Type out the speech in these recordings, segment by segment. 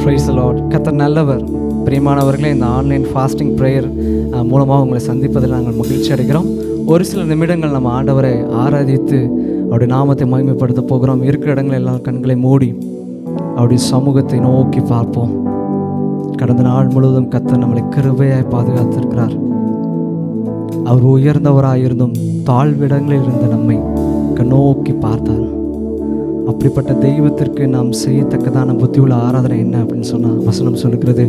Praise the Lord. கர்த்தர் நல்லவர். பிரியமானவர்களே, இந்த ஆன்லைன் ஃபாஸ்டிங் ப்ரேயர் மூலமாக உங்களை சந்திப்பதில் நாங்கள் மகிழ்ச்சி அடைகிறோம். ஒரு சில நிமிடங்கள் நம்ம ஆண்டவரை ஆராதித்து அவருடைய நாமத்தை மகிமைப்படுத்த போகிறோம். இருக்கிற இடங்கள் எல்லாம் கண்களை மூடி அவருடைய சமூகத்தை நோக்கி பார்ப்போம். கடந்த நாள் முழுவதும் கர்த்தர் நம்மளை கிருபையாய் பாதுகாத்திருக்கிறார். அவர் உயர்ந்தவராயிருந்தும் தாழ்விடங்களில் இருந்த நம்மை நோக்கி பார்த்தார். அப்படிப்பட்ட தெய்வத்திற்கு நாம் செய்யத்தக்கதான புத்தியுள்ள ஆராதனை என்ன அப்படின்னு சொன்னால், வசனம் சொல்லுகிறது,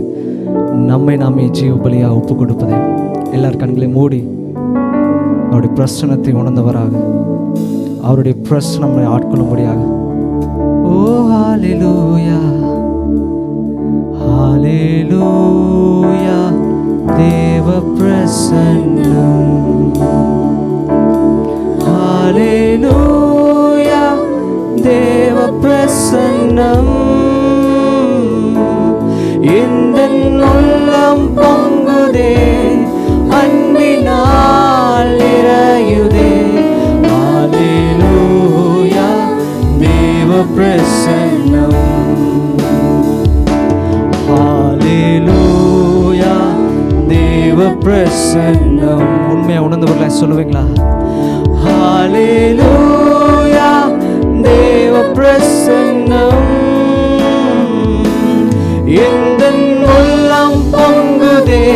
நம்மை நாமே ஜீவ பலியாக ஒப்பு கொடுப்பதே. எல்லார் கண்களை மூடி அவருடைய பிரசனத்தை உணர்ந்தவராக, அவருடைய பிரசனம் நம்மை ஆட்கொள்ளும்படியாக. ஓ ஹல்லேலூயா, ஹல்லேலூயா, தேவ பிரசன்னம், ஹல்லேலூயா, தேவ பிரசன்னம் இந்த உள்ளம் பொங்குதே, அன்பினால் நிறையுதே. ஹல்லேலூயா, தேவ பிரசன்னம், ஹல்லேலூயா, தேவ பிரசன்னம். உண்மையை உணர்ந்தவர்களாக சொல்லுவீங்களா? ஹல்லேலூயா, தேவ பிரசன்னம் இந்த உள்ளம் பொங்குதே,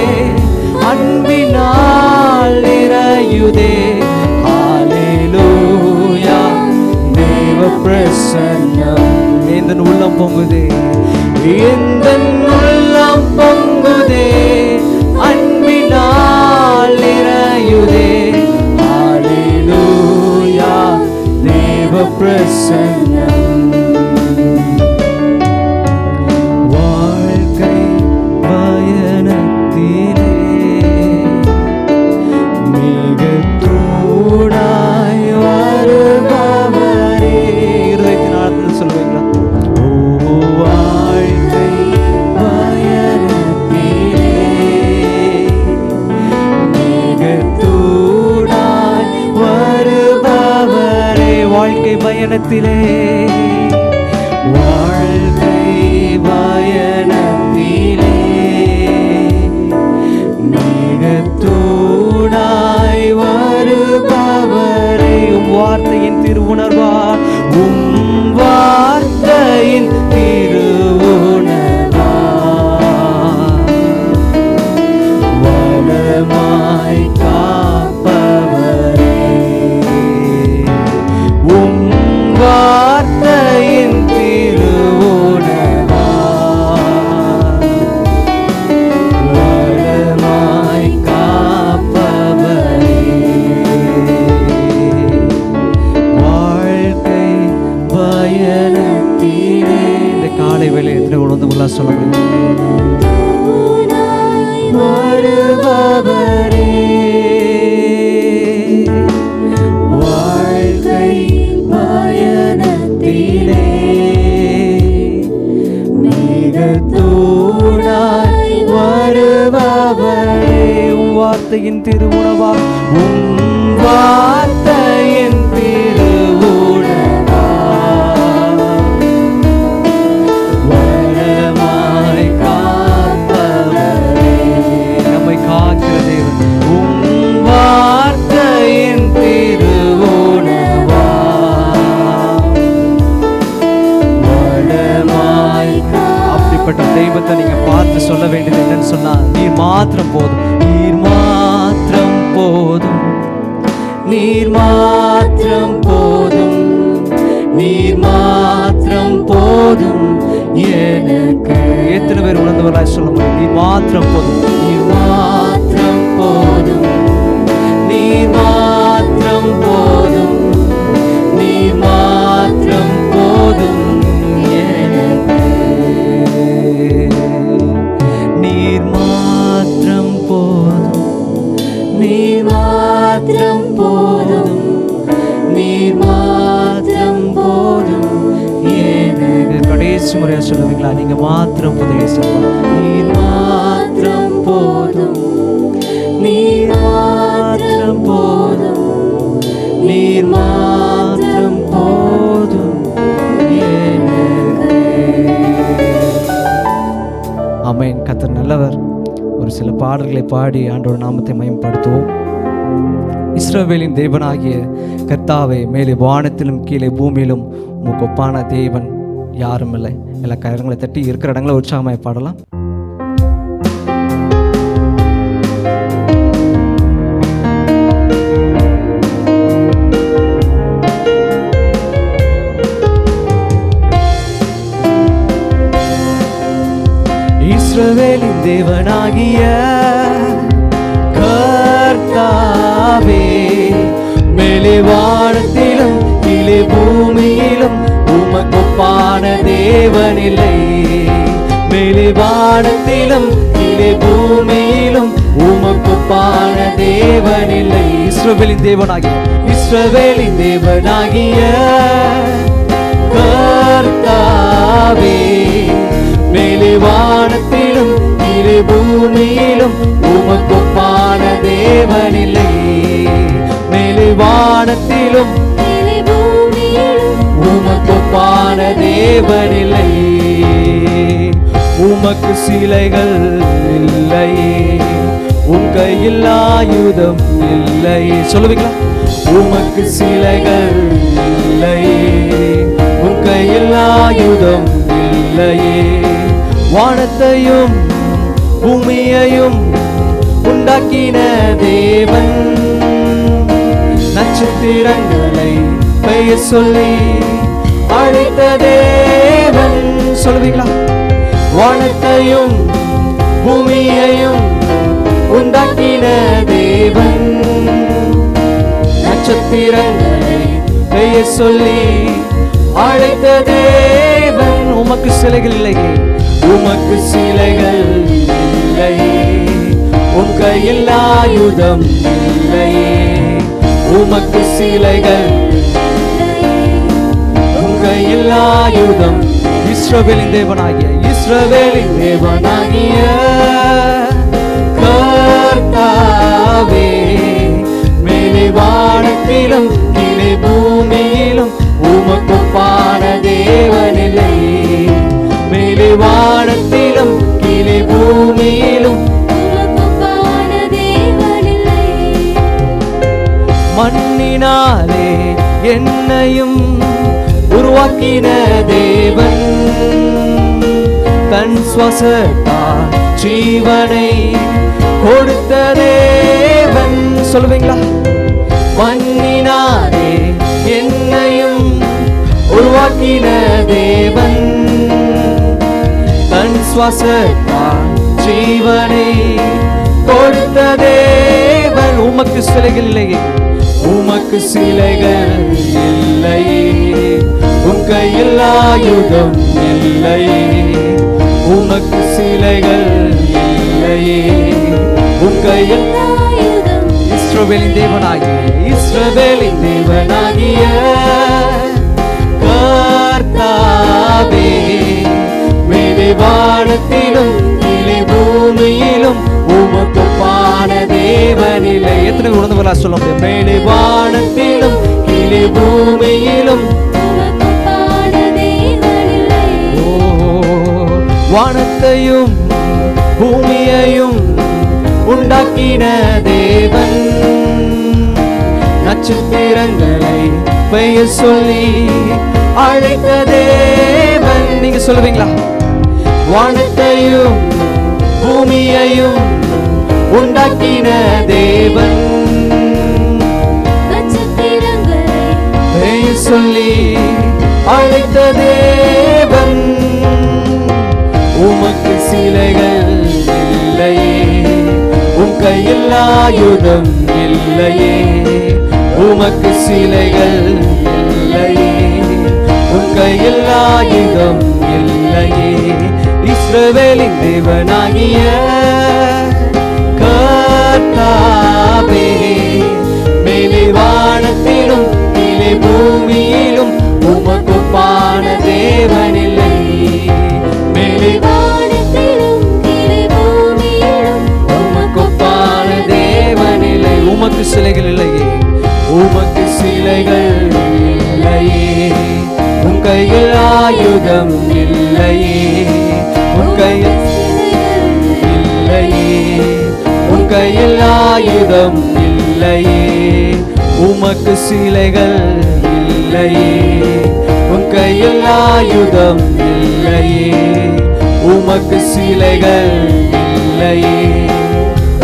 அன்பினால் நிறையுதே. ஹல்லேலூயா, தேவ பிரசன்னம் இந்த உள்ளம் பொங்குதே, இந்த உள்ளம் பொங்குதே, அன்பினால் நிறையுதே. ஹல்லேலூயா, தேவ பிரசன்னம். வாழ்க்கை பயணத்திலே மிக தூடாய் வருபவரே. இருதயத்தின் ஆழத்தில் சொல்லுவீங்களா? ஓ வாழ்க்கை பயணத்திலே மிக தூடாய் வருபவரே. வாழ்க்கை பயணத்திலே, வாழ்க்கை பயணத்திலே மிக தூணாய் வருபவரே. உம் வார்த்தையின் திருவுணர்வா, உம் வார்த்தையின் திருவுணர்வா, வளமாய் காப்பவரே. உம் வார்த்தையின் திருவுணர்வா, வளமாய் காப்பவரே. வாழ்க்கை பயணத்திலே இந்த காலை வேளை எத்தனை உணர்ந்து கொள்ள சொல்ல முடியும்? வருபவரே, வாழ்க்கை பயணத்திலே மிக தூணாய் வருபவரே. உம் வார்த்தையின் திருவுணவா, உம் வார்த்தையின் திருவுணவா, வளமாய் காப்பவரே. நம்மை காக்கிற தேவன், உம் வார்த்தையின் திருவுணவா, வளமாய். அப்படிப்பட்ட தெய்வத்தை நீங்க பார்த்து சொல்ல வேண்டியது என்னன்னு சொன்னா, நீர் மாத்திரம் போதும், நீர் மாத்திரம் போதும், நீர் மாத்திரம் போதும், நீர் மாத்திரம் போதும் எனக்கு. எத்தனை பேர் உணர்ந்தவர்களாய் சொல்ல முடியும்? நீர் மாத்திரம் போதும், நீர் மாத்திரம் போதும், நீர் மாத்திரம் போதும், நீர் மாத்திரம் போதும் எனக்கு. நீர் மாத்திரம் போதும், நீர் மாத்திரம் போதும், நீர் மாத்திரம் போதும் எனக்கு. கடைசி முறையா சொல்லுவீங்களா? நீங்க மாத்திரம் போதும், நீர் மாத்திரம் போதும், நீர் மாத்திரம் போதும், நீர் மாத்திரம் போதும் எனக்கு. பாடல்களை பாடி ஆண்டவர் நாமத்தை மகிமைப்படுத்துவோம். இஸ்ரவேலின் தேவனாகிய கர்த்தாவே, மேலே வானத்திலும் கீழே பூமியிலும் உமக்கு ஒப்பான தேவன் யாரும் இல்லை. எல்லா கரங்களை தட்டி இருக்கிற இடங்களை உற்சாகமாய் பாடலாம். இஸ்ரவேலின் தேவனாகிய கர்த்தாவே, மேலே வானத்திலும் கீழே பூமியிலும் உமக்கு ஒப்பான தேவனில்லை. மேலே வானத்திலும் கீழே பூமியிலும் உமக்கு ஒப்பான தேவனில்லை. இஸ்ரவேலின் தேவனாகிய கர்த்தாவே, மேலே வானத்திலும் கீழே பூமியிலும் உமக்கு ஒப்பான தேவனில்லை. மேலே வானத்திலும் கீழே பூமியிலும் உமக்கு ஒப்பான தேவனில்லை. உமக்கு சிலைகள் இல்லையே, உன் கையில் ஆயுதம் இல்லையே. சொல்லுவீங்களா? உமக்கு சிலைகள் இல்லையே, உன் கையில் ஆயுதம் இல்லையே. வானத்தையும் பூமியையும் உண்டாக்கின தேவன், நட்சத்திரங்களை பெயர் சொல்லி அழைத்த தேவன். சொல்லுவீங்களா? வானத்தையும் பூமியையும் உண்டாக்கின தேவன், நட்சத்திரங்களை பெயர் சொல்லி அழைத்த தேவன். உமக்கு சிலைகள் இல்லையே, உமக்கு சிலைகள் இல்லையே, உன் கையில் ஆயுதம் இல்லையே. உமக்கு சிலைகள் உன் கையில் ஆயுதம். இஸ்ரவேலின் தேவனாகிய கர்த்தாவே, மேலே வானத்திலும் கீழே பூமியிலும் உமக்கு ஒப்பான தேவனில்லை. மேலே வானத்திலும் கீழே பூமியிலும் உமக்கு ஒப்பான தேவனில்லை. மண்ணினாலே என்னையும் உருவாக்கின தேவன், தன் சுவாசத்தால் ஜீவனை கொடுத்த தேவன். சொல்லுவீங்களா? மண்ணினாலே என்னையும் உருவாக்கின தேவன், தன் சுவாசத்தால் ஜீவனை கொடுத்த தேவன். உமக்கு சிலைகள் இல்லையே, உமக்கு சிலைகள் இல்லையே, உன் கையில் ஆயுதம் இல்லையே. உமக்கு சிலைகள் இல்லையே, உன் கையில் ஆயுதம். இஸ்ரவேலின் தேவனாகிய கர்த்தாவே, மேலே வானத்திலும் கீழே பூமியிலும் உமக்கு ஒப்பான தேவனில்லை. எத்தனை உணர்ந்துகளா சொல்ல முடியும்? மேலே வானத்திலும் கீழே பூமியிலும் உமக்கு ஒப்பான தேவனில்லை. வானத்தையும் பூமியையும் உண்டாக்கின தேவன், நட்சத்திரங்களை பெயர் சொல்லி அழைத்த தேவன். நீங்க சொல்லுவீங்களா? வானத்தையும் பூமியையும் உண்டாக்கின தேவன், நட்சத்திரங்களை பெயர் சொல்லி அழைத்த தேவன். உமக்கு சிலைகள் இல்லையே, உன் கையில் ஆயுதம் இல்லையே. உமக்கு சிலைகள் இல்லையே, உன் கையில் ஆயுதம் இல்லையே. இஸ்ரவேலின் தேவனாகிய கர்த்தாவே, மேலே வானத்திலும் கீழே பூமியிலும் உமக்கு ஒப்பான தேவனில்லை. மேலே வானத்திலும் கீழே பூமியிலும் உமக்கு ஒப்பான தேவனில்லை. உமக்கு சிலைகள் இல்லையே, உமக்கு சிலைகள் இல்லையே, உன் கையில் ஆயுதம் இல்லையே. உன் கையில் இல்லையே, உன் கையில் ஆயுதம் இல்லையே, உமக்கு சிலைகள் இல்லையே. உன் கையில் ஆயுதம் இல்லையே, உமக்கு சிலைகள் இல்லையே.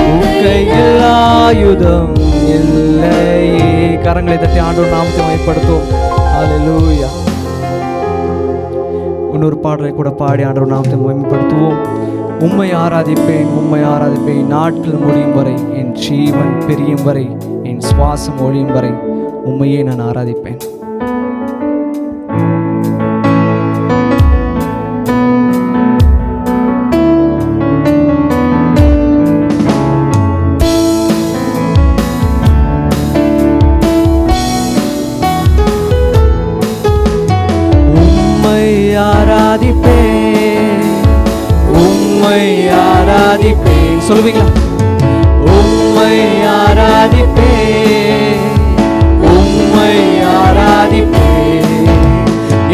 உன் கையில் ஆயுதம் இல்லையே. கரங்களை தட்டி ஆண்டவர் நாமத்தை மகிமைப்படுத்துவோம். ஹல்லேலூயா. இன்னொரு பாடலை கூட பாடி ஆண்டவர் நாமத்தை மகிமைப்படுத்துவோம். உம்மை ஆராதிப்பேன், உம்மை ஆராதிப்பேன், நாட்கள் முடியும் வரை, என் ஜீவன் பிரியும் வரை, என் சுவாசம் ஒழியும் வரை உம்மையே நான் ஆராதிப்பேன். உம்மை ஆராதிப்பேன், சொல்லுவீங்களா? உம்மை ஆராதிப்பேன், உம்மை ஆராதிப்பேன்,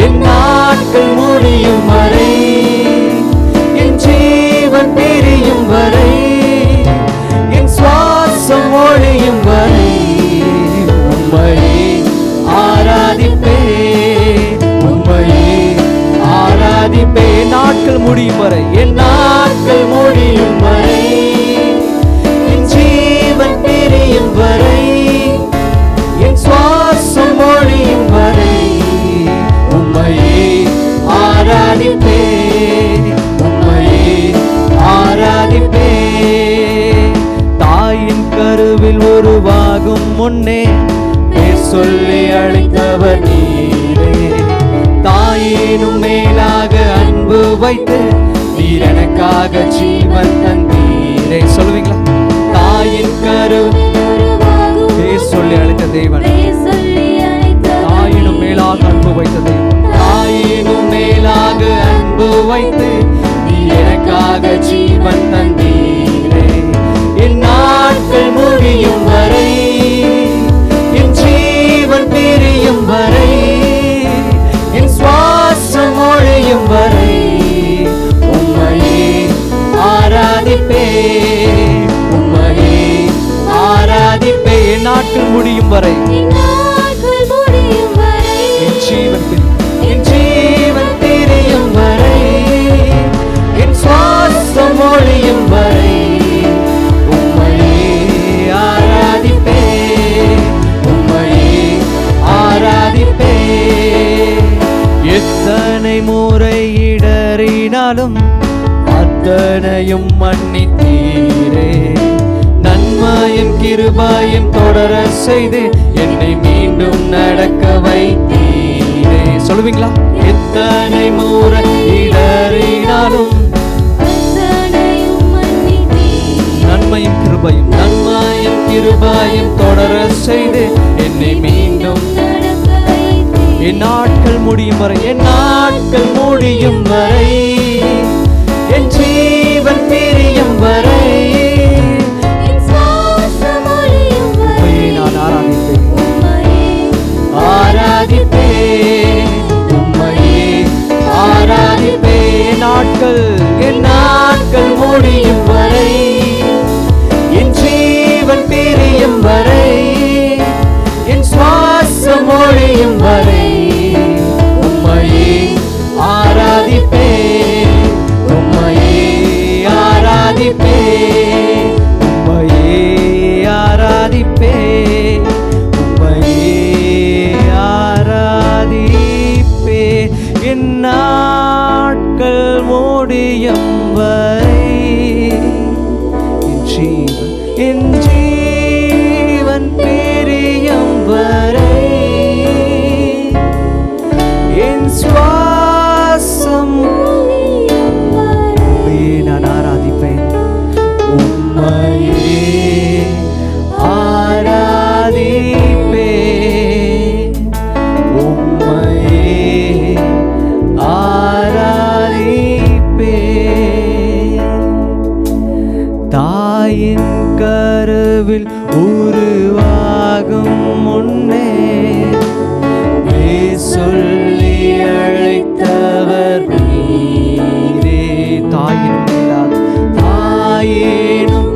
என் நாட்கள் முடியும் வரை, என் ஜீவன் பிரியும் வரை, என் சுவாசம் ஒழியும் வரை உம்மை ஆராதிப்பேன், உம்மை ஆராதிப்பேன், நாட்கள் முடியும் வரை, என் நாட்கள் முடியும் வரை, என் ஜீவன் பிரியும் வரை, என் சுவாசம் ஒழியும் வரை உம்மையே ஆராதிப்பேன், உம்மையே ஆராதிப்பேன். தாயின் கருவில் உருவாகும் முன்னே பேர் சொல்லி அழைத்தவர் நீரே, தாயினும் மேலாக அன்பு வைத்து நீர் எனக்காக ஜீவன் தந்தீரே. சொல்லுவீங்களா? தாயின் கரு பேர் சொல்லி அழைத்த தேவன், தாயினும் மேலாக அன்பு வைத்த தேவன், தாயினும் மேலாக அன்பு வைத்து நீர் எனக்காக ஜீவன் தந்தீரே. என் நாட்கள் முடியும் வரை, என் ஜீவன் பிரியும் வரை, என் சுவாசம் ஒழியும் வரை உம்மையே ஆராதிப்பேன், உம்மையே ஆராதிப்பேன், நாட்கள் முடியும் வரை, என் ஜீவன் பிரியும் வரை, என் சுவாசம் ஒழியும் வரை உம்மையே ஆராதிப்பேன், உம்மையே ஆராதிப்பேன். எத்தனை முறை இடறினாலும் அத்தனையும் மன்னித்தீரே, நன்மையின் கிருபையின் தொடர செய்து என்னை மீண்டும் நடக்க வைத்தீரே. சொல்லுவீங்களா? எத்தனை முறை இடறினாலும் நன்மையும் கிருபையும், நன்மையும் கிருபையும் தொடர செய்து என்னை மீண்டும், என் நாட்கள் முடியும் வரை, என் நாட்கள் முடியும் வரை, என் ஜீவன் பிரியும் வரை நான் ஆராதிப்பேன், உம்மையே ஆராதிப்பேன், நாட்கள், என் நாட்கள் முடியும் வரை, என் ஜீவன் பிரியும் வரை, என் சுவாசம் ஒழியும் வரை உம்மையே ஆராதிப்பேன், உம்மையே ஆராதிப்பேன், உம்மையே ஆராதிப்பேன், உம்மையே ஆராதிப்பேன், என் நாட்கள் முடியும் வரை, என் ஜீவன் பிரியும் வரை, என் சுவாசம் நான் ஆராதிப்பேன், உம்மையே ஆராதிப்பேன், உம்மையே ஆராதிப்பேன். தாயின் கருவில் உருவாகும் முன்னே சொல்லி அழைத்தவர் நீரே, தாயினும் மேலாக, தாயினும்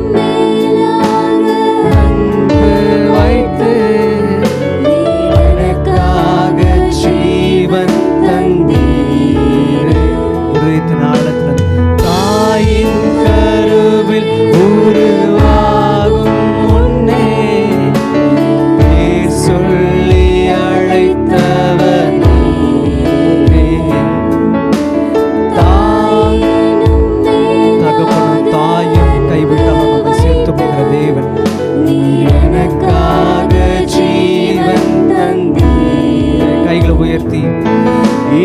எனக்காக ஜீவன் தந்தீர். கைகளை உயர்த்தி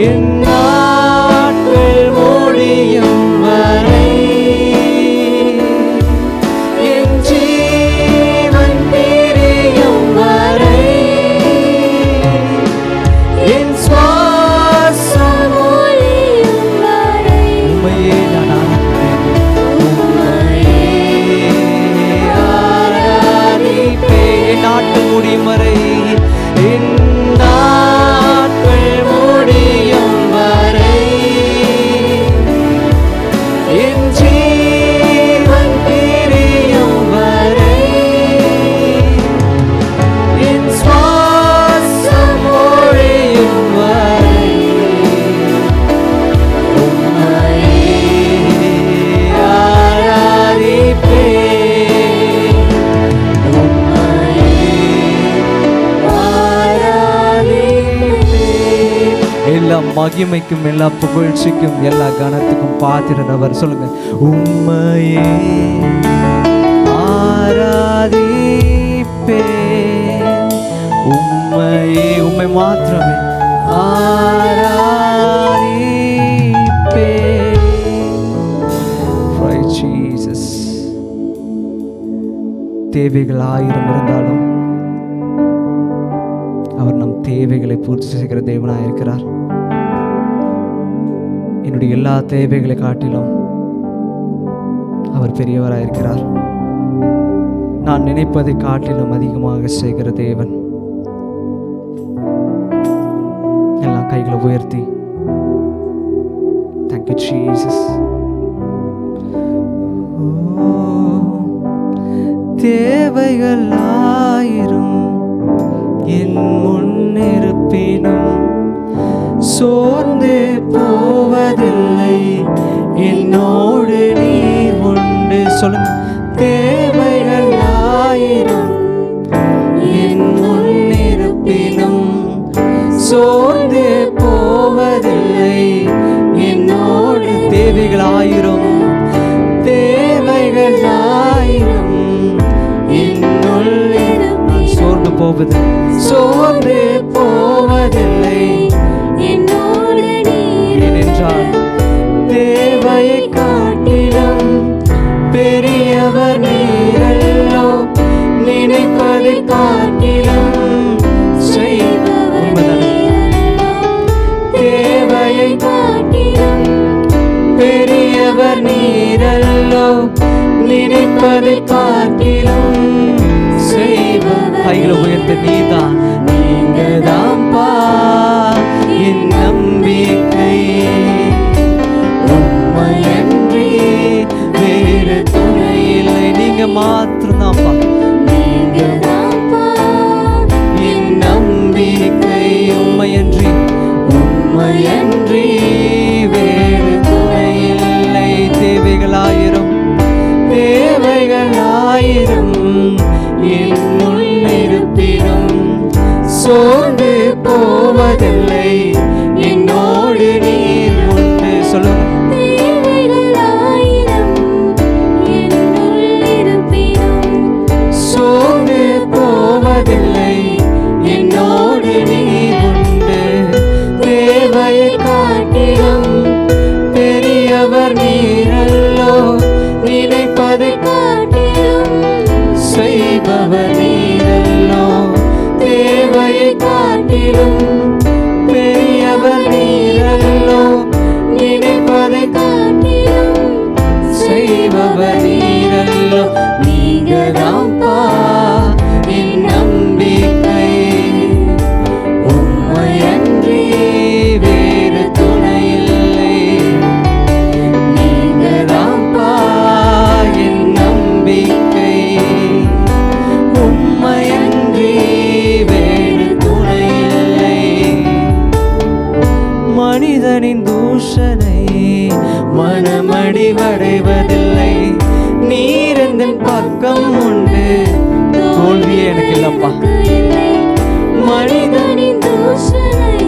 என் நாட்கள் முடியும் வரை என் ஜீவன் பிரியும் வரை என் சுவாசம் ஒழியும் வரை உம்மையே நான் ஆராதிப்பேன். உம்மையே ஆராதிப்பேன். என் நாட்கள் முடியும் வரை என் நாட்கள் முடியும் வரை என் ஜீவன் பிரியும் வரை என் சுவாசம் ஒழியும் வரை உம்மையே ஆராதிப்பேன். உம்மையே ஆராதிப்பேன். எல்லா மகிமைக்கும் எல்லா புகழ்ச்சிக்கும் எல்லா கனத்துக்கும் பாத்திரவர். சொல்லுங்க, உம்மையே ஆராதிப்பேன். உம்மையே, உம்மை மாத்திரமே ஆராதிப்பேன். Praise Jesus. தேவைகள் 1000 இருந்தாலும் அவர் நம் தேவைகளை பூர்த்தி செய்கிற தேவனாக இருக்கிறார். என்னுடைய எல்லா தேவைகளை காட்டிலும் அவர் பெரியவராக இருக்கிறார். நான் நினைப்பதை காட்டிலும் அதிகமாக செய்கிற தேவன். எல்லாம் கைகளை உயர்த்தி Thank you Jesus. தேவைகள் 1000 என் முன்னிருப்பினும் சோர்ந்து போவதில்லை, என்னோடு நீர் உண்டு. சொல்லுங்க, தேவைகள் 1000 என் முன்னிருப்பினும் சோர்ந்து போவதில்லை, என்னோடு. தேவைகள் 1000 தேவைகள் 1000 என்னுள் சோர்ந்து போவதில்லை, சோர்ந்து போவதில்லை, ஏனென்றால் தேவையை காட்டிலும் பெரியவர் நீரல்லோ, நினைப்பதை காட்டிலும் செய்பவர். தேவையை காட்டிலும் பெரியவர் நீரல்லோ, நினைப்பதை காட்டிலும் செய்பவர். கைகளை உயர்த்த நீதான், நீங்க தான்ப்பா என் நம்பிக்கை, உம்மையன்றி வேறு துணை இல்லை. நீங்க மாத்திரம்தான்ப்பா, நீங்க தான்ப்பா என் நம்பிக்கை, உம்மையன்றி உம்மையன்றி வேறு துணை இல்லை. தேவைகள் 1000 தேவைகள் 1000 என்னுள் இருப்பினும் சோர்ந்து போவதில்லை, என்னோடு நீர் உண்டு. சொல்லுங்க, தேவைகள் 1000 என்னுள் இருப்பினும் சோர்ந்து போவதில்லை, என்னோடு நீர் உண்டு. தேவையை காட்டிலும் பெரியவர் நீரல்லோ, நினைப்பதை காட்டிலும் செய்பவர் நீரல்லோ. தேவையை காட்டிலும் பெரியவர் நீரல்லோ, நினைப்பதை காட்டிலும் செய்பவர் நீரல்லோ. நீங்க தான்ப்பா என் நம்பிக்கை, உம்மையன்றி வேறு துணை இல்லை. நீங்க தான்ப்பா என் நம்பிக்கை, உம்மையன்றி வேறு துணை இல்லை. மனிதனின் தூஷணை மனமடிவடைவதில்லை, நீர் எந்தன் பக்கம் உண்டு. தோல்வி எனக்கு இல்லப்பா. மனிதனின் தூஷணை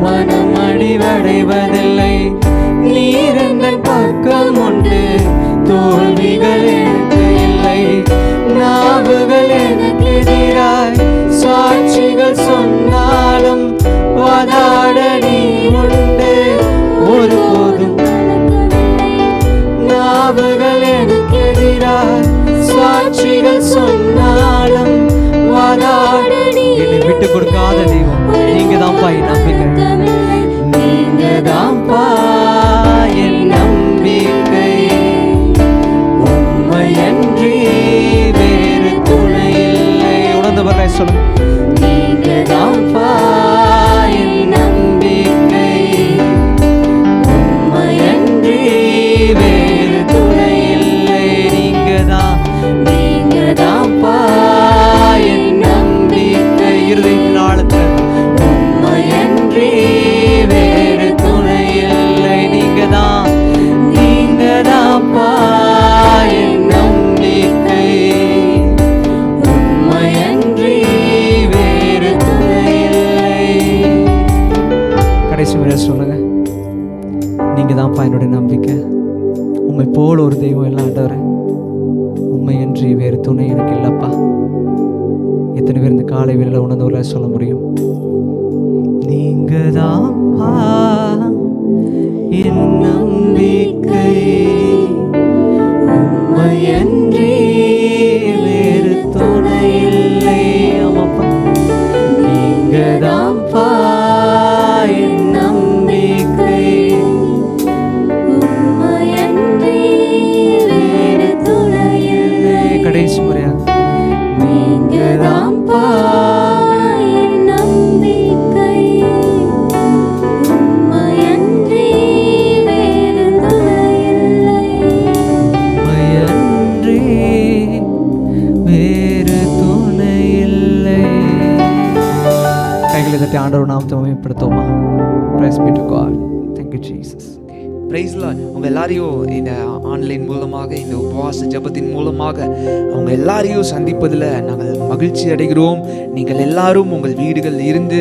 மனமடிவடைவதில்லை, நீர் எந்தன் பக்கம் உண்டு. தோல்விகள் எனக்கு இல்லை, நாவுகள் சொல்லுங்க. நீங்க தான்ப்பா என் நம்பிக்கை, உம்மையன்றி வேறு துணை இல்லை. நீங்க தான்ப்பா என் நம்பிக்கை, இருதயத்தின் ஆழத்தில் உம்மையன்றி வேறு துணை இல்லை. நீங்க தான்ப்பா என் நம்பிக்கை, உம்மையன்றி வேறு துணை இல்லை. கடைசி முறை சொல்லுங்க, நீங்க தான்ப்பா என்னுடைய நம்பிக்கை, உண்மை போல ஒரு தெய்வம் இல்லை ஆண்டவரே, உண்மையன்றி வேறு துணை எனக்கு இல்லப்பா. எத்தனை பேர் இந்த காலை வேளையில உணர்ந்தவர்களாக சொல்ல முடியும்? நீங்க தான்ப்பா என் நம்பிக்கை, உண்மையன்றி வேறு துணை இல்லை. ஆமாப்பா, நீங்க தான்ப்பா என் நம்பிக்கை, உம்மையன்றி வேறு துணை இல்லை. கடைசி முறையா நீங்க தான்ப்பா என் நம்பிக்கை, உம்மையன்றி வேறு துணை இல்லை. உம்மையன்றி வேறு துணை இல்லை. கைகளை தட்டி ஆண்டவர் நாமத்தை மகிமைப்படுத்துவோமா? Praise be to God. Thank you Jesus. Praise lord. உங்கள் எல்லாரையும் இந்த ஆன்லைன் மூலமாக, இந்த உபவாச ஜபத்தின் மூலமாக அவங்க எல்லாரையும் சந்திப்பதில் நாங்கள் மகிழ்ச்சி அடைகிறோம். நீங்கள் எல்லாரும் உங்கள் வீடுகள் இருந்து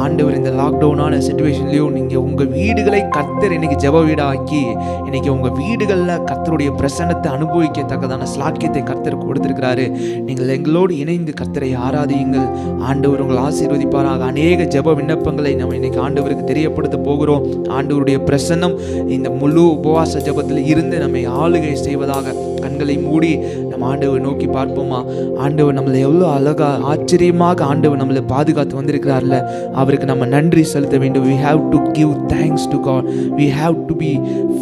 ஆண்டவர் இந்த லாக்டவுனான சுச்சுவேஷன்லையும் நீங்கள் உங்கள் வீடுகளை கர்த்தர் இன்னைக்கு ஜப வீடாக்கி இன்னைக்கு உங்கள் வீடுகளில் கர்த்தருடைய பிரசன்னத்தை அனுபவிக்கத்தக்கதான ஸ்லாக்கியத்தை கர்த்தர் கொடுத்திருக்கிறாரு. நீங்கள் எங்களோடு இணைந்து கர்த்தரை ஆராதியுங்கள். ஆண்டவர் உங்களை ஆசீர்வதிப்பாராக. அநேக ஜப விண்ணப்பங்களை நம்ம இன்னைக்கு ஆண்டவருக்கு தெரியப்படுத்த போகிறோம். ஆண்டவருடைய பிரசன்னம் இந்த முழு உபவாச ஜபத்தில் இருந்து நம்மை ஆளுகை செய்வதாக. கண்களை மூடி நம்ம ஆண்டவர் நோக்கி பார்ப்போமா? ஆண்டவர் நம்மளை எவ்வளோ அழகா ஆச்சரியமாக ஆண்டவர் நம்மளை பாதுகாத்து வந்திருக்கிறார்ல, அவருக்கு நம்ம நன்றி செலுத்த வேண்டும். We have to give thanks to God. We have to be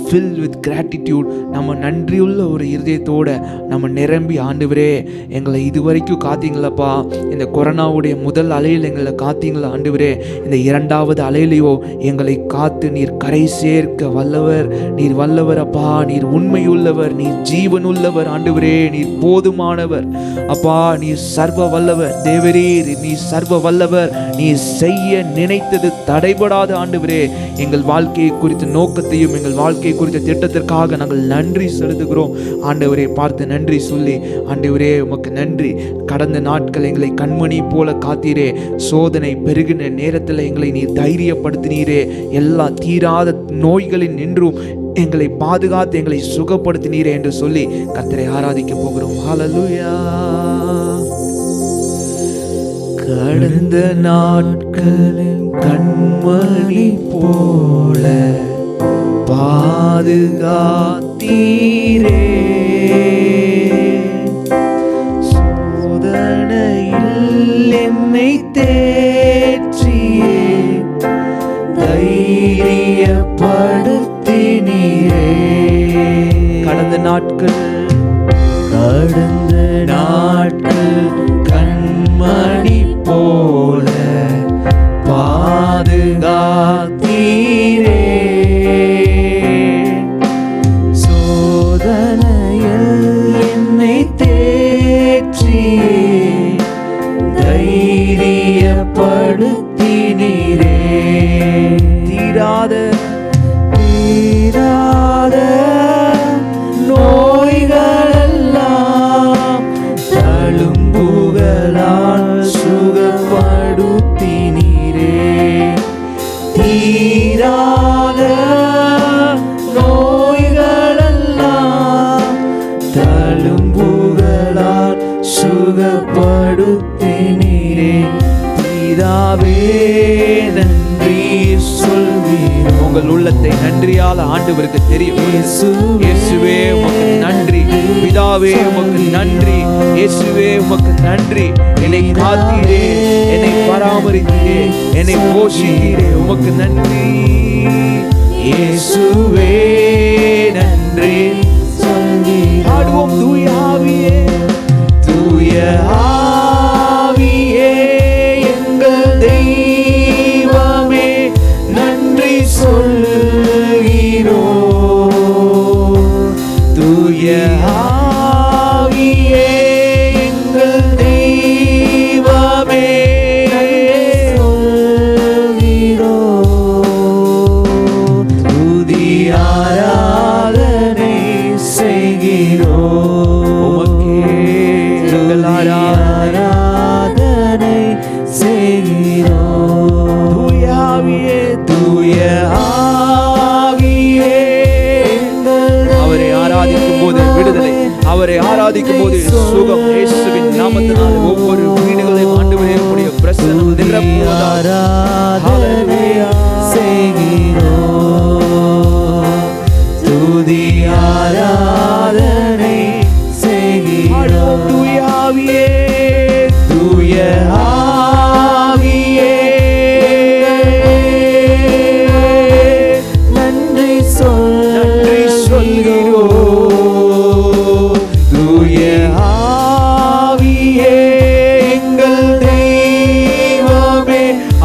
filled with gratitude. நம்ம நன்றியுள்ள ஒரு இருதயத்தோட நம்ம நிரம்பி, ஆண்டவரே எங்களை இதுவரைக்கும் காத்தீங்களப்பா, இந்த கொரோனாவுடைய முதல் அலையில் எங்களை காத்தீங்களா ஆண்டவரே, இந்த இரண்டாவது அலையிலையோ எங்களை காத்து நீர் கரை சேர்க்க வல்லவர். நீர் வல்லவர் அப்பா, நீர் உண்மையுள்ளவர், நீர் ஜீவனுள்ளவர் ஆண்டவரே, நீர் போதுமானவர் அப்பா, நீர் சர்வ வல்லவர் தேவரீர், நீர் சர்வ வல்லவர். நீர் செய்ய நினைத்தது தடைபடாத ஆண்டவரே. எங்கள் வாழ்க்கையை குறித்த நோக்கத்தையும் எங்கள் வாழ்க்கை குறித்த திட்டத்திற்காக நாங்கள் நன்றி செலுத்துகிறோம் ஆண்டவரே. பார்த்து நன்றி சொல்லி, ஆண்டவரே உமக்கு நன்றி. கடந்த நாட்கள் எங்களை கண்மணி போல காத்தீரே. சோதனை பெருகின நேரத்தில் எங்களை நீர் தைரியப்படுத்தினீரே. எல்லா தீராத நோய்களில் நின்றும் எங்களை பாதுகாத்து எங்களை சுகப்படுத்தினீரே என்று சொல்லி கர்த்தரை ஆராதிக்க போகிறோம். ஹல்லேலூயா. கடந்த நாட்களில் கண்மணி போல பாதுகாத்தீரே. சோதனையில் என்னை தேற்றியே தைரியப்படுத்தினீரே. கடந்த நாட்கள் கண்மணி போல பாதுகாத்தீரே. சோதனையில் என்னை தேற்றியே தைரியப்படுத்தினீரே. தீராத நோய்களெல்லாம் தழும்புகளால் சுகப்படுத்தினீரே. தீராத நோய்களெல்லாம் தழும்புகளால் சுகப்படுத்தினீரே. பிதாவே நன்றி சொல்வீர். உங்கள் உள்ளத்தை நன்றியால் ஆண்டவருக்கு தெரியும். இயேசுவே உமக்கு நன்றி, பிதாவே உமக்கு நன்றி, இயேசுவே உமக்கு நன்றி. என்னை காத்தீரே, என்னை பராமரித்தீரே, என்னை போஷித்தீரே, உமக்கு நன்றி. இயேசுவே நன்றி சொல்வீர். ஆடுவோம். தூய ஆவியே, தூய ஆவியே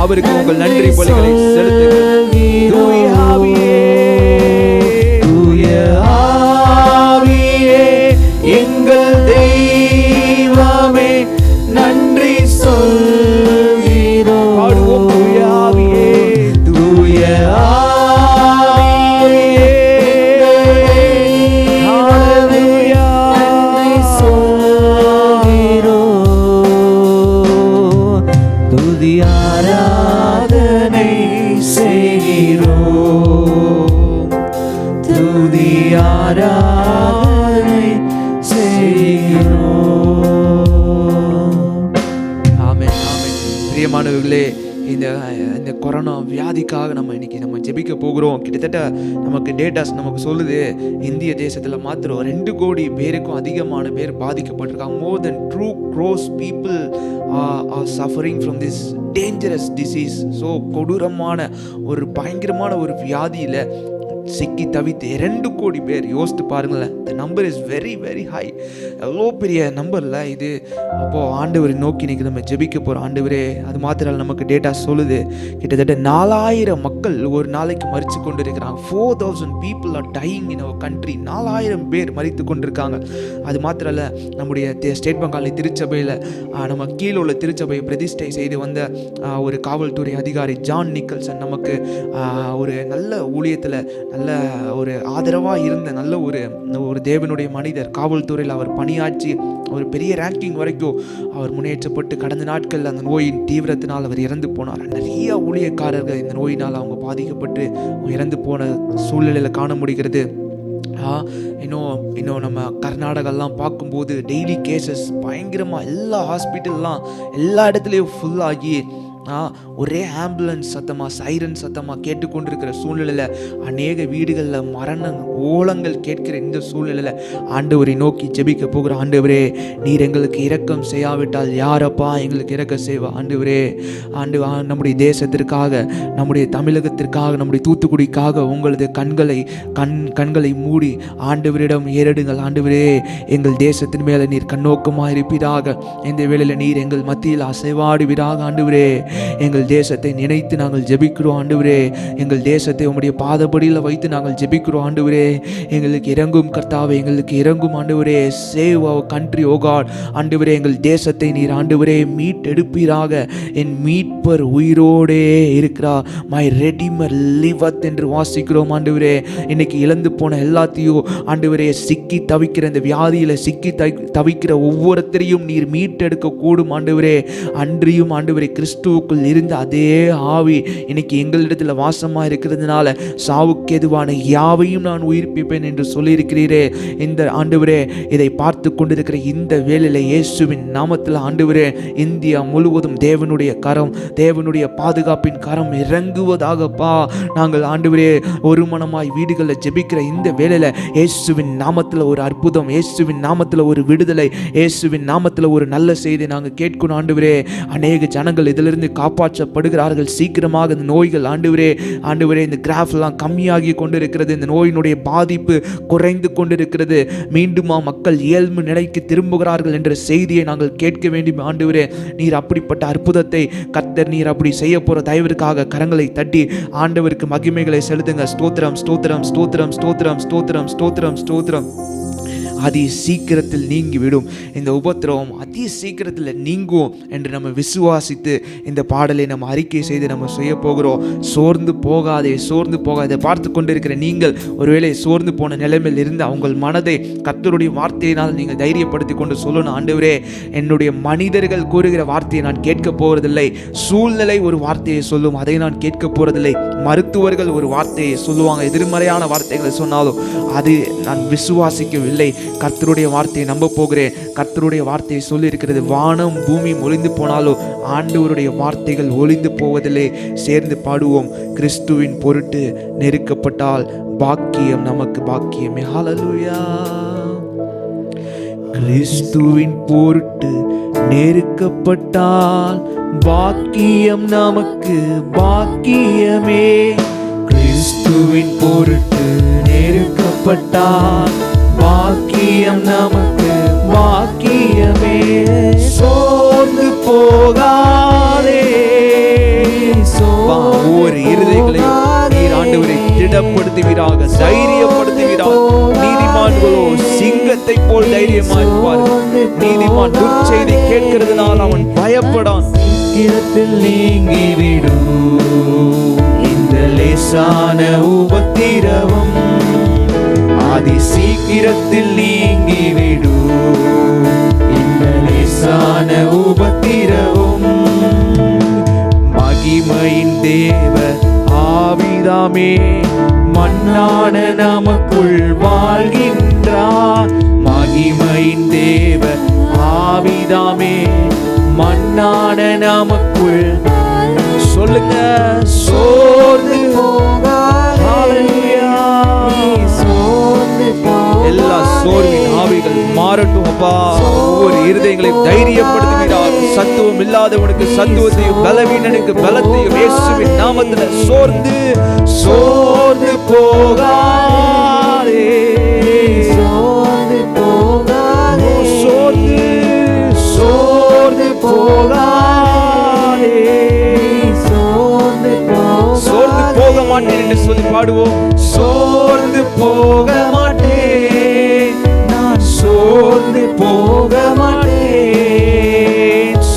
அவருக்கு உங்கள் நன்றி பலிகளை செலுத்துங்கள். தூய ஆவியே, தூய ஆவியே, எங்கள் தெய்வமே, நன்றி சொல்கிறோம். பாடுவோம். தூய ஆவியே, தூய ஆவியே, ஹalleluya, நன்றி சொல்கிறோம். துதி ஆராதனை செய்கிறோம், துதி ஆராதனை செய்கிறோம். ஆமென், ஆமென். பிரியமானவர்களே, இந்த கொரோனா வியாதிக்காக நம்ம இன்னைக்கு ஜெபிக்க போகிறோம். கிட்டத்தட்ட நமக்கு டேட்டாஸ் நமக்கு சொல்லுது, இந்திய தேசத்தில் மாத்திரம் 2 கோடி பேருக்கும் அதிகமான பேர் பாதிக்கப்பட்டிருக்காங்க. more than 2 crores people are suffering from this dangerous disease. So கொடூரமான ஒரு பயங்கரமான ஒரு வியாதியில் சிக்கி தவித்து 2 கோடி பேர். யோசித்து பாருங்களேன், the number is very very high. எவ்வளோ பெரிய நம்பரில் இது. அப்போது ஆண்டவரை நோக்கி இன்னைக்கு நம்ம ஜெபிக்க போகிறோம். ஆண்டவரே, அது மாத்திரம் நமக்கு டேட்டா சொல்லுது, கிட்டத்தட்ட 4000 மக்கள் ஒரு நாளைக்கு மரித்து கொண்டு இருக்கிறாங்க. 4000 people are dying in our country. 4000 பேர் மரித்து கொண்டிருக்காங்க. அது மாத்திரம் இல்லை, நம்முடைய ஸ்டேட் பேங்க் காலனி திருச்சபையில் நம்ம கீழே உள்ள திருச்சபையை பிரதிஷ்டை செய்து வந்த ஒரு காவல்துறை அதிகாரி ஜான் நிக்கல்சன் நமக்கு ஒரு நல்ல ஊழியத்தில் நல்ல ஒரு ஆதரவாக இருந்த நல்ல ஒரு தேவனுடைய மனிதர். காவல்துறையில் அவர் பணியாற்றி ஒரு பெரிய ரேங்கிங் வரைக்கும் அவர் முன்னேற்றப்பட்டு கடந்த நாட்களில் அந்த நோயின் தீவிரத்தினால் அவர் இறந்து போனார். நிறைய ஊழியக்காரர்கள் இந்த நோயினால் அவங்க பாதிக்கப்பட்டு இறந்து போன சூழ்நிலையில் காண முடிகிறது. இன்னும் நம்ம கர்நாடகாலாம் பார்க்கும்போது டெய்லி கேசஸ் பயங்கரமாக எல்லா ஹாஸ்பிட்டல்லாம் எல்லா இடத்துலையும் ஃபுல்லாகி ஒரே ஆம்புலன்ஸ் சத்தமாக சைரன் சத்தமாக கேட்டுக்கொண்டிருக்கிற சூழ்நிலையில் அநேக வீடுகளில் மரண ஓலங்கள் கேட்கிற இந்த சூழ்நிலையில் ஆண்டவரை நோக்கி ஜெபிக்க போகிற. ஆண்டவரே, நீர் எங்களுக்கு இரக்கம் செய்யாவிட்டால் யாரப்பா எங்களுக்கு இரக்கம் செய்வா? ஆண்டவரே, நம்முடைய தேசத்திற்காக, நம்முடைய தமிழகத்திற்காக, நம்முடைய தூத்துக்குடிக்காக உங்களது கண்களை மூடி ஆண்டவரிடம் ஏறிடுங்கள். ஆண்டவரே, எங்கள் தேசத்தின் மேலே நீர் கண்ணோக்கமாக இருப்பீராக. இந்த வேளையில் நீர் எங்கள் மத்தியில் அசைவாடுவீராக. ஆண்டவரே, எங்கள் தேசத்தை நினைத்து நாங்கள் ஜெபிக்கிறோம். ஆண்டவரே, எங்கள் தேசத்தை உம்முடைய பாதபடியில் வைத்து நாங்கள் ஜெபிக்கிறோம். ஆண்டவரே, எங்களுக்கு இறங்கும் கர்த்தாவே, எங்களுக்கு இறங்கும். ஆண்டவரே, save our country O God. ஆண்டவரே, எங்கள் தேசத்தை நீர் ஆண்டவரே மீட்டெடுப்பீராக. என் மீட்பர் உயிரோடே இருக்கிறார், மை ரெடிமர் லிவத் என்று வாசிக்கிறோம். ஆண்டவரே, இன்னைக்கு இழந்து போன எல்லாத்தையும் ஆண்டவரே, சிக்கி தவிக்கிற இந்த வியாதியில் சிக்கி தவிக்கிற ஒவ்வொருத்தரையும் நீர் மீட்டெடுக்க கூடும். ஆண்டவரே, அன்றியும் ஆண்டவரே கிறிஸ்துவுக்குள் இருந்த அதே ஆவி இன்னைக்கு எங்களிடத்தில் வாசமாக இருக்கிறதுனால சாவுக்கு எதுவான யாவையும் நான் உயிர்ப்பிப்பேன் என்று சொல்லியிருக்கிறீரே. இந்த ஆண்டவரே, இதை பார்த்து கொண்டிருக்கிற இந்த வேளையில இயேசுவின் நாமத்தில் ஆண்டவரே, இந்தியா முழுவதும் தேவனுடைய கரம், தேவனுடைய பாதுகாப்பின் கரம் இறங்குவதாகப்பா. நாங்கள் ஆண்டவரே ஒரு மனமாய் வீடுகளில் ஜெபிக்கிற இந்த வேளையில இயேசுவின் நாமத்தில் ஒரு அற்புதம், இயேசுவின் நாமத்தில் ஒரு விடுதலை, இயேசுவின் நாமத்தில் ஒரு நல்ல செய்தி நாங்கள் கேட்கணும். ஆண்டவரே, அநேக ஜனங்கள் இதிலிருந்து காப்பாற்றப்படுகிறார்கள். சீக்கிரமாக இந்த நோய்கள் ஆண்டவரே இந்த கிராஃப்லாம் கம்மியாகி கொண்டிருக்கிறது. இந்த நோயினுடைய பாதிப்பு குறைந்து கொண்டிருக்கிறது. மீண்டுமா மக்கள் இயல்பு நிலைக்கு திரும்புகிறார்கள் என்ற செய்தியை நாங்கள் கேட்க வேண்டும். ஆண்டவரே, நீர் அப்படிப்பட்ட அற்புதத்தை கர்த்தர் நீர் அப்படி செய்ய போற தயவிற்காக கரங்களை தட்டி ஆண்டவருக்கு மகிமைகளை செலுத்துங்க. ஸ்தோத்திரம், ஸ்தோத்திரம், ஸ்தோத்திரம், ஸ்தோத்திரம், ஸ்தோத்திரம், ஸ்தோத்திரம், ஸ்தோத்திரம். அதி சீக்கிரத்தில் நீங்கிவிடும். இந்த உபத்திரவம் அதி சீக்கிரத்தில் நீங்கும் என்று நம்ம விசுவாசித்து இந்த பாடலை நம்ம அறிக்கை செய்து நம்ம செய்ய போகிறோம். சோர்ந்து போகாதே, சோர்ந்து போகாதே. பார்த்து கொண்டிருக்கிற நீங்கள் ஒருவேளை சோர்ந்து போன நிலைமையில் இருந்து உங்கள் மனதை கர்த்தருடைய வார்த்தையினால் நீங்கள் தைரியப்படுத்தி கொண்டு சொல்லணும். ஆண்டவரே, என்னுடைய மனிதர்கள் கூறுகிற வார்த்தையை நான் கேட்க போவதில்லை. சூழ்நிலை ஒரு வார்த்தையை சொல்லும், அதை நான் கேட்க போவதில்லை. மருத்துவர்கள் ஒரு வார்த்தையை சொல்லுவாங்க, எதிர்மறையான வார்த்தைகளை சொன்னாலும் அது நான் விசுவாசிக்கவில்லை. கர்த்தருடைய வார்த்தையை நம்ப போகிறேன். கர்த்தருடைய வார்த்தையை சொல்லி இருக்கிறது, வானம் பூமி ஒளிந்து போனாலும் ஆண்டவருடைய வார்த்தைகள் ஒளிந்து போவதில்லை. சேர்ந்து பாடுவோம். கிறிஸ்துவின் பொருட்டு நெருக்கப்பட்டால் பாக்கியம் நமக்கு பாக்கியமே. ஹல்லேலூயா. கிறிஸ்துவின் பொருட்டு நெருக்கப்பட்டால் பாக்கியம் நமக்கு பாக்கியமே. கிறிஸ்துவின் பொருட்டு நெருக்கப்பட்டால் பாக்கியம் நமக்கு பாக்கியமே. சோர்ந்து போகாதே, பலப்படுத்துவீராக, தைரியப்படுத்துவீராக. நீதிமான்களோ சிங்கத்தை போல் தைரியமாயிருப்பார்கள். நீதிமான் துர்ச்செய்தி கேட்கிறதுனால் அவன் பயப்படான். சீக்கிரத்தில் நீங்கிவிடும் இந்த லேசான உபத்திரவம், அதி சீக்கிரத்தில் நீங்கிவிடும் இந்த லேசான உபத்திரவம். மகிமையின் தேவ ஆவிதாமே மண்ணான நமக்குள் வாழ்கின்றார். மகிமையின் தேவ ஆவிதாமே மண்ணான நமக்குள். சொல்லுங்க, சோர்ந்து எல்லா சோர்வின் ஆவிகள் மாறட்டும் அப்பா. ஒவ்வொரு இருதயங்களை தைரியப்படுத்துவீராக. சத்துவம் இல்லாதவனுக்கு சத்துவத்தையும், பலவீனனுக்கு பலத்தையும் இயேசுவின் நாமத்தில் சோர்ந்து சோர்ந்து போகாதே, சோர்ந்து போகாதே, சோர்ந்து சோர்ந்து போகாதே, சோர்ந்து போக மாட்டேன் என்று சொல்லி பாடுவோம். சோர்ந்து போக மாட்டேன், நான் சோர்ந்து போக மாட்டேன்,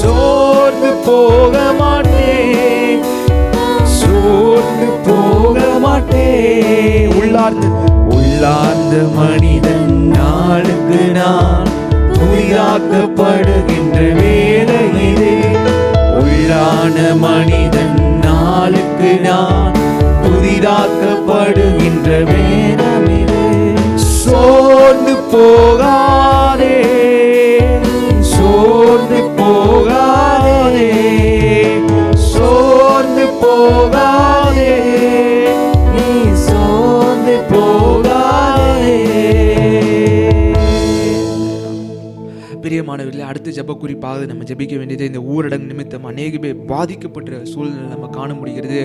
சோர்ந்து போக மாட்டேன், சோர்ந்து போக மாட்டேன். உள்ளார்ந்த மனிதன் நாளுக்கு நான் புதிதாக்கப்படுகின்ற வேலை இது. உள்ளான மனிதன் நாளுக்கு நான் புதிதாக்கப்படுகின்ற வேலை இது. சோர்ந்து போகாதே, சோர்ந்து போகாதே, சோர்ந்து போகாதே, நீ சோர்ந்து போகாதே. பிரியமானவர்களே, அடுத்த ஜெப குறிப்பாக நம்ம ஜெபிக்க வேண்டியது இந்த ஊரடங்கு நிமித்தம் அநேக பேர் பாதிக்கப்பட்ட சூழ்நிலை நம்ம காண முடிகிறது.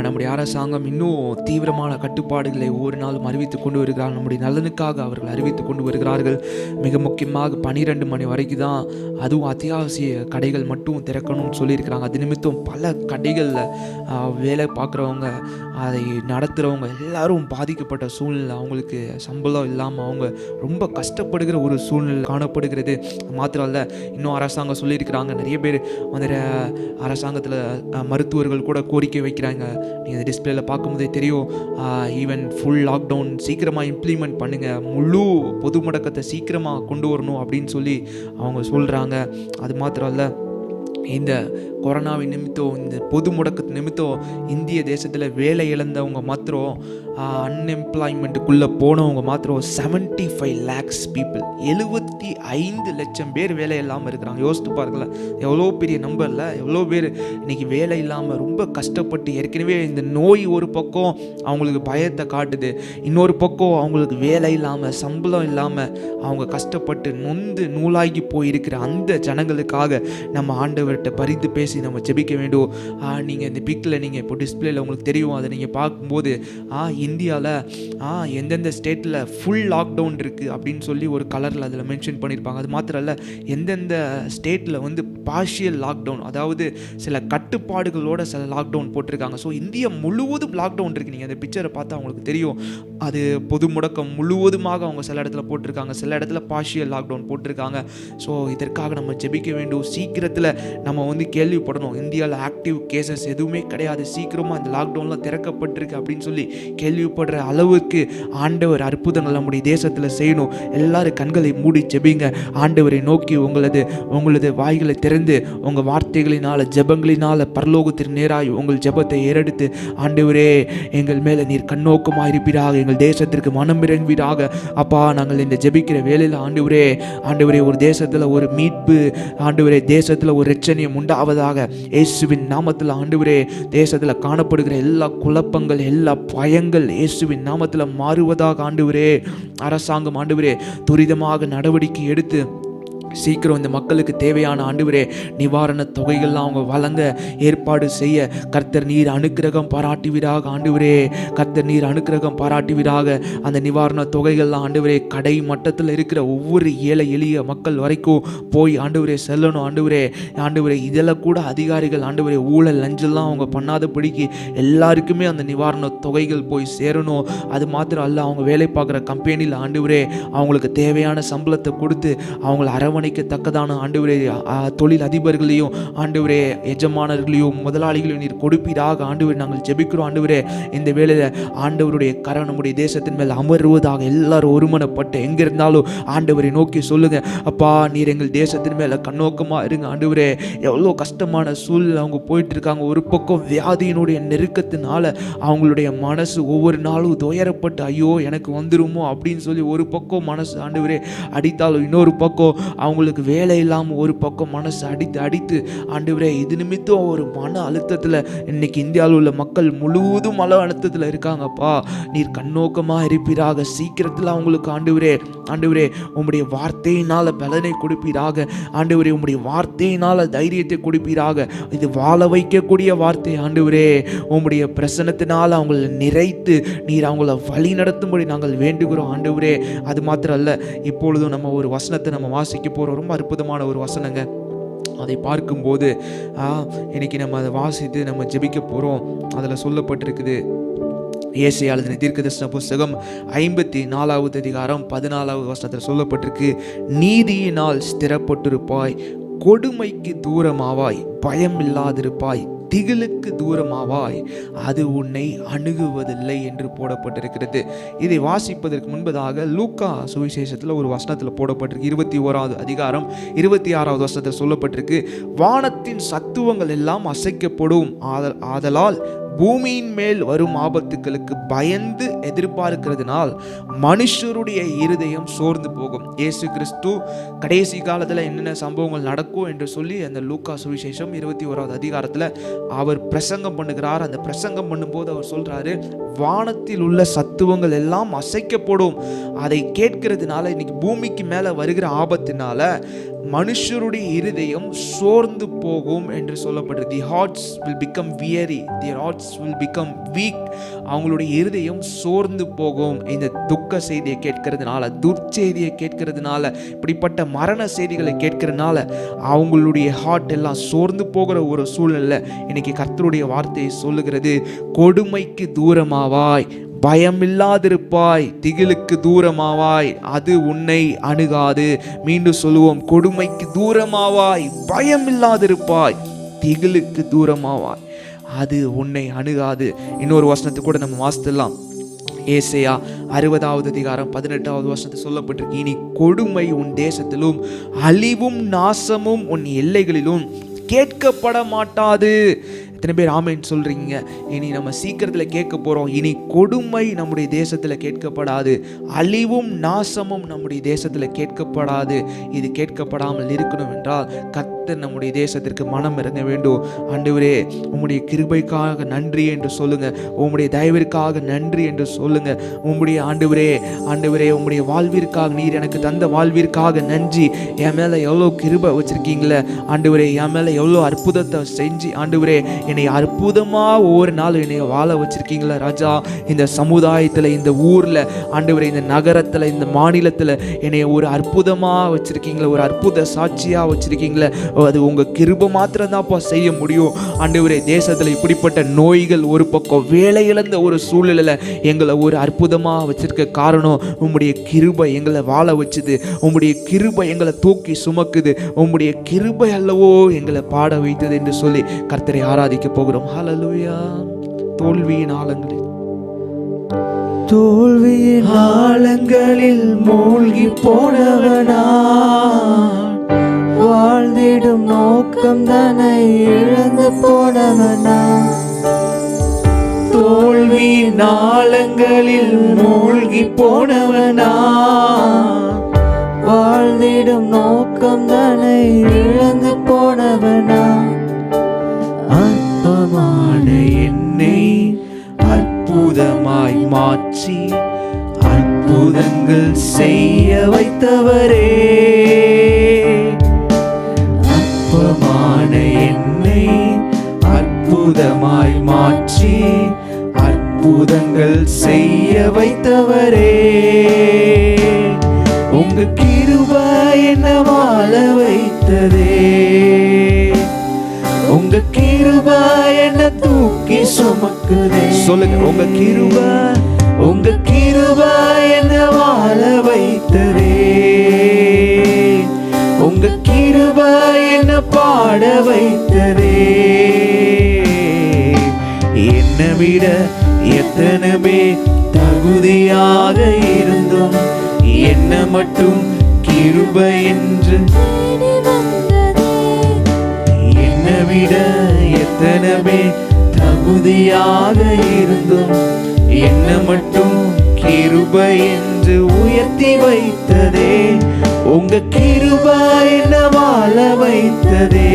நம்முடைய அரசாங்கம் இன்னும் தீவிரமான கட்டுப்பாடுகளை ஒவ்வொரு நாளும் அறிவித்து கொண்டு வருகிறார்கள். நம்முடைய நலனுக்காக அவர்கள் அறிவித்து கொண்டு வருகிறார்கள். மிக முக்கியமாக 12 மணி வரைக்கும் தான், அதுவும் அத்தியாவசிய கடைகள் மட்டும் திறக்கணும்னு சொல்லியிருக்கிறாங்க. அது நிமித்தம் பல கடைகளில் வேலை பார்க்குறவங்க, அதை நடத்துகிறவங்க எல்லாரும் பாதிக்கப்பட்ட சூழ்நிலை. அவங்களுக்கு சம்பளம் இல்லாமல் அவங்க ரொம்ப கஷ்டப்படுகிற ஒரு சூழ்நிலை காணப்படுகிறது. மாத்திரம் இல்லை, இன்னும் அரசாங்கம் சொல்லியிருக்கிறாங்க, நிறைய பேர் வந்துட்டு அரசாங்கத்தில் மருத்துவர்கள் கூட கோரிக்கை வைக்கிறாங்க. நீங்கள் டிஸ்பிளேல பார்க்கும்போதே தெரியும். ஈவன் ஃபுல் லாக்டவுன் சீக்கிரமாக இம்ப்ளிமெண்ட் பண்ணுங்கள், முழு பொது முடக்கத்தை சீக்கிரமாக கொண்டு வரணும் அப்படின்னு சொல்லி அவங்க சொல்கிறாங்க. அது மாத்திரம் இல்லை, இந்த கொரோனாவின் நிமித்தம், இந்த பொது முடக்கத்து நிமித்தம் இந்திய தேசத்தில் வேலை இழந்தவங்க மாத்திரம், அன்எம்ப்ளாய்மெண்ட்டுக்குள்ளே போனவங்க மாத்திரம் 75 lakhs பீப்புள், 75 லட்சம் பேர் வேலை இல்லாமல் இருக்கிறாங்க. யோசித்து பாருங்களேன், எவ்வளோ பெரிய நம்பரில் எவ்வளோ பேர் இன்றைக்கி வேலை இல்லாமல் ரொம்ப கஷ்டப்பட்டு. ஏற்கனவே இந்த நோய் ஒரு பக்கம் அவங்களுக்கு பயத்தை காட்டுது, இன்னொரு பக்கம் அவங்களுக்கு வேலை இல்லாமல் சம்பளம் இல்லாமல் அவங்க கஷ்டப்பட்டு நொந்து நூலாகி போயிருக்கிற அந்த ஜனங்களுக்காக நம்ம ஆண்டவர்கிட்ட பரிந்து பேசி நம்ம ஜெபிக்க வேண்டும். நீங்கள் இந்த பிக்கில் நீங்கள் இப்போ டிஸ்பிளேல உங்களுக்கு தெரியும், அதை நீங்கள் பார்க்கும்போது இந்தியாவில் எந்தெந்த ஸ்டேட்டில் ஃபுல் லாக்டவுன் இருக்குது அப்படின்னு சொல்லி ஒரு கலரில் அதில் மென்ஷன் பண்ணியிருப்பாங்க. அது மாத்திரம் இல்லை, எந்தெந்த ஸ்டேட்டில் வந்து பார்ஷியல் லாக்டவுன், அதாவது சில கட்டுப்பாடுகளோட சில லாக்டவுன் போட்டிருக்காங்க. ஸோ இந்தியா முழுவதும் லாக்டவுன் இருக்குது. நீங்கள் அந்த பிக்சரை பார்த்தா அவங்களுக்கு தெரியும். அது பொது முடக்கம் முழுவதுமாக அவங்க சில இடத்துல போட்டிருக்காங்க, சில இடத்துல பார்ஷியல் லாக்டவுன் போட்டிருக்காங்க. ஸோ இதற்காக நம்ம ஜெபிக்க வேண்டும். சீக்கிரத்தில் நம்ம வந்து கேள்விப்படணும், இந்தியாவில் ஆக்டிவ் கேசஸ் எதுவுமே கிடையாது, சீக்கிரமாக இந்த லாக்டவுன்லாம் திறக்கப்பட்டிருக்கு அப்படின்னு சொல்லி கேள்விப்படுற அளவுக்கு ஆண்டவர் அற்புதங்கள் நம்முடைய தேசத்தில் செய்யணும். எல்லாரும் கண்களை மூடி ஜெபிங்க. ஆண்டவரை நோக்கி உங்களது வாய்களை திறந்து உங்கள் வார்த்தைகளினால் ஜெபங்களினால் பரலோகத்திற்கு நேராய் உங்கள் ஜெபத்தை ஏறெடுத்து, ஆண்டவரே எங்கள் மேலே நீர் கண்ணோக்கமாக இருப்பீராக, எங்கள் தேசத்திற்கு மனம் இறங்குவீராக. அப்பா, நாங்கள் இந்த ஜெபிக்கிற வேலையில் ஆண்டவரே ஒரு தேசத்தில் ஒரு மீட்பு, ஆண்டவரே தேசத்தில் ஒரு இரட்சணியம் உண்டாவதாக இயேசுவின் நாமத்தில். ஆண்டவரே தேசத்தில் காணப்படுகிற எல்லா குழப்பங்கள், எல்லா பயங்கள் இயேசுவின் நாமத்தில் மாறுவதாக. ஆண்டவரே அரசாங்கம் ஆண்டவரே துரிதமாக நடவடிக்கை எடுத்து சீக்கிரம் இந்த மக்களுக்கு தேவையான ஆண்டவரே நிவாரண தொகைகள்லாம் அவங்க வழங்க ஏற்பாடு செய்ய கர்த்தர் நீர் அனுக்கிரகம் பாராட்டுவீராக ஆண்டவரே. கர்த்தர் நீர் அனுக்கிரகம் பாராட்டுவீராக. அந்த நிவாரண தொகைகள்லாம் ஆண்டவரே கடை மட்டத்தில் இருக்கிற ஒவ்வொரு ஏழை எளிய மக்கள் வரைக்கும் போய் ஆண்டவரே செல்லணும் ஆண்டவரே. ஆண்டவரே இதெல்லாம் கூட அதிகாரிகள் ஆண்டவரே ஊழல் லஞ்செல்லாம் அவங்க பண்ணாதபடிக்கு எல்லாருக்குமே அந்த நிவாரண தொகைகள் போய் சேரணும். அது மாத்திரம் அல்ல, அவங்க வேலை பார்க்குற கம்பெனியில் ஆண்டவரே அவங்களுக்கு தேவையான சம்பளத்தை கொடுத்து அவங்கள அரவணைக்கத்தக்கதான ஆண்டவரே தொழில் அதிபர்களையும் ஆண்டவரே எஜமானர்களையும் முதலாளிகளையும் நீர் கொடுப்பீராக ஆண்டவரே. நாங்கள் ஜெபிக்கிறோம் ஆண்டவரே. இந்த வேளையில் ஆண்டவருடைய கரம் நம்முடைய தேசத்தின் மேல் அமர்வதாக எல்லாரும் ஒருமனப்பட்டு எங்கே இருந்தாலும் ஆண்டவரை நோக்கி சொல்லுங்க, அப்பா நீர் எங்கள் தேசத்தின் மேலே கண்ணோக்கமாக இருங்க ஆண்டவரே. எவ்வளோ கஷ்டமான சூழ்நிலை அவங்க போயிட்டு இருக்காங்க. ஒரு பக்கம் வியாதியினுடைய நெருக்கத்தினால அவங்களுடைய மனசு ஒவ்வொரு நாளும் துயரப்பட்டு ஐயோ எனக்கு வந்துருமோ அப்படின்னு சொல்லி ஒரு பக்கம் மனசு ஆண்டவரே அடித்தாலும், இன்னொரு பக்கம் அவங்களுக்கு வேலை இல்லாமல் ஒரு பக்கம் மனசு அடித்து ஆண்டவரே இது நிமித்தம் ஒரு மன அழுத்தத்தில் இன்னைக்கு இந்தியாவில் உள்ள மக்கள் முழுவதும் மன அழுத்தத்தில் இருக்காங்கப்பா. நீர் கண்ணோக்கமாக இருப்பீராக. சீக்கிரத்தில் அவங்களுக்கு ஆண்டவரே உம்முடைய வார்த்தையினால் பலனை கொடுப்பீராக ஆண்டவரே. உம்முடைய வார்த்தையினால் தைரியத்தை கொடுப்பீராக. இது வாழ வைக்கக்கூடிய வார்த்தை ஆண்டவரே. உம்முடைய பிரசன்னத்தினால் அவங்களை நிறைத்து நீர் அவங்கள வழி நடத்தும்படி நாங்கள் வேண்டுகிறோம் ஆண்டவரே. அது மாத்திரம் அல்ல, இப்பொழுதும் நம்ம ஒரு வசனத்தை நம்ம வாசிக்க போகிறோம். ரொம்ப அற்புதமான ஒரு வசனங்க. அதை பார்க்கும்போது இன்னைக்கு நம்ம அதை வாசித்து நம்ம ஜெபிக்க போகிறோம். அதில் சொல்லப்பட்டிருக்குது, ஏசாயா எழுதின தீர்க்கதரிசன புஸ்தகம் 54வது அதிகாரம் 14வது வசனத்தில் சொல்லப்பட்டிருக்கு, நீதியினால் ஸ்திரப்பட்டிருப்பாய், கொடுமைக்கு தூரமாவாய், பயம் இல்லாதிருப்பாய், திகிலுக்கு தூரமாவாய், அது உன்னை அணுகுவதில்லை என்று போடப்பட்டிருக்கிறது. இதை வாசிப்பதற்கு முன்பதாக லூக்கா சுவிசேஷத்தில் ஒரு வசனத்தில் போடப்பட்டிருக்கு. 21வது அதிகாரம் 26வது வசனத்தில் சொல்லப்பட்டிருக்கு, வானத்தின் சத்துவங்கள் எல்லாம் அசைக்கப்படும், ஆதலால் பூமியின் மேல் வரும் ஆபத்துக்களுக்கு பயந்து எதிர்பார்க்கிறதுனால் மனுஷருடைய இருதயம் சோர்ந்து போகும். இயேசு கிறிஸ்து கடைசி காலத்தில் என்னென்ன சம்பவங்கள் நடக்கும் என்று சொல்லி அந்த லூக்கா சுவிசேஷம் 21வது அதிகாரத்தில் அவர் பிரசங்கம் பண்ணுகிறார். அந்த பிரசங்கம் பண்ணும்போது அவர் சொல்றாரு, வானத்தில் உள்ள சத்துவங்கள் எல்லாம் அசைக்கப்படும். அதை கேட்கிறதுனால இன்னைக்கு பூமிக்கு மேலே வருகிற ஆபத்தினால மனுஷருடைய இருதயம் சோர்ந்து போகும் என்று சொல்லப்படுது. The hearts will become weary, the hearts will become weak. அவங்களுடைய இருதயம் சோர்ந்து போகும். இந்த துக்க செய்தியை கேட்கறதுனால, துர்ச்செய்தியை கேட்கறதுனால, இப்படிப்பட்ட மரண செய்திகளை கேட்கறதுனால அவங்களுடைய ஹார்ட் எல்லாம் சோர்ந்து போகிற ஒரு சூழ்நிலை இன்னைக்கு கர்த்தருடைய வார்த்தையை சொல்லுகிறது. கொடுமைக்கு தூரமாவாய், பயமில்லாதிருப்பாய், திகிலுக்கு தூரமாவாய், அது உன்னை அணுகாது. மீண்டும் சொல்லுவோம், கொடுமைக்கு தூரமாவாய், பயமில்லாதிருப்பாய், திகிலுக்கு தூரமாவாய், அது உன்னை அணுகாது. இன்னொரு வசனத்தை கூட நம்ம வாசிக்கலாம். ஏசாயா 60வது அதிகாரம் 18வது வசனத்தில் சொல்லப்பட்டிருக்கு, இனி கொடுமை உன் தேசத்திலும் அழிவும் நாசமும் உன் எல்லைகளிலும் கேட்கப்பட மாட்டாது. எத்தனை பேர் ஆமென் சொல்றீங்க? இனி நம்ம சீக்கிரத்தில் கேட்க போறோம். இனி கொடுமை நம்முடைய தேசத்தில் கேட்கப்படாது, அழிவும் நாசமும் நம்முடைய தேசத்தில் கேட்கப்படாது. இது கேட்கப்படாமல் இருக்கணும் என்றால் கர்த்தர் நம்முடைய தேசத்திற்கு மனம் இறங்க வேண்டும். ஆண்டவரே உம்முடைய கிருபைக்காக நன்றி என்று சொல்லுங்க, உம்முடைய தயவிற்காக நன்றி என்று சொல்லுங்க. உம்முடைய ஆண்டவரே உம்முடைய வாழ்விற்காக, நீர் எனக்கு தந்த வாழ்விற்காக நன்றி. என் மேல எவ்வளோ கிருபை வச்சிருக்கீங்களே ஆண்டவரே, என் மேல எவ்வளோ அற்புதத்தை செஞ்சு ஆண்டவரே என்னை அற்புதமாக ஒவ்வொரு நாளும் என்னை வாழ வச்சிருக்கீங்களா ராஜா. இந்த சமுதாயத்தில், இந்த ஊரில் ஆண்டவரே, இந்த நகரத்தில், இந்த மாநிலத்தில் என்னை ஒரு அற்புதமாக வச்சிருக்கீங்களே, ஒரு அற்புத சாட்சியாக வச்சிருக்கீங்களே. அது உங்கள் கிருபை மாத்திரம் தான்ப்பா செய்ய முடியும் ஆண்டவரே. தேசத்தில் இப்படிப்பட்ட நோய்கள் ஒரு பக்கம், வேலை இழந்த ஒரு சூழ்நிலையில் எங்களை ஒரு அற்புதமாக வச்சிருக்க காரணம் உம்முடைய கிருபை எங்களை வாழ வச்சுது. உம்முடைய கிருபை எங்களை தூக்கி சுமக்குது. உம்முடைய கிருபை அல்லவோ எங்களை பாட வைத்தது என்று சொல்லி கர்த்தரை ஆராதிக்க போகிறோம். ஹல்லேலூயா. தோல்வியின் ஆழங்களில் மூழ்கி போனவனா, வாழ்ந்திடும் நோக்கம் தானே இழந்து போனவனா. தோல்வியின் ஆழங்களில் மூழ்கி போனவனா, வாழ்ந்திடும் நோக்கம் தானே இழந்து போனவனா. அற்பமான என்னை அற்புதமாய் மாற்றி அற்புதங்கள் செய்ய வைத்தவரே, பாவமான என்னை அற்புதமாய் மாற்றி அற்புதங்கள் செய்ய வைத்தவரே, உங்க கிருபை என்ன வாழ வைத்ததே, உங்க கிருபை என்ன தூக்கி சுமக்குதே. சொல்லுங்க, உங்க கிருபை, உங்க கிருபை என்ன வாழ வைத்ததே, உங்க கிருபை என்ன பாட வைத்ததே. என்னை விட எத்தனை பேர் தகுதியாக இருந்தும் என்ன மட்டும் கிருபை என்று, தேடி வந்ததே. என்னை விட எத்தனை பேர் தகுதியாக இருந்தும் என்ன மட்டும் கிருபை என்று உயர்த்தி வைத்ததே, உங்க கிருபை என்ன வாழ வைத்ததே,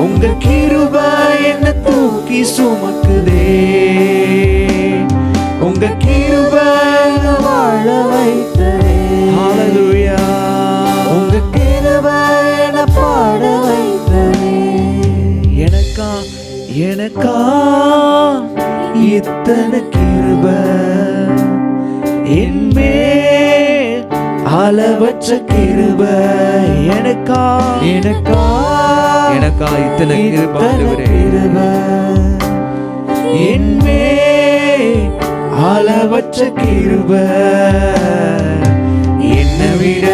உங்க கிருபை என்ன தூக்கி சுமக்குதே, உங்க கிருபை என்ன வாழ வைத்ததே. ஹalleluya. உங்க கிருபை என்ன பாட வைத்ததே. எனக்கா எனக்கா இத்தனை கிருபை, என்மேல் அளவற்ற கிருபை. எனக்கா எனக்கா எனக்கா இத்தனை கிருபை ஆண்டவரே. கிருபை, என்மேல் அளவற்ற கிருபை. என்னை விட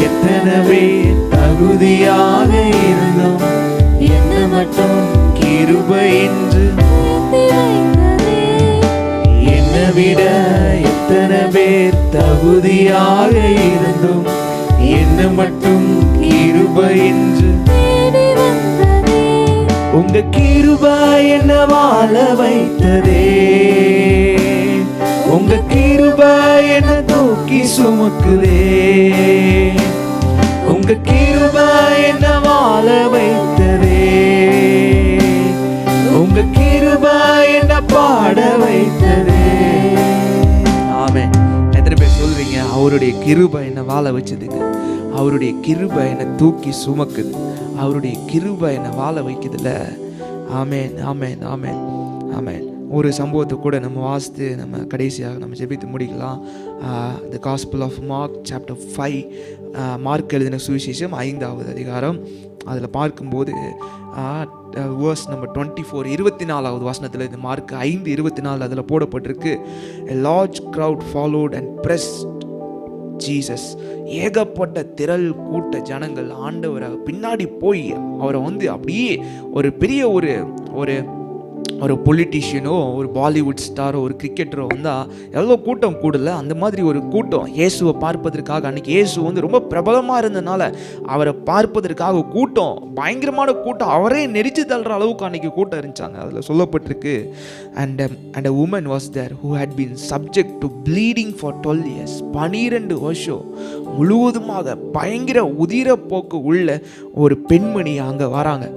எத்தனை பேர் தகுதியாக இருந்தும் என்ன மட்டும் கிருபை என்று, உயர்த்தி வைத்ததே. என்னை விட எத்தனை பேர் தகுதியாக இருந்தும் என்ன மட்டும் கிருபை என்று, தேடி வந்ததே. உங்க கிருபை என்ன வாழ வைத்ததே, உங்க கிருபை என்ன தூக்கி சுமக்குதே, உங்க கிருபை என்ன வாழ வைத்ததே, உங்க கிருபை என்ன பாட வைத்ததே. ஆமென். எத்தனை பேர் சொல்றீங்க, அவருடைய கிருபை என்ன வாழ வச்சதுங்க, அவருடைய கிருபை என்ன தூக்கி சுமக்குது, அவருடைய கிருபை என்ன வாழ வைக்குதுல்ல. ஆமென் ஆமென் ஆமென் ஆமென். ஒரு சம்பவத்தை கூட நம்ம வாசித்து நம்ம கடைசியாக நம்ம ஜெபித்து முடிக்கலாம். The gospel of Mark chapter 5, Mark எழுதின சுவிசேஷம் 5வது அதிகாரம். அதில் பார்க்கும்போது வேர்ஸ் நம்பர் 24 24வது வசனத்தில், இந்த மார்க் 5:24 அதில் போடப்பட்டிருக்கு, a large crowd followed and pressed Jesus. ஏகப்பட்ட திரள் கூட்ட ஜனங்கள் ஆண்டவரை பின்னாடி போய் அவரை அப்படியே ஒரு பெரிய ஒரு ஒரு ஒரு பொலிட்டீஷியனோ ஒரு பாலிவுட் ஸ்டாரோ ஒரு கிரிக்கெட்டரோ வந்தால் எவ்வளோ கூட்டம் கூடல, அந்த மாதிரி ஒரு கூட்டம் இயேசுவை பார்ப்பதற்காக. அன்றைக்கி இயேசு ரொம்ப பிரபலமாக இருந்ததுனால அவரை பார்ப்பதற்காக கூட்டம், பயங்கரமான கூட்டம், அவரே நெரிச்சு தள்ளுற அளவுக்கு அன்றைக்கி கூட்டம் இருந்துச்சாங்க. அதில் சொல்லப்பட்டிருக்கு, and a woman was there who had been subject to bleeding for 12 years. 12 வருஷம் முழுவதுமாக பயங்கர உதிரப்போக்கு உள்ள ஒரு பெண்மணி அங்கே வராங்க.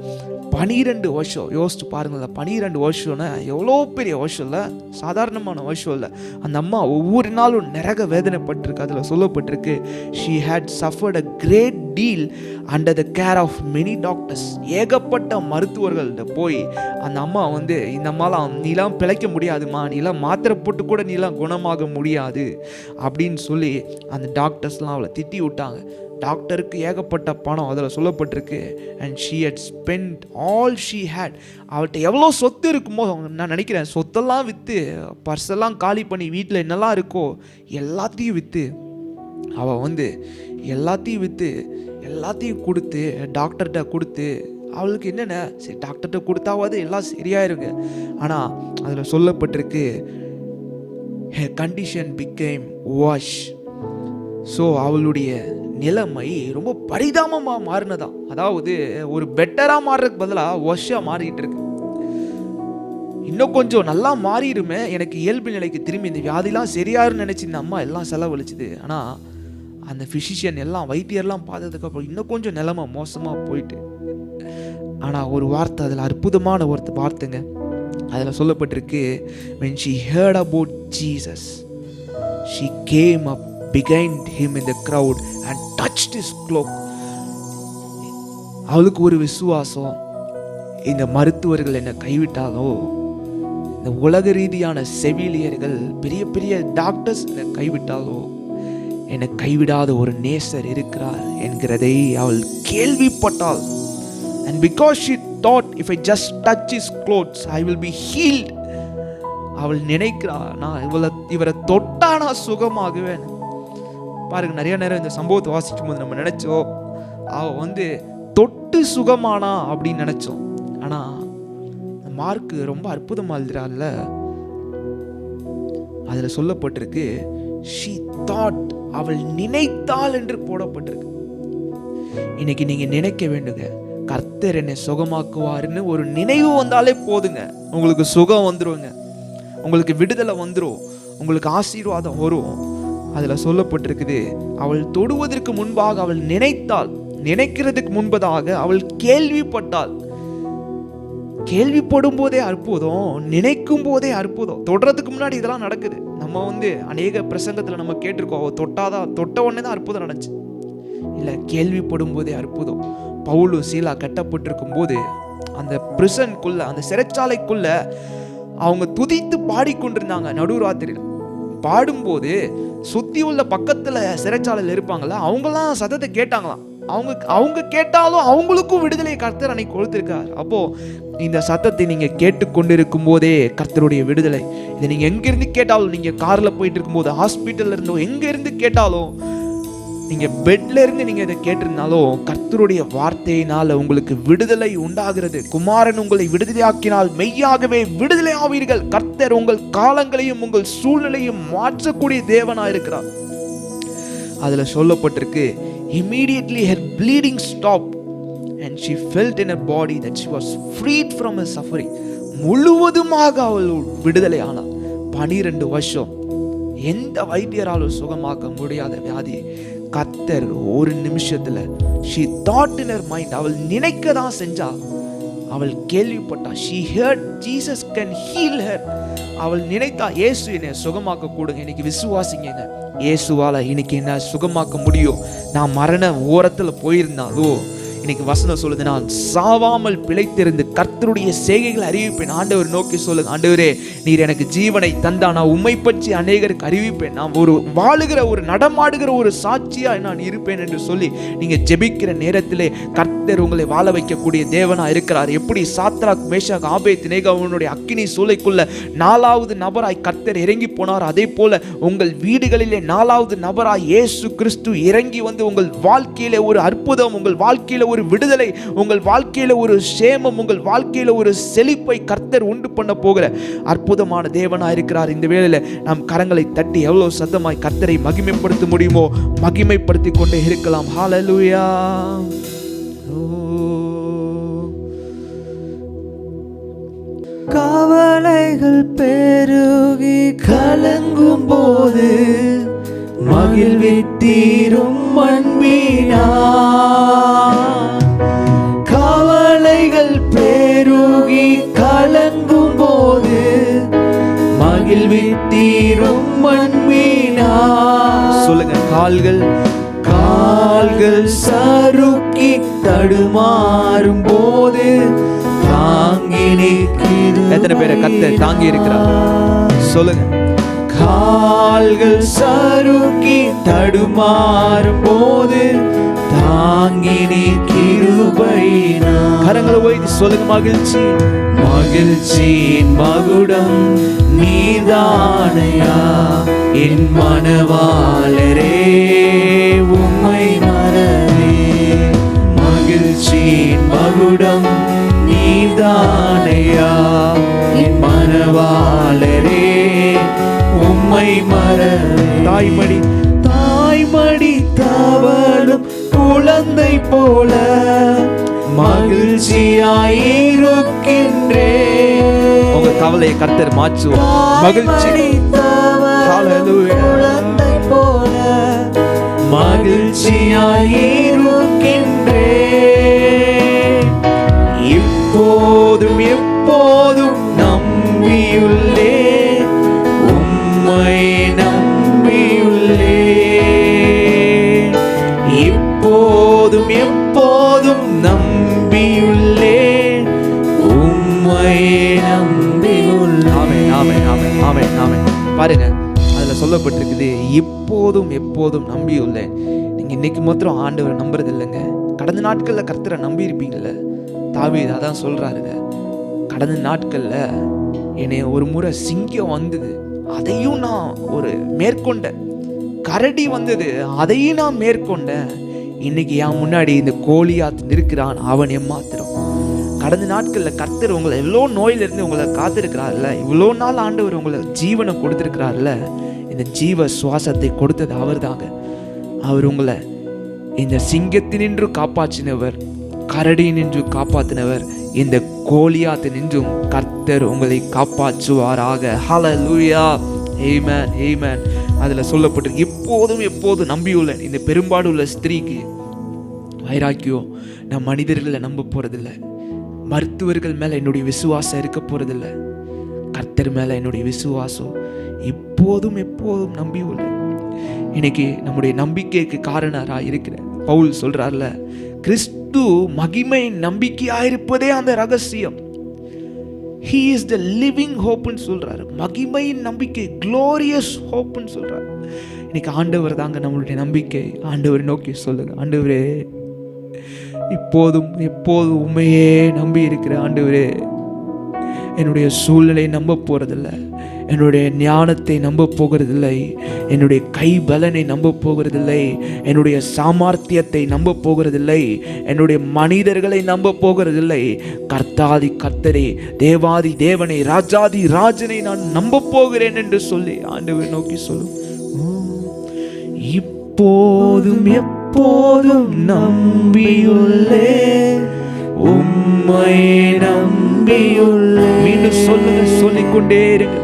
12 வருஷம் யோசிச்சு பாருங்களேன். 12 வருஷம்னா எவ்வளோ பெரிய வருஷம் இல்லை, சாதாரணமான வருஷம் இல்லை. அந்த அம்மா ஒவ்வொரு நாளும் நரக வேதனைப்பட்டிருக்கு. அதில் சொல்லப்பட்டிருக்கு, she had suffered a great deal under the care of many doctors. ஏகப்பட்ட மருத்துவர்கள்ட்ட போய் அந்த அம்மா இந்த அம்மாலாம் நீலாம் பிழைக்க முடியாதுமா, நீலாம் மாத்திரை போட்டு கூட நீலாம் குணமாக முடியாது அப்படின்னு சொல்லி அந்த டாக்டர்ஸ்லாம் அவளை திட்டி விட்டாங்க. டாக்டருக்கு ஏகப்பட்ட பணம் அதில் சொல்லப்பட்டிருக்கு. And she had spent all she had. அவள்கிட்ட எவ்வளோ சொத்து இருக்குமோ, நான் நினைக்கிறேன் சொத்தெல்லாம் விற்று, பர்ஸெல்லாம் காலி பண்ணி, வீட்டில் என்னெல்லாம் இருக்கோ எல்லாத்தையும் விற்று, அவள் எல்லாத்தையும் விற்று எல்லாத்தையும் கொடுத்து டாக்டர்கிட்ட கொடுத்து, அவளுக்கு என்னென்ன சரி டாக்டர்கிட்ட கொடுத்தாவது எல்லாம் சரியாயிருங்க. ஆனால் அதில் சொல்லப்பட்டிருக்கு, her condition became worse. So அவளுடைய நிலைமை ரொம்ப பரிதாபமாக மாறினதான். அதாவது ஒரு பெட்டராக மாறுறதுக்கு பதிலாக ஒர்ஷாக மாறிட்டு இருக்கு. இன்னும் கொஞ்சம் நல்லா மாறிடுமே, எனக்கு இயல்பு நிலைக்கு திரும்பி இந்த வியாதிலாம் சரியாருன்னு நினச்சி இந்த அம்மா எல்லாம் செலவழிச்சுது. ஆனால் அந்த ஃபிசிஷியன் எல்லாம் வைத்தியர்லாம் பார்த்ததுக்கப்புறம் இன்னும் கொஞ்சம் நிலைமை மோசமாக போயிட்டு. ஆனால் ஒரு வார்த்தை, அதில் அற்புதமான ஒரு வார்த்தைங்க, அதில் சொல்லப்பட்டிருக்கு, when she heard about Jesus, she came up behind him in the crowd and touched his cloak. அவளுக்கு ஒரு விசுவாசம், இந்த மருத்துவர்கள் என்னை கைவிட்டாலோ, இந்த உலக ரீதியான செவிலியர்கள் பெரிய பெரிய டாக்டர்ஸ் என்னை கைவிட்டாலோ, என்னை கைவிடாத ஒரு நேசர் இருக்கிறார் என்கிறதை அவள் கேள்விப்பட்டாள். And because she thought if I just touch his clothes I will be healed, அவள் நினைக்கிறாள் நான் இவரை தொட்டா நான் சுகமாகுவேன். பாருங்க, நிறைய நேரம் இந்த சம்பவத்தை வாசிக்கும் போது நம்ம நினைச்சோம் அவ தொட்டு சுகமானா அப்படின்னு நினைச்சோம். ஆனா மார்க் ரொம்ப அற்புதமா எழுதுறாள்ல, அதுல சொல்லப்பட்டிருக்கு she thought, அவள் நினைத்தாள் என்று போடப்பட்டிருக்கு. இன்னைக்கு நீங்க நினைக்க வேண்டுங்க, கர்த்தர் என்னை சுகமாக்குவாருன்னு ஒரு நினைவு வந்தாலே போதுங்க, உங்களுக்கு சுகம் வந்துருங்க, உங்களுக்கு விடுதலை வந்துரும், உங்களுக்கு ஆசீர்வாதம் வரும். அதுல சொல்லப்பட்டிருக்குது, அவள் தொடுவதற்கு முன்பாக அவள் நினைத்தாள், நினைக்கிறதுக்கு முன்பதாக அவள் கேள்விப்பட்டாள். கேள்விப்படும் போதே அற்புதம், நினைக்கும் போதே அற்புதம். தொடுறதுக்கு முன்னாடி இதெல்லாம் நடக்குது. நம்ம அநேக பிரசங்கத்துல நம்ம கேட்டிருக்கோம், தொட்ட உடனே தான் அற்புதம் நடந்துச்சு. இல்ல, கேள்விப்படும் போதே அற்புதம். பவுலு சீலா கட்டப்பட்டிருக்கும் போது அந்த பிரிசனுக்குள்ள, அந்த சிறைச்சாலைக்குள்ள அவங்க துதித்து பாடிக்கொண்டிருந்தாங்க. நடுராத்திரியில் பாடும்போது சுத்தி உள்ள பக்கத்துல சிறைச்சாலையில் இருப்பாங்கல்ல, அவங்களாம் சத்தத்தை கேட்டாங்களாம். அவங்க கேட்டாலும் அவங்களுக்கும் விடுதலை கர்த்தர் அன்னைக்கு கொடுத்திருக்கார். அப்போ இந்த சத்தத்தை நீங்க கேட்டுக்கொண்டிருக்கும் போதே கர்த்தருடைய விடுதலை. இதை நீங்க எங்க இருந்து கேட்டாலும், நீங்க கார்ல போயிட்டு இருக்கும்போது, ஹாஸ்பிட்டல்ல இருந்தோ, எங்க இருந்து கேட்டாலும், நீங்க பெட்ல இருந்து நீங்க இதை கேட்டிருந்தாலும், கர்த்தருடைய வார்த்தையினால உங்களுக்கு விடுதலை உண்டாகிறது. குமாரன் உங்களை விடுதலையாக்கினால் மெய்யாகவே விடுதலை ஆவீர்கள். கர்த்தர் உங்கள் காலங்களையும் உங்கள் சூழ்நிலையும் மாற்றக்கூடிய தேவனா இருக்கிறார். அதுல சொல்லப்பட்டிருக்கு, immediately her bleeding stopped and she felt in her body that she was freed from her suffering. முழுவதுமாக அவள் விடுதலை ஆனாள். 12 வருஷம் எந்த வைத்தியராலும் சுகமாக்க முடியாத வியாதியை கர்த்தர் ஒரு நிமிஷத்துல, she thought in her mind, அவள் நினைக்க தான் செஞ்சா, அவள் கேள்விப்பட்டா, she heard Jesus can heal her. அவள் நினைத்தா, இயேசு என்னை சுகமாக்க கூடுங்க, இன்னைக்கு விசுவாசிங்க, இயேசுவால இன்னைக்கு என்ன சுகமாக்க முடியும். நான் மரண ஓரத்துல போயிருந்தாலோ, இன்னைக்கு வசனம் சொல்லுது, நான் சாவாமல் பிழைத்திருந்து கர்த்தருடைய செய்கைகளை அறிவிப்பேன். ஆண்டவர் நோக்கி சொல்லுங்க, ஆண்டவரே நீர் எனக்கு ஜீவனை தந்தா, நான் உம்மை பற்றி அநேகருக்கு அறிவிப்பேன், நான் ஒரு வாழுகிற, ஒரு நடமாடுகிற ஒரு சாட்சியா நான் இருப்பேன் என்று சொல்லி நீங்க ஜெபிக்கிற நேரத்திலே கர்த்தர் உங்களை வாழ வைக்கக்கூடிய தேவனா இருக்கிறார். எப்படி சாத்ராக், மேஷாக், ஆபேத்நேகோவுடைய அக்கினி சூளைக்குள்ள 4வது நபராய் கர்த்தர் இறங்கி போனார், அதே போல உங்கள் வீடுகளிலே 4வது நபராய் இயேசு கிறிஸ்து இறங்கி வந்து உங்கள் வாழ்க்கையில ஒரு அற்புதம், உங்கள் வாழ்க்கையில ஒரு விடுதலை, உங்கள் வாழ்க்கையில ஒரு சேமம், உங்கள் வாழ்க்கையில ஒரு செழிப்பை கர்த்தர் உண்டு பண்ண போகிற அற்புதமான தேவனா இருக்கிறார். இந்த வேளையில நாம் கரங்களை தட்டி எவ்வளவு சத்தமாய் கர்த்தரை மகிமைப்படுத்த முடியுமோ மகிமைப்படுத்தி கொண்டே இருக்கலாம். ஹல்லேலூயா. கவலைகள் பெருகி கலங்கும் போது மகிழ்வித்தீரும் அன்பினா, கவலைகள் பெருகி கலங்கும் போது மகிழ்வித்தீரும் அன்பினா. சொல்லுங்க, கால்கள் சறுக்கி தடுமாறும் போது தாங்கி நிற்கிறது. எத்தனை பேரை கர்த்தர் தாங்கி இருக்கிறார் சொல்லுங்க. கால்கள் சறுக்கி தடுமாறும் போது தாங்கி கிருபையினா. கரங்களை உயர்த்தி சொல்லுங்க, மகிழ்ச்சியின் மகுடம் நீதானையா, என் மனவாளரே உம்மை மறவே. மகிழ்ச்சியின் மகுடம் நீதானையா, என் மனவாளரே உம்மை மறவே. தாய்மடி தவழும் குழந்தை போல மகிழ்ச்சியாயிருக்கின்றே. உங்க கவலையை கர்த்தர் மாற்றுவார். மகிழ்ச்சி குழந்தை போல மகிழ்ச்சியாயிருக்கின்றே. இப்போதும் எப்போதும் நம்பியுள்ளே, உம்மை நம்பியுள்ளே. இப்போதும் எப்போதும் நம்பி நம்பியுள்ளேன், உம்மை நம்பியுள்ளேன். ஆமென், ஆமென், ஆமென், ஆமென், ஆமென். பாருங்க, அதுல சொல்லப்பட்டிருக்குது, எப்போதும் எப்போதும் நம்பியுள்ளேன். நீங்க இன்னைக்கு மாத்திரம் ஆண்டவரை நம்புறது இல்லைங்க, கடந்த நாட்கள்ல கர்த்தரை நம்பி இருப்பீங்கல்ல. தாவீது அதான் சொல்றாருங்க, கடந்த நாட்கள்ல என்னை ஒரு முறை சிங்கம் வந்தது, அதையும் நான் ஒரு மேற்கொண்டேன். கரடி வந்தது, அதையும் நான் மேற்கொண்டேன். இன்னைக்கு என் முன்னாடி இந்த கோலியாத் நிற்கிறான், அவன் ஏமாத்திரம். கடந்த நாட்கள்ல கர்த்தர் உங்களை எவ்வளோ நோயிலிருந்து உங்களை காத்திருக்கிறார்ல, இவ்வளோ நாள் ஆண்டவர் உங்களை ஜீவனை கொடுத்திருக்கிறார்ல, இந்த ஜீவ சுவாசத்தை கொடுத்தது அவர் தாங்க. அவர் உங்களை இந்த சிங்கத்தினின்று காப்பாற்றினவர், கரடியினின்று காப்பாற்றினவர், இந்த கோலியாத்தினின்றும் கர்த்தர் உங்களை காப்பாற்றுவாராக. ஹல்லேலூயா, ஆமென், ஆமென். அதுல சொல்லப்பட்டிருக்கு, எப்போதும் எப்போதும் நம்பியுள்ளேன். இந்த பெரும்பாடு உள்ள ஸ்திரீக்கு வைராக்கியம், நான் மனிதர்களை நம்ப போறதில்லை, மருத்துவர்கள் மேல என்னுடைய விசுவாசம் இருக்க போறதில்லை, கர்த்தர் மேல என்னுடைய விசுவாசம் எப்போதும் எப்போதும் நம்பியுள்ளேன். இன்னைக்கு நம்முடைய நம்பிக்கைக்கு காரணராக இருக்கிற பவுல் சொல்றார்ல, கிறிஸ்து மகிமை நம்பிக்கையாயிருப்பதே அந்த ரகசியம். He is the living hope ன்னு சொல்றாரு. மகிமையின் நம்பிக்கை, glorious hope ன்னு சொல்றாரு. இன்னைக்கு ஆண்டவர் தாங்க நம்மளுடைய நம்பிக்கை. ஆண்டவரை நோக்கி சொல்லுங்க, ஆண்டவரே இப்போதும் எப்போதும் உண்மையே நம்பி இருக்கிற ஆண்டவரே, என்னுடைய சூழ்நிலை நம்ப போறதில்லை, என்னுடைய ஞானத்தை நம்ப போகிறதில்லை, என்னுடைய கை பலனை நம்ப போகிறதில்லை, என்னுடைய சாமர்த்தியத்தை நம்ப போகிறதில்லை, என்னுடைய மனிதர்களை நம்ப போகிறதில்லை, கர்த்தாதி கர்த்தரே, தேவாதி தேவனை, ராஜாதி ராஜனை நான் நம்ப போகிறேன் என்று சொல்லி ஆண்டவரை நோக்கி சொல்லும். இப்போதும் எப்போதும் நம்பியுள்ளேன், உம்மை நம்பியுள்ளேன். மீண்டும் சொல்லுங்க, சொல்லிக்கொண்டே இருங்க.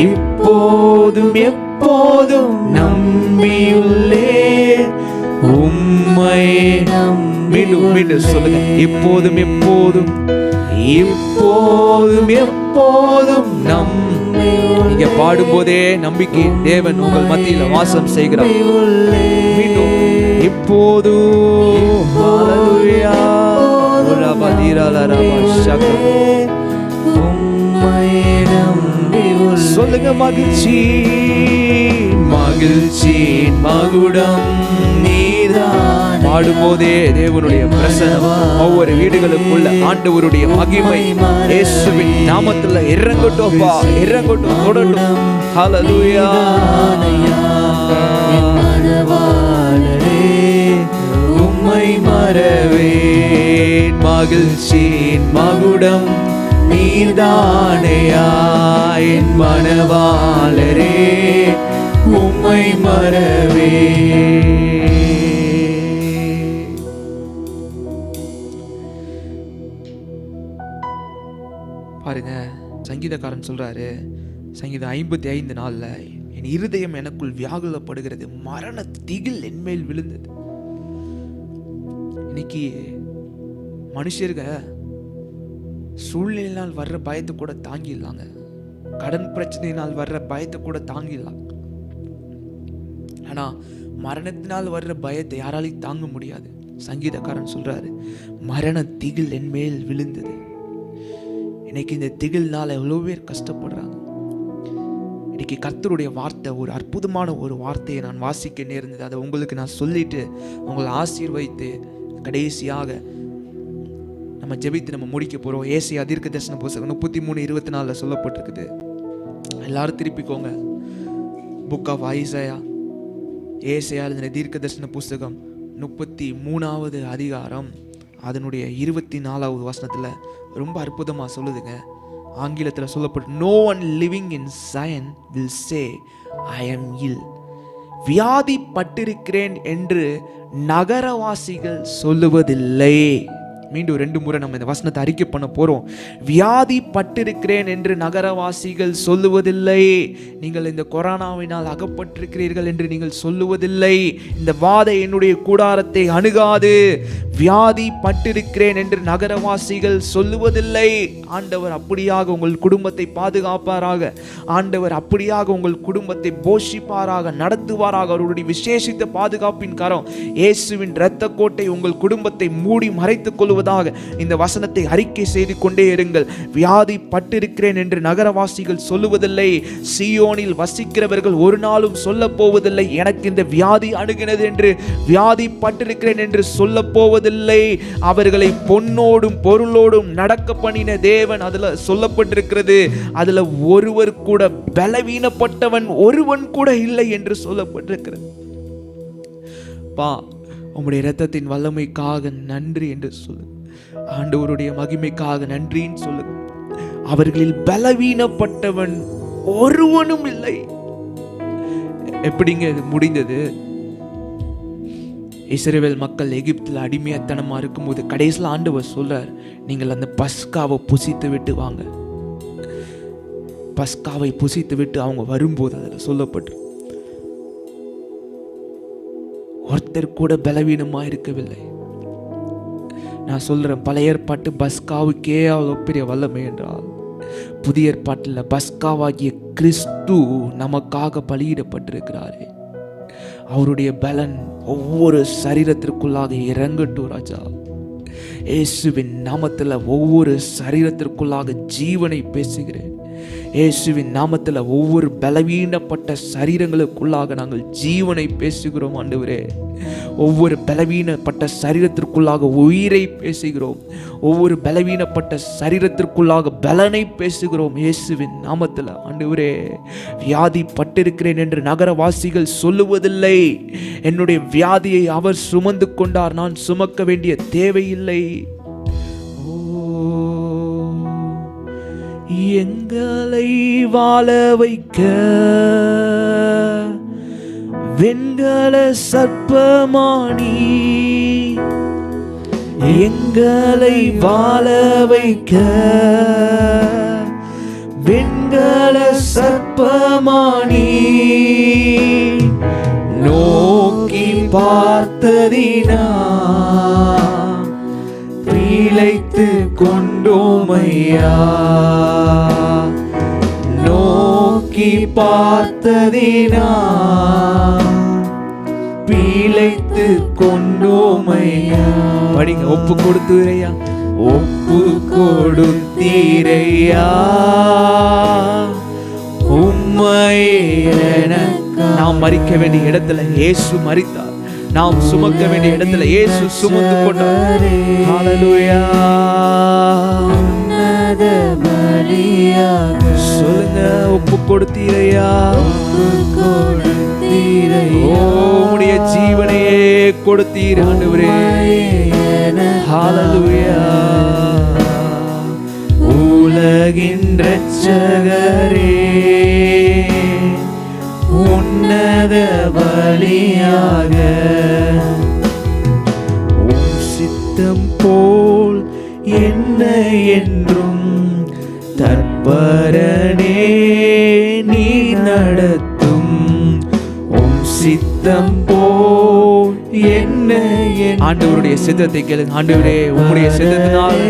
இப்போதும் எப்போதும் நம்பியுள்ளேன், உம்மை மீண்டும் மீண்டும் சொல்லுங்க, எப்போதும் எப்போதும். இப்போதும் எப்போதும் நீங்க பாடும்போதே நம்பிக்கை தேவன் உங்கள் மத்தியில வாசம் செய்கிறார். மீண்டும் எப்போதும். ஹல்லேலூயா. சொல்லுங்க, மகிழ்ச்சி மகிழ்ச்சியின் மகுடம் நீதான். பாடும்போதே தேவனுடைய பிரசன்னம் ஒவ்வொரு வீடுகளுக்குள்ள ஆண்டவருடைய மகிமை இயேசுவின் நாமத்துல இறங்கட்டும்பா, இறங்கட்டும், தொடட்டும். ஹல்லேலூயா. உம்மை மறவேன், மகிழ்ச்சியின் மகுடம் நீர்தானையா என் மணவாளரே, உம்மை மறவே. பாருங்க, சங்கீதக்காரன் சொல்றாரு, சங்கீதம் 55:4, என் இருதயம் எனக்குள் வியாகுலப்படுகிறது, மரண திகில் என்மேல் விழுந்தது. இன்னைக்கு மனுஷருங்க சூழ்நிலையினால் வர்ற பயத்தை கூட தாங்கிடலாங்க, கடன் பிரச்சனையினால் வர்ற பயத்தை கூட தாங்கிடலாம். ஆனா மரணத்தினால் வர்ற பயத்தை யாராலையும் தாங்க முடியாது. சங்கீதக்காரன் சொல்றாரு, மரண திகில் என் மேல் விழுந்தது. இன்னைக்கு இந்த திகில்னால எவ்வளோ பேர் கஷ்டப்படுறாங்க. இன்னைக்கு கர்த்தருடைய வார்த்தை, ஒரு அற்புதமான ஒரு வார்த்தையை நான் வாசிக்க நேர்ந்தது. அதை உங்களுக்கு நான் சொல்லிட்டு உங்களை ஆசீர்வதித்து கடைசியாக நம்ம ஜெபித்து நம்ம முடிக்க போறோம். ஏசாயா தீர்க்கதரிசன புத்தகம் 33:24 சொல்லப்பட்டிருக்குது. எல்லாரும் திருப்பிக்கோங்க. புக் ஆஃப் ஐசாயா, ஏசாயா எழுதின தீர்க்கதரிசன புத்தகம் 33வது அதிகாரம் அதனுடைய 24வது வசனத்துல ரொம்ப அற்புதமா சொல்லுதுங்க. ஆங்கிலத்தில் சொல்லப்பட்டு, no one living in Zion will say I am ill. வியாதி பட்டிருக்கிறேன் என்று நகரவாசிகள் சொல்லுவதில்லை. மீண்டும் 2 முறை நம்ம இந்த வசனத்தை அறிக்கை பண்ண போறோம். வியாதி பட்டிருக்கிறேன் என்று நகரவாசிகள் சொல்லுவதில்லை. நீங்கள் இந்த கொரோனாவினால் அகப்பட்டிருக்கிறீர்கள் என்று நீங்கள் சொல்லுவதில்லை. இந்த வாதை என்னுடைய கூடாரத்தை அணுகாது. வியாதி பட்டிருக்கிறேன் என்று நகரவாசிகள் சொல்லுவதில்லை. ஆண்டவர் அப்படியாக உங்கள் குடும்பத்தை பாதுகாப்பாராக. ஆண்டவர் அப்படியாக உங்கள் குடும்பத்தை போஷிப்பாராக, நடத்துவாராக. அவருடைய விசேஷித்த பாதுகாப்பின் கரம், இயேசுவின் இரத்த கோட்டை உங்கள் குடும்பத்தை மூடி மறைத்துக் கொள்வார். போவதாக. இந்த வசனத்தை அறிக்கை செய்து கொண்டே இருங்கள். வியாதி பட்டிருக்கிறேன் என்று நகரவாசிகள் சொல்லுவதில்லை. சீயோனில் வசிக்கிறவர்கள் ஒரு நாளும் சொல்ல போவதில்லை எனக்கு இந்த வியாதி அணுகினது என்று, வியாதி பட்டிருக்கிறேன் என்று சொல்ல போவதில்லை. அவர்களை பொன்னோடும் பொருளோடும் நடக்க பண்ணின தேவன் அதுல சொல்லப்பட்டிருக்கிறது. அதுல ஒருவர் கூட பலவீனப்பட்டவன் ஒருவன் கூட இல்லை என்று சொல்லப்பட்டிருக்கிறது. பா, உம்முடைய இரத்தத்தின் வல்லமைக்காக நன்றி என்று சொல்லு. ஆண்டவருடைய மகிமைக்காக நன்றின்னு சொல்லுங்க. அவர்களில் பலவீனப்பட்டவன் ஒருவனும் இல்லை. எப்படிங்க இது முடிந்தது? இஸ்ரவேல் மக்கள் எகிப்தில் அடிமையத்தனமா இருக்கும்போது கடைசியில் ஆண்டவர் சொல்றார், நீங்கள் அந்த பஸ்காவை புசித்து விட்டு வாங்க. பஸ்காவை புசித்து விட்டு அவங்க வரும்போது அதில் சொல்லப்பட்டு ஒருத்தர் கூட பலவீனமா இருக்கவில்லை. நான் சொல்றேன், பழைய ஏற்பாட்டு பஸ்காவுக்கே அவ்வளோ பெரிய வல்லமை என்றால், புதிய ஏற்பாட்டில் பஸ்காவாகிய கிறிஸ்து நமக்காக பலியிடப்பட்டிருக்கிறாரே, அவருடைய பலன் ஒவ்வொரு சரீரத்திற்குள்ளாக இறங்கட்டும் ராஜா. இயேசுவின் நாமத்தில் ஒவ்வொரு சரீரத்திற்குள்ளாக ஜீவனை பேசுகிறேன். இயேசுவின் நாமத்தில் ஒவ்வொரு பலவீனப்பட்ட சரீரங்களுக்குள்ளாக நாங்கள் ஜீவனை பேசுகிறோம் ஆண்டவரே. ஒவ்வொரு பலவீனப்பட்ட சரீரத்திற்குள்ளாக உயிரை பேசுகிறோம். ஒவ்வொரு பலவீனப்பட்ட சரீரத்திற்குள்ளாக பலனை பேசுகிறோம் இயேசுவின் நாமத்தில் ஆண்டவரே. வியாதி பட்டிருக்கிறேன் என்று நகரவாசிகள் சொல்லுவதில்லை. என்னுடைய வியாதியை அவர் சுமந்து கொண்டார், நான் சுமக்க வேண்டிய தேவையில்லை. எங்களை வாழ வைக்க வெண்கல சர்ப்பமானி, எங்களை வாழ வைக்க வெண்கல சர்ப்பமானி, நோக்கி பார்த்ததினா பிழைத்து கொண்டோமையா, நோக்கி பார்த்ததினா பிழைத்து கொண்டோமையா. படிங்க, ஒப்பு கொடுத்தீரையா, ஒப்பு கொடுத்தீரையா, உம்மையே நாம் மரிக்க வேண்டிய இடத்துல இயேசு மரித்தார். நாம் சுமக்க வேண்டிய இடத்துல இயேசு சுமந்து கொண்டார். ஹல்லேலூயா. சொல்லுங்க, ஒப்பு கொடுத்தீரையா, உம்முடைய ஜீவனையே கொடுத்தீர் ஆண்டவரே. ஹல்லேலூயா. உலகின் இரட்சகரே, உன்னத பலியாக உம் சித்தம் போல் என்ன என்றும் தற்பரனே நீ நடத்தும். உம் சித்தம் போல் என்ன. ஆண்டவருடைய சித்தத்தை கேளுங்க. ஆண்டவரே, உம்முடைய சித்தத்தினால்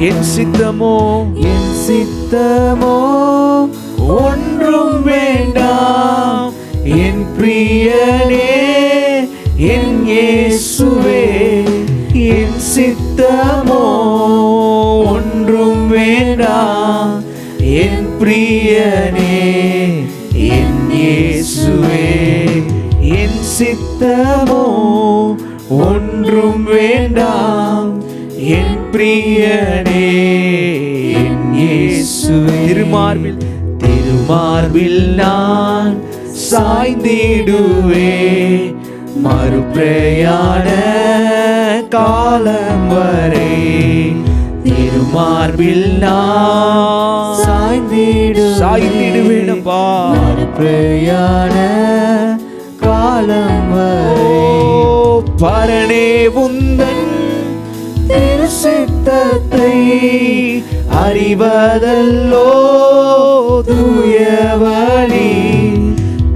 என் சித்தமோ, என் சித்தமோ ஒன்றும் வேண்டாம். என் பிரியனே, என் இயேசுவே, என் சித்தமோ ஒன்றும் வேண்டாம். என் பிரியனே, என் இயேசுவே, என் சித்தமோ ஒன்றும் வேண்டாம். என் பிரியனே, என் இயேசுவே. திருமார்பில் திருமார்பில் நான் சாய்ந்திடுவே, மறுபிரயாண காலம் வரை. திருமார்பில் நான் சாய்ந்திடுவேனப்பா, மறுபிரயாண காலம் வரை. பரனே, உந்தன் திருசித்தத்தை அறிவதல்லோ தூய வழி.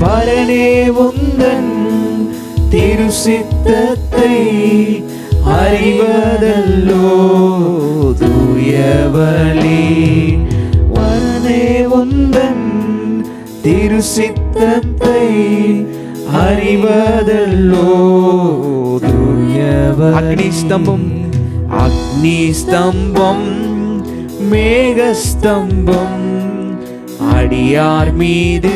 பரனே, உந்தன் திருசித்தத்தை அறிவதல்லோ தூய வழி. பரனே, உந்தன் திருசித்தத்தை அறிவதல்லோ தூயவர். அக்னி ஸ்தம்பம், அக்னி ஸ்தம்பம், மேகஸ்தம்பம் அடியார் மீது.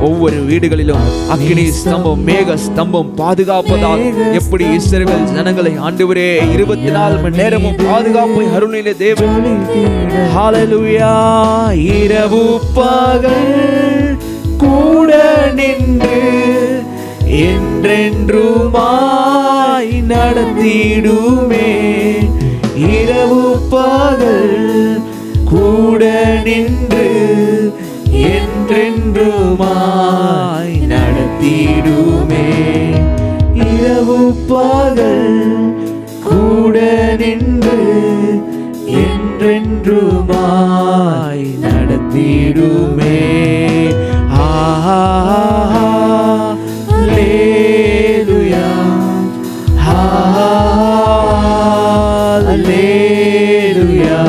ஒவ்வொரு வீடுகளிலும் அக்னி ஸ்தம்பம், மேக ஸ்தம்பம் பாதுகாப்பதால் எப்படி இஸ்ரவேல் ஜனங்களை ஆண்டவரே 24 மணி நேரமும் பாதுகாப்பை அருளின தேவன். ஹல்லேலூயா. இரவு பகல் கூட நின்று என்றென்றுமாய் நடத்திடுமே. இரவு பகல் கூட நின்று என்றென்றுமாய் நடத்திடுமே. இரவு பகல் கூட நின்று என்றென்றுமாய் நடத்திடுமே. ஹல்லேலூயா, ஹல்லேலூயா,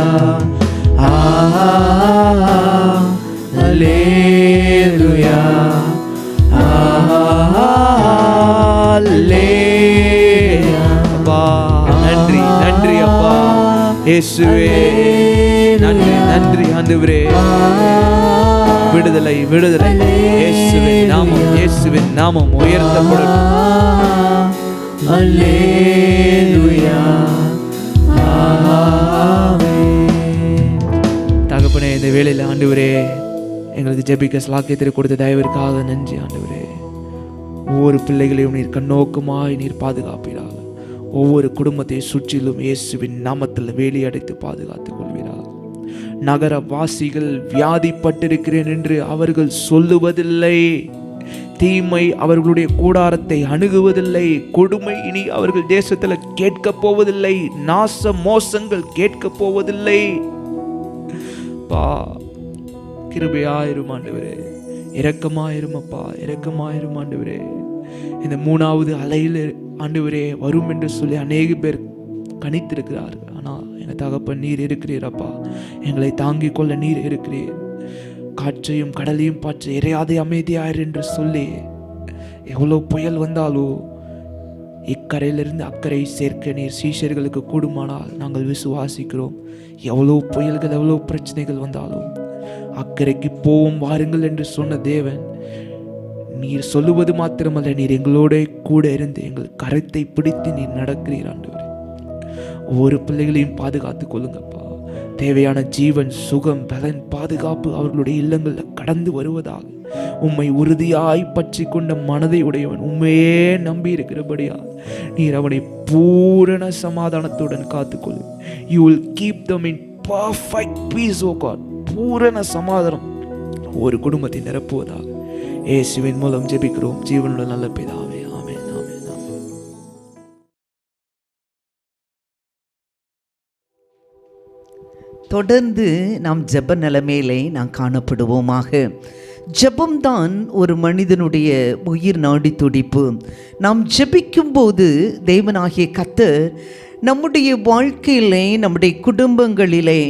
ஹல்லேலூயா, ஹல்லேலூயா. அப்பா நன்றி, நன்றி அப்பா இயேசுவே, நன்றி, நன்றி ஆண்டவரே. விடுதலை, விடுதலை. இயேசுவின் நாமம், இயேசுவின் நாமம் உயர்த்தப்படட்டும். அல்லேலூயா. தகப்பனே, இந்த வேளையில் ஆண்டவரே எங்களுக்கு ஜெபிக்க ஸ்லாக்கியத்தை கொடுத்த தயவிற்காக நன்றி ஆண்டவரே. ஒவ்வொரு பிள்ளைகளையும் நீர் கண்ணோக்கமாய் நீர் பாதுகாப்பீராக. ஒவ்வொரு குடும்பத்தை சுற்றிலும் இயேசுவின் நாமத்தில் வேலி அடைத்து பாதுகாத்துக் கொள்வீராக. நகரவாசிகள் வியாதிப்பட்டிருக்கிறேன் என்று அவர்கள் சொல்லுவதில்லை. தீமை அவர்களுடைய கூடாரத்தை அணுகுவதில்லை. கொடுமை இனி அவர்கள் தேசத்தில் கேட்க போவதில்லை. நாச மோசங்கள் கேட்க போவதில்லை. பா கிருபையாயிரும் ஆண்டவரே, இரக்கமாயிரும் அப்பா, இரக்கமாயிரும் ஆண்டவரே. இந்த 3வது அலையில் ஆண்டவரே வரும் என்று சொல்லி அநேக பேர் கணித்திருக்கிறார்கள். ஆனால் எங்கள் தகப்பன் நீர் இருக்கிறீர் அப்பா. எங்களை தாங்கிக் கொள்ள நீர் இருக்கிறீர். காற்றையும் கடலையும் பாற்ற இறையாதே அமைதியாயிரு என்று சொல்லி எவ்வளோ புயல் வந்தாலோ இக்கரையிலிருந்து அக்கறை சேர்க்க நீர் சீஷர்களுக்கு கூடுமானால் நாங்கள் விசுவாசிக்கிறோம். எவ்வளோ புயல்கள், எவ்வளோ பிரச்சனைகள் வந்தாலும் அக்கறைக்கு போவோம் வாருங்கள் என்று சொன்ன தேவன் நீர் சொல்லுவது மாத்திரமல்ல, நீர் எங்களோட கூட இருந்து எங்கள் கரத்தை பிடித்து நீர் நடக்கிறீர் ஆண்டவரே. ஒவ்வொரு பிள்ளைகளையும் பாதுகாத்துக் கொள்ளுங்கப்பா. தேவையான ஜீவன், சுகம், பலன், பாதுகாப்பு அவர்களுடைய இல்லங்களில் கடந்து வருவதாக. உம்மை உறுதியாய் பற்றி கொண்ட மனதை உடையவன், உண்மையே நம்பி இருக்கிறபடியா நீர் அவனை பூரண சமாதானத்துடன் காத்துக்கொள்ளு. You will keep them in perfect peace, oh God. பூரண சமாதானம் ஒரு குடும்பத்தை நிரப்புவதாக இயேசுவின் மூலம் ஜெபிக்கிறோம் ஜீவனுள்ள நல்ல பிதாவே. ஆமென், ஆமென், ஆமென். தொடர்ந்து நாம் ஜெப நிலைமையிலே நாம் காணப்படுவோமாக. ஜெபம்தான் ஒரு மனிதனுடைய உயிர் நாடி துடிப்பு. நாம் ஜெபிக்கும்போது தேவனாகிய கர்த்தர் நம்முடைய வாழ்க்கையிலே, நம்முடைய குடும்பங்களிலே,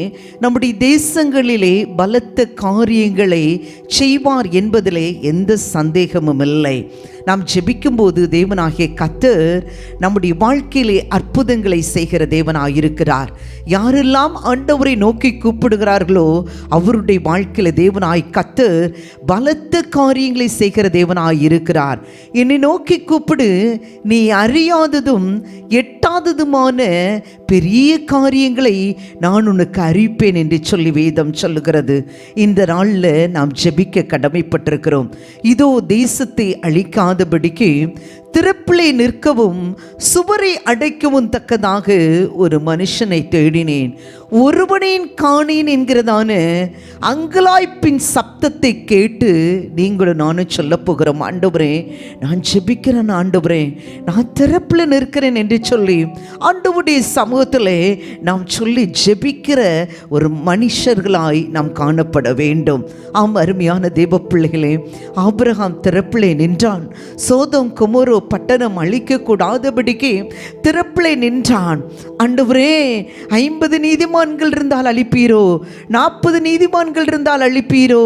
நம்முடைய தேசங்களிலே பலத்த காரியங்களை செய்வார் என்பதிலே எந்த சந்தேகமும் இல்லை. நாம் ஜெபிக்கும்போது தேவனாகிய கர்த்தர் நம்முடைய வாழ்க்கையிலே அற்புதங்களை செய்கிற தேவனாயிருக்கிறார். யாரெல்லாம் ஆண்டவரை நோக்கி கூப்பிடுகிறார்களோ அவருடைய வாழ்க்கையில் தேவனாய் கர்த்தர் பலத்த காரியங்களை செய்கிற தேவனாயிருக்கிறார். என்னை நோக்கி கூப்பிடு, நீ அறியாததும் எட்டாததுமான பெரிய காரியங்களை நான் உனக்கு அறிவிப்பேன் என்று சொல்லி வேதம் சொல்லுகிறது. இந்த நாளில் நாம் ஜெபிக்க கடமைப்பட்டிருக்கிறோம். இதோ தேசத்தை அழிக்காதபடிக்கு திறப்பிலே நிற்கவும் சுவரை அடைக்கவும் தக்கதாக ஒரு மனுஷனை தேடினேன், ஒருவனையும் காணேன் என்கிறதான அங்கலாய்ப்பின் சப்தத்தை கேட்டு நீங்களும் நானும் சொல்ல போகிறோம், ஆண்டவரே நான் ஜெபிக்கிறேன், ஆண்டவரே நான் திறப்பில் நிற்கிறேன் என்று சொல்லி ஆண்டவருடைய சமூகத்தில் நாம் சொல்லி ஜெபிக்கிற ஒரு மனுஷர்களாய் நாம் காணப்பட வேண்டும். ஆம், அருமையான தேவ பிள்ளைகளே, ஆபிரகாம் திறப்பிலே நின்றான். சோதோம் கொமோரோ பட்டணம் அழிக்க கூடாதபடிக்கு திறப்பிலே நின்றான். ஆண்டவரே, 50 நீதிமான்கள் இருந்தால் அழிப்பீரோ, 40 நீதிமான்கள் இருந்தால் அழிப்பீரோ,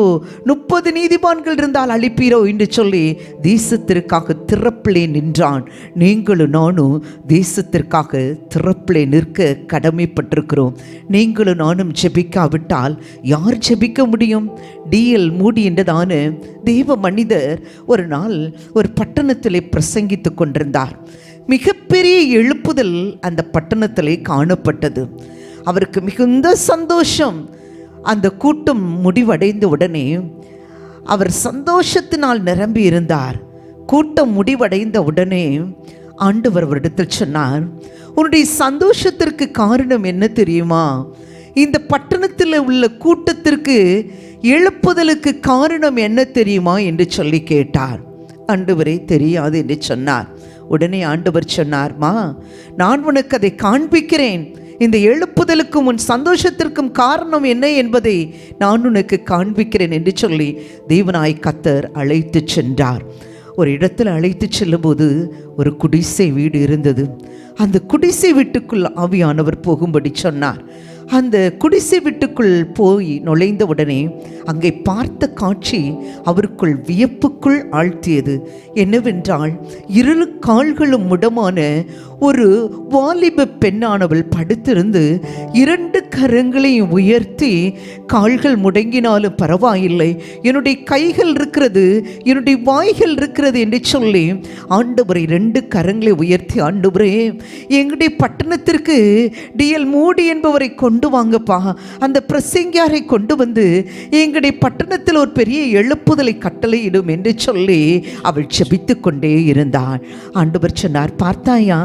30 நீதிமான்கள் இருந்தால் அழிப்பீரோ என்று சொல்லி தேசத்திற்காக திறப்பிலே நின்றான். நீங்களும் நானும் தேசத்திற்காக திறப்பிலே நிற்க கடமைப்பட்டிருக்கிறோம். நீங்களும் நானும் ஜெபிக்காவிட்டால் யார் ஜெபிக்க முடியும்? டிஎல் மூடி என்றதான தெய்வ மனிதர் ஒரு நாள் ஒரு பட்டணத்திலே பிரசங்கித்து கொண்டிருந்தார். மிகப்பெரிய எழுப்புதல் அந்த பட்டணத்திலே காணப்பட்டது. அவருக்கு மிகுந்த சந்தோஷம். அந்த கூட்டம் முடிவடைந்த உடனே அவர் சந்தோஷத்தினால் நிரம்பி இருந்தார். கூட்டம் முடிவடைந்த உடனே ஆண்டவர் அவரிடத்தில் சொன்னார், உன்னுடைய சந்தோஷத்திற்கு காரணம் என்ன தெரியுமா? இந்த பட்டணத்தில் உள்ள கூட்டத்திற்கு எழுப்புதலுக்கு காரணம் என்ன தெரியுமா என்று சொல்லி கேட்டார். ஆண்டவரே, தெரியாது என்று சொன்னார். உடனே ஆண்டவர் சொன்னார்மா, நான் உனக்கு அதை காண்பிக்கிறேன். இந்த எழுப்புதலுக்கும் உன் சந்தோஷத்திற்கும் காரணம் என்ன என்பதை நான் உனக்கு காண்பிக்கிறேன் என்று சொல்லி தேவனாய் கர்த்தர் அழைத்து சென்றார். ஒரு இடத்துல அழைத்து செல்லும்போது ஒரு குடிசை வீடு இருந்தது. அந்த குடிசை வீட்டுக்குள் ஆவியானவர் போகும்படி சொன்னார். அந்த குடிசை வீட்டுக்குள் போய் நுழைந்த உடனே அங்கே பார்த்த காட்சி அவருக்குள் வியப்புக்குள் ஆழ்த்தியது. என்னவென்றால், 2 கால்களும் முடமான ஒரு வாலிப பெண்ணானவள் படுத்திருந்து 2 கரங்களையும் உயர்த்தி, கால்கள் முடங்கினாலும் பரவாயில்லை, என்னுடைய கைகள் இருக்கிறது, என்னுடைய வாய்கள் இருக்கிறது என்று சொல்லி ஆண்டவரை 2 கரங்களை உயர்த்தி, ஆண்டவரே, எங்களுடைய பட்டணத்திற்கு டிஎல் மூடி என்பவரை கொண்டு வாங்கப்பா, அந்த பிரசங்கியாரை கொண்டு வந்து எங்களுடைய பட்டணத்தில் ஒரு பெரிய எழுப்புதலை கட்டளையிடும் என்று சொல்லி அவள் செபித்து கொண்டே இருந்தாள். ஆண்டவர் சொன்னார், பார்த்தாயா,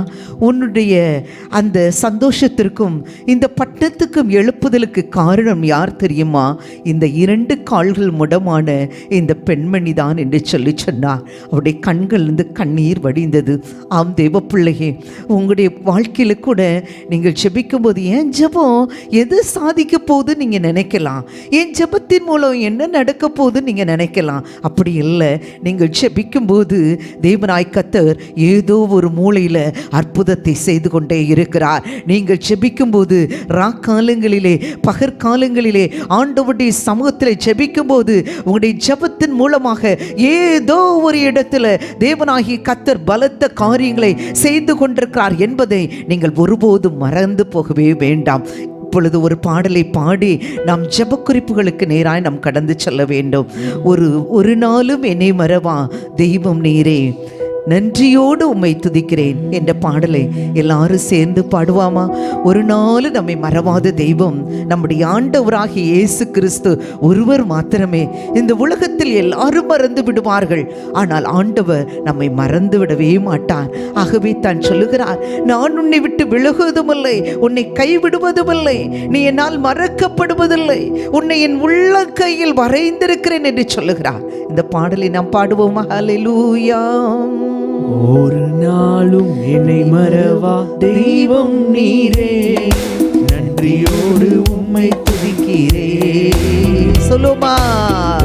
உன்னுடைய அந்த சந்தோஷத்திற்கும் இந்த பட்டணத்துக்கும் எழுப்புதலுக்கு காரணம் யார் தெரியுமா? இந்த 2 கால்கள் முடமான இந்த பெண்மணி தான் என்று சொல்லி சொன்னார். அவருடைய கண்களிலிருந்து கண்ணீர் வடிந்தது. ஆம் தேவ பிள்ளையே, உங்களுடைய வாழ்க்கையில் கூட நீங்கள் ஜெபிக்கும் போது ஏன் ஜெபம் எது சாதிக்க போகுது நீங்கள் நினைக்கலாம், என் ஜெபத்தின் மூலம் என்ன நடக்க போகுது நீங்கள் நினைக்கலாம். அப்படி இல்லை. நீங்கள் ஜெபிக்கும் போது தேவனாய் கர்த்தர் ஏதோ ஒரு மூலையில் அற்புதத்தை செய்து கொண்டே இருக்கிறார். நீங்கள் ஜெபிக்கும் போது ராக்காலங்களிலே பகற்காலங்களிலே ஆண்டவருடைய சமூகத்தில் ஜெபிக்கும் போது உங்களுடைய ஜெபத்தின் மூலமாக ஏதோ ஒரு இடத்துல தேவனாகிய கர்த்தர் பலத்த காரியங்களை செய்து கொண்டிருக்கிறார் என்பதை நீங்கள் ஒருபோதும் மறந்து போகவே வேண்டாம். இப்பொழுது ஒரு பாடலை பாடி நாம் ஜெப குறிப்புகளுக்கு நேராய் நாம் கடந்து செல்ல வேண்டும். ஒரு நாளும் என்னை மறவா தெய்வம் நீரே, நன்றியோடு உம்மை துதிக்கிறேன் என்ற பாடலை எல்லாரும் சேர்ந்து பாடுவாமா? ஒரு நாள் நம்மை மறவாத தெய்வம் நம்முடைய ஆண்டவராகிய இயேசு கிறிஸ்து ஒருவர் மாத்திரமே. இந்த உலகத்தில் எல்லாரும் மறந்து விடுவார்கள், ஆனால் ஆண்டவர் நம்மை மறந்து விடவே மாட்டார். ஆகவே தான் சொல்லுகிறார், நான் உன்னை விட்டு விலகுவதுமில்லை, உன்னை கைவிடுவதுமில்லை, நீ என்னால் மறக்கப்படுவதில்லை, உன்னை என் உள்ள கையில் வரைந்திருக்கிறேன் என்று சொல்லுகிறார். இந்த பாடலை நாம் பாடுவோமா? ஹல்லேலூயா. ஒரு நாளும் என்னை மறவா தெய்வம் நீரே, நன்றியோடு உம்மை துதிக்கிறேன். சொல்லுமா?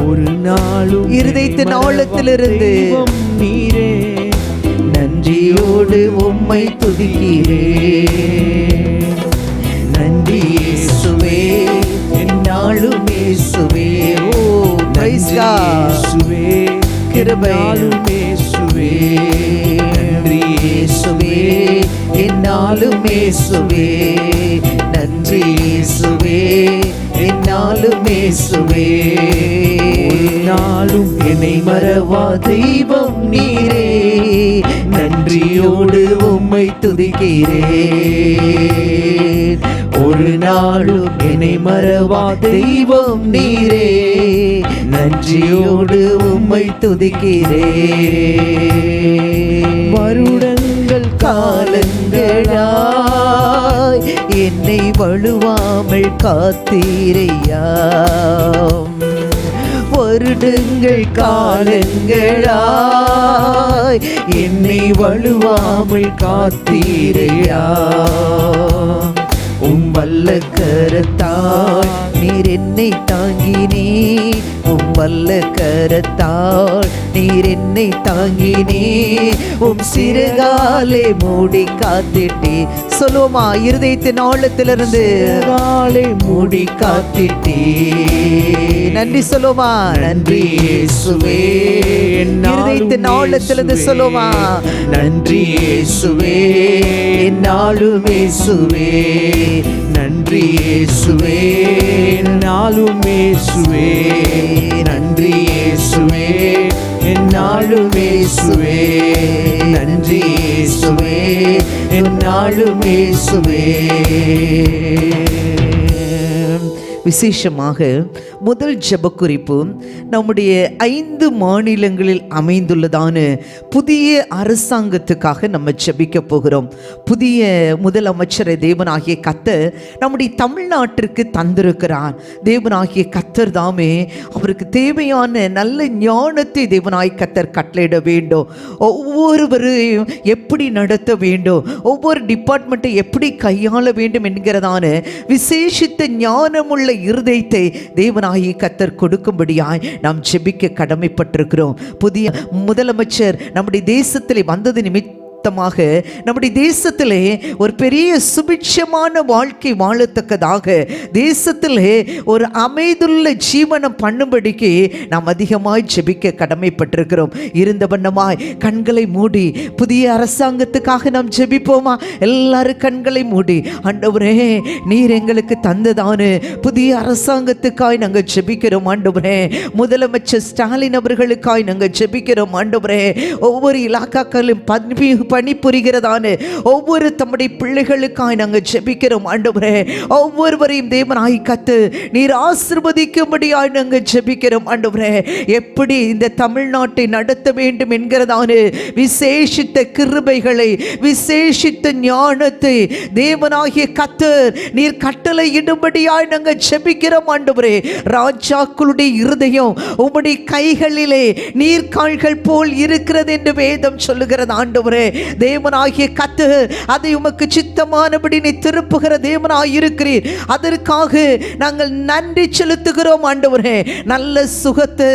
ஒரு நாளும் இருதயத்தின் ஆழத்திலிருந்து தெய்வம் நீரே, நன்றியோடு உம்மை துதிக்கிறேன். நன்றி இயேசுவே, என்னாலும் இயேசுவே. ஓ பிரைஸ் காட். இயேசுவே, கிருபை. இயேசுவே, நன்றி இயேசுவே, என்னாலும் இயேசுவே. நன்றி இயேசுவே, என்னாலும் இயேசுவே. நாளும் என்னை மறவா தெய்வம் நீரே, நன்றியோடு உம்மை துதிக்கிறேன். ஒரு நாளும் என்னை மறவா தெய்வம் நீரே, நன்றியோடு உம்மை துதிக்கிறேன். வருடங்கள் காலங்களாய் என்னை வழுவாமல் காத்தீரையா. வருடங்கள் காலங்களாய் என்னை வழுவாமல் காத்தீரையா. உம் வல்ல கரத்தால் நீர் என்னை தாங்கினே, உம் வல்ல கரத்தால் நீர் என்னை தாங்கினே, உம் சிறுகாலே மூடி காத்திட்டே. சொல்லுவோமா இருதயத்தின் ஆழத்திலிருந்து? காலை மூடி காத்திட்டே. நன்றி சொல்லுவோமா? நன்றி இயேசுவே. இருதயத்தின் ஆழத்திலிருந்து சொல்லுவோமா? நன்றி இயேசுவே, என்னாலும் இயேசுவே. நன்றி இயேசுவே, என்னாலும் இயேசுவே. நன்றி இயேசுவே, என்னாலும் இயேசுவே. நன்றி இயேசுவே, என்னாலும் இயேசுவே. விசேஷமாக முதல் ஜெப குறிப்பு நம்முடைய 5 மாநிலங்களில் அமைந்துள்ளதான புதிய அரசாங்கத்துக்காக நம்ம ஜெபிக்க போகிறோம். புதிய முதலமைச்சரை தேவனாகிய கர்த்தர் நம்முடைய தமிழ்நாட்டிற்கு தந்திருக்கிறார். தேவனாகிய கர்த்தர் தாமே அவருக்கு தேவையான நல்ல ஞானத்தை தேவனாகிய கர்த்தர் கட்டளையிட வேண்டும். ஒவ்வொருவரையும் எப்படி நடத்த வேண்டும், ஒவ்வொரு டிபார்ட்மெண்ட்டை எப்படி கையாள வேண்டும் என்கிறதான விசேஷித்த ஞானமுள்ள இருதயத்தை தேவனாகிய கர்த்தர் கொடுக்கும்படியாய் நாம் ஜெபிக்க கடமைப்பட்டிருக்கிறோம். புதிய முதலமைச்சர் நம்முடைய தேசத்திலே வந்தது நம்முடைய தேசத்திலே ஒரு பெரிய சுபிட்சமான வாழ்க்கை வாழத்தக்கதாக, தேசத்திலே ஒரு அமைதுள்ள ஜீவனம் பண்ணும்படிக்கு நாம் அதிகமாய் ஜெபிக்க கடமைப்பட்டிருக்கிறோம். இருந்த வண்ணமாய் கண்களை மூடி புதிய அரசாங்கத்துக்காக நாம் ஜெபிப்போமா? எல்லாரும் கண்களை மூடி, ஆண்டவரே நீர் எங்களுக்கு தந்ததான புதிய அரசாங்கத்துக்காய் நாங்கள் ஜெபிக்கிறோம் ஆண்டவரே. முதலமைச்சர் ஸ்டாலின் அவர்களுக்காய் நாங்கள் ஜெபிக்கிறோம் ஆண்டவரே. ஒவ்வொரு இலாக்காக்களும் பணிபுரிகிறதான ஒவ்வொரு தம்முடைய பிள்ளைகளுக்காய் நாங்கள் ஜெபிக்கிறோம் ஆண்டவரே. ஒவ்வொருவரையும் தேவனாய் கர்த்தர் நீர் ஆசீர்வதிக்கும்படியாய் நாங்கள் ஜெபிக்கிறோம் ஆண்டவரே. எப்படி இந்த தமிழ்நாட்டை நடத்த வேண்டும் என்கிறதான விசேஷித்த கிருபைகளை, விசேஷித்த ஞானத்தை தேவனாகிய கர்த்தர் நீர் கட்டளை இடும்படியாய் நாங்கள் ஜெபிக்கிறோம் ஆண்டவரே. ராஜாக்களுடைய இருதயம் உம்முடைய கைகளிலே நீர்கால்கள் போல் இருக்கிறது என்று வேதம் சொல்லுகிறது ஆண்டவரே. தேவனாகிய கர்த்தர் அதை உமக்கு சித்தமானபடி நீ திருப்புகிற தேவனாய் இருக்கிறீர். அதற்காக நாங்கள் நன்றி செலுத்துகிறோம் ஆண்டவரே. நல்ல சுகத்தை,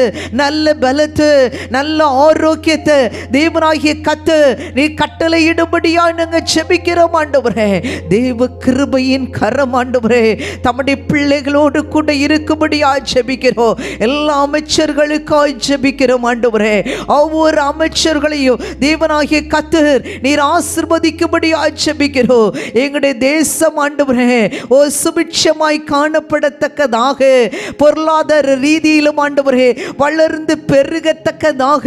நல்ல பலத்தை, நல்ல ஆரோக்கியத்தை தேவனாகிய கர்த்தர் நீ கட்டளையிடும்படியாய் நாங்கள் ஜெபிக்கிறோம் ஆண்டவரே. தேவ கிருபையின் கரம் ஆண்டவரே தம்முடைய பிள்ளைகளோடு கூட இருக்கும்படியாய் ஜெபிக்கிறோம். எல்லா அமைச்சர்களுக்காய் ஜெபிக்கிறோம் ஆண்டவரே. ஒவ்வொரு அமைச்சர்களையும் தேவனாகிய கர்த்தர் நீர் ஆசீர்வதிக்கும்படியாய் ஜெபிக்கிறோம். எங்களுடைய தேசம் ஆண்டவரே ஓ சுபிட்சமாய் காணப்படத்தக்கதாக, பொருளாதார ரீதியிலும் ஆண்டவரே வளர்ந்து பெருகத்தக்கதாக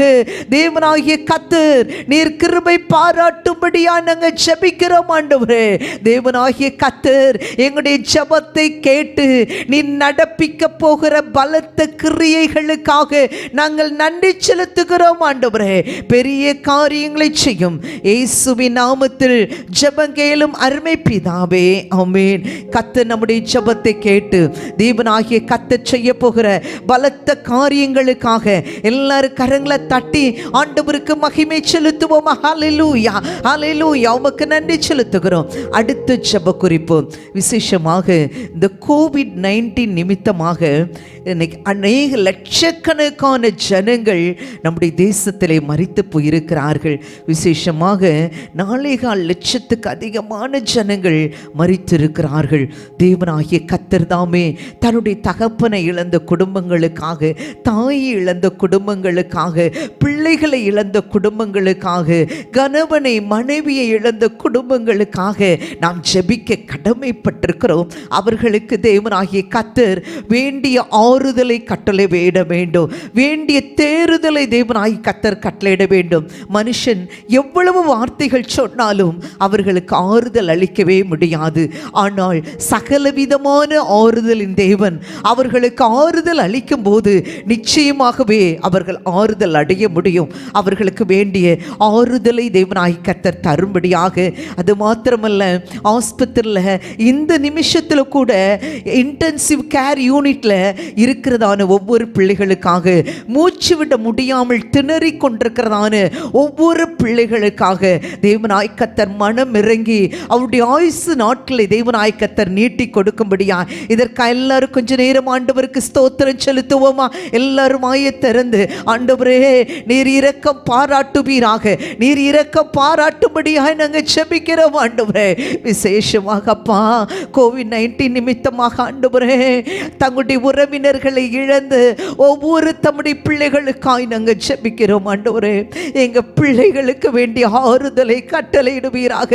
தேவனாகிய கர்த்தர் நீர் கிருபை பாராட்டும்படியாய் நாங்கள் ஜெபிக்கிறோம் ஆண்டவரே. தேவனாகிய கர்த்தர் எங்களுடைய ஜெபத்தை கேட்டு நீர் நடப்பிக்க போகிற பலத்த கிரியைகளுக்காக நாங்கள் நன்றி செலுத்துகிறோம் ஆண்டவரே. பெரிய காரியங்களை செய்யும் இயேசுவின் நாமத்தில் ஜெபங்கேளும் அருமை பிதாவே, ஆமென். கர்த்தர் நம்முடைய ஜெபத்தை கேட்டு தேவனாகிய கர்த்தர் செய்ய போகிற பலத்த காரியங்களுக்காக எல்லாரும் கரங்களை தட்டி ஆண்டவருக்கு மகிமை செலுத்துவோம். ஹல்லேலூயா, ஹல்லேலூயா. உமக்கு நன்றி செலுத்துகிறோம். அடுத்த ஜெப குறிப்பு விசேஷமாக இந்த கோவிட்-19 நிமித்தமாக இன்னைக்கு அநேக லட்சக்கணக்கான ஜனங்கள் நம்முடைய தேசத்திலே மரித்து போயிருக்கிறார்கள். விசேஷமாக 4.25 லட்சத்துக்கு அதிகமான ஜனங்கள் மரித்திருக்கிறார்கள். தேவனாகிய கர்த்தர் தாமே தன்னுடைய தகப்பனை இழந்த குடும்பங்களுக்காக, தாயை இழந்த குடும்பங்களுக்காக, பிள்ளைகளை இழந்த குடும்பங்களுக்காக, கணவனை மனைவியை இழந்த குடும்பங்களுக்காக நாம் ஜெபிக்க கடமைப்பட்டிருக்கிறோம். அவர்களுக்கு தேவனாகிய கர்த்தர் வேண்டிய ஆறுதலை கட்டளையிட வேண்டும், வேண்டிய தேறுதலை தேவனாகிய கர்த்தர் கட்டளையிட வேண்டும். மனுஷன் எவ்வளவு வார்த்தைகள் சொன்னாலும் அவர்களுக்கு ஆறுதல் அளிக்கவே முடியாது. ஆனால் சகலவிதமான ஆறுதலின் தேவன் அவர்களுக்கு ஆறுதல் அளிக்கும் போது நிச்சயமாகவே அவர்கள் ஆறுதல் அடைய முடியும். அவர்களுக்கு வேண்டிய ஆறுதலை தேவனாகிய கர்த்தர் தரும்படியாக. அது மாத்திரமல்ல, ஆஸ்பத்திரியில் இந்த நிமிஷத்தில் கூட இன்டென்சிவ் கேர் யூனிட்ல இருக்கிறதான ஒவ்வொரு பிள்ளைகளுக்காக, மூச்சு விட முடியாமல் திணறிக் கொண்டிருக்கிறதான ஒவ்வொரு பிள்ளைகளுக்காக பிள்ளைகளுக்காக தேவனாய் கர்த்தர் மனம் இறங்கி அவருடைய ஆயுசு நாட்களை தேவனாய் கர்த்தர் நீட்டி கொடுக்கும்படியா இதற்கு எல்லாரும் கொஞ்ச நேரம் ஆண்டவருக்கு ஸ்தோத்திரம் செலுத்துவோமா? எல்லாரும் ஆய திறந்து ஆண்டவரே நீர் இரக்கம் பாராட்டுவீராக, நீர் இரக்கம் பாராட்டும்படியாக நாங்கள் செபிக்கிறோம் ஆண்டவரே. விசேஷமாக அப்பா COVID-19 நிமித்தமாக ஆண்டவரே தங்களுடைய உறவினர்களை இழந்து ஒவ்வொரு தம்முடைய பிள்ளைகளுக்காய் நாங்கள் ஜெபிக்கிறோம் ஆண்டவரே. எங்கள் பிள்ளைகளுக்கு வேண்டிய ஆறுதலை கட்டளையிடுவீராக.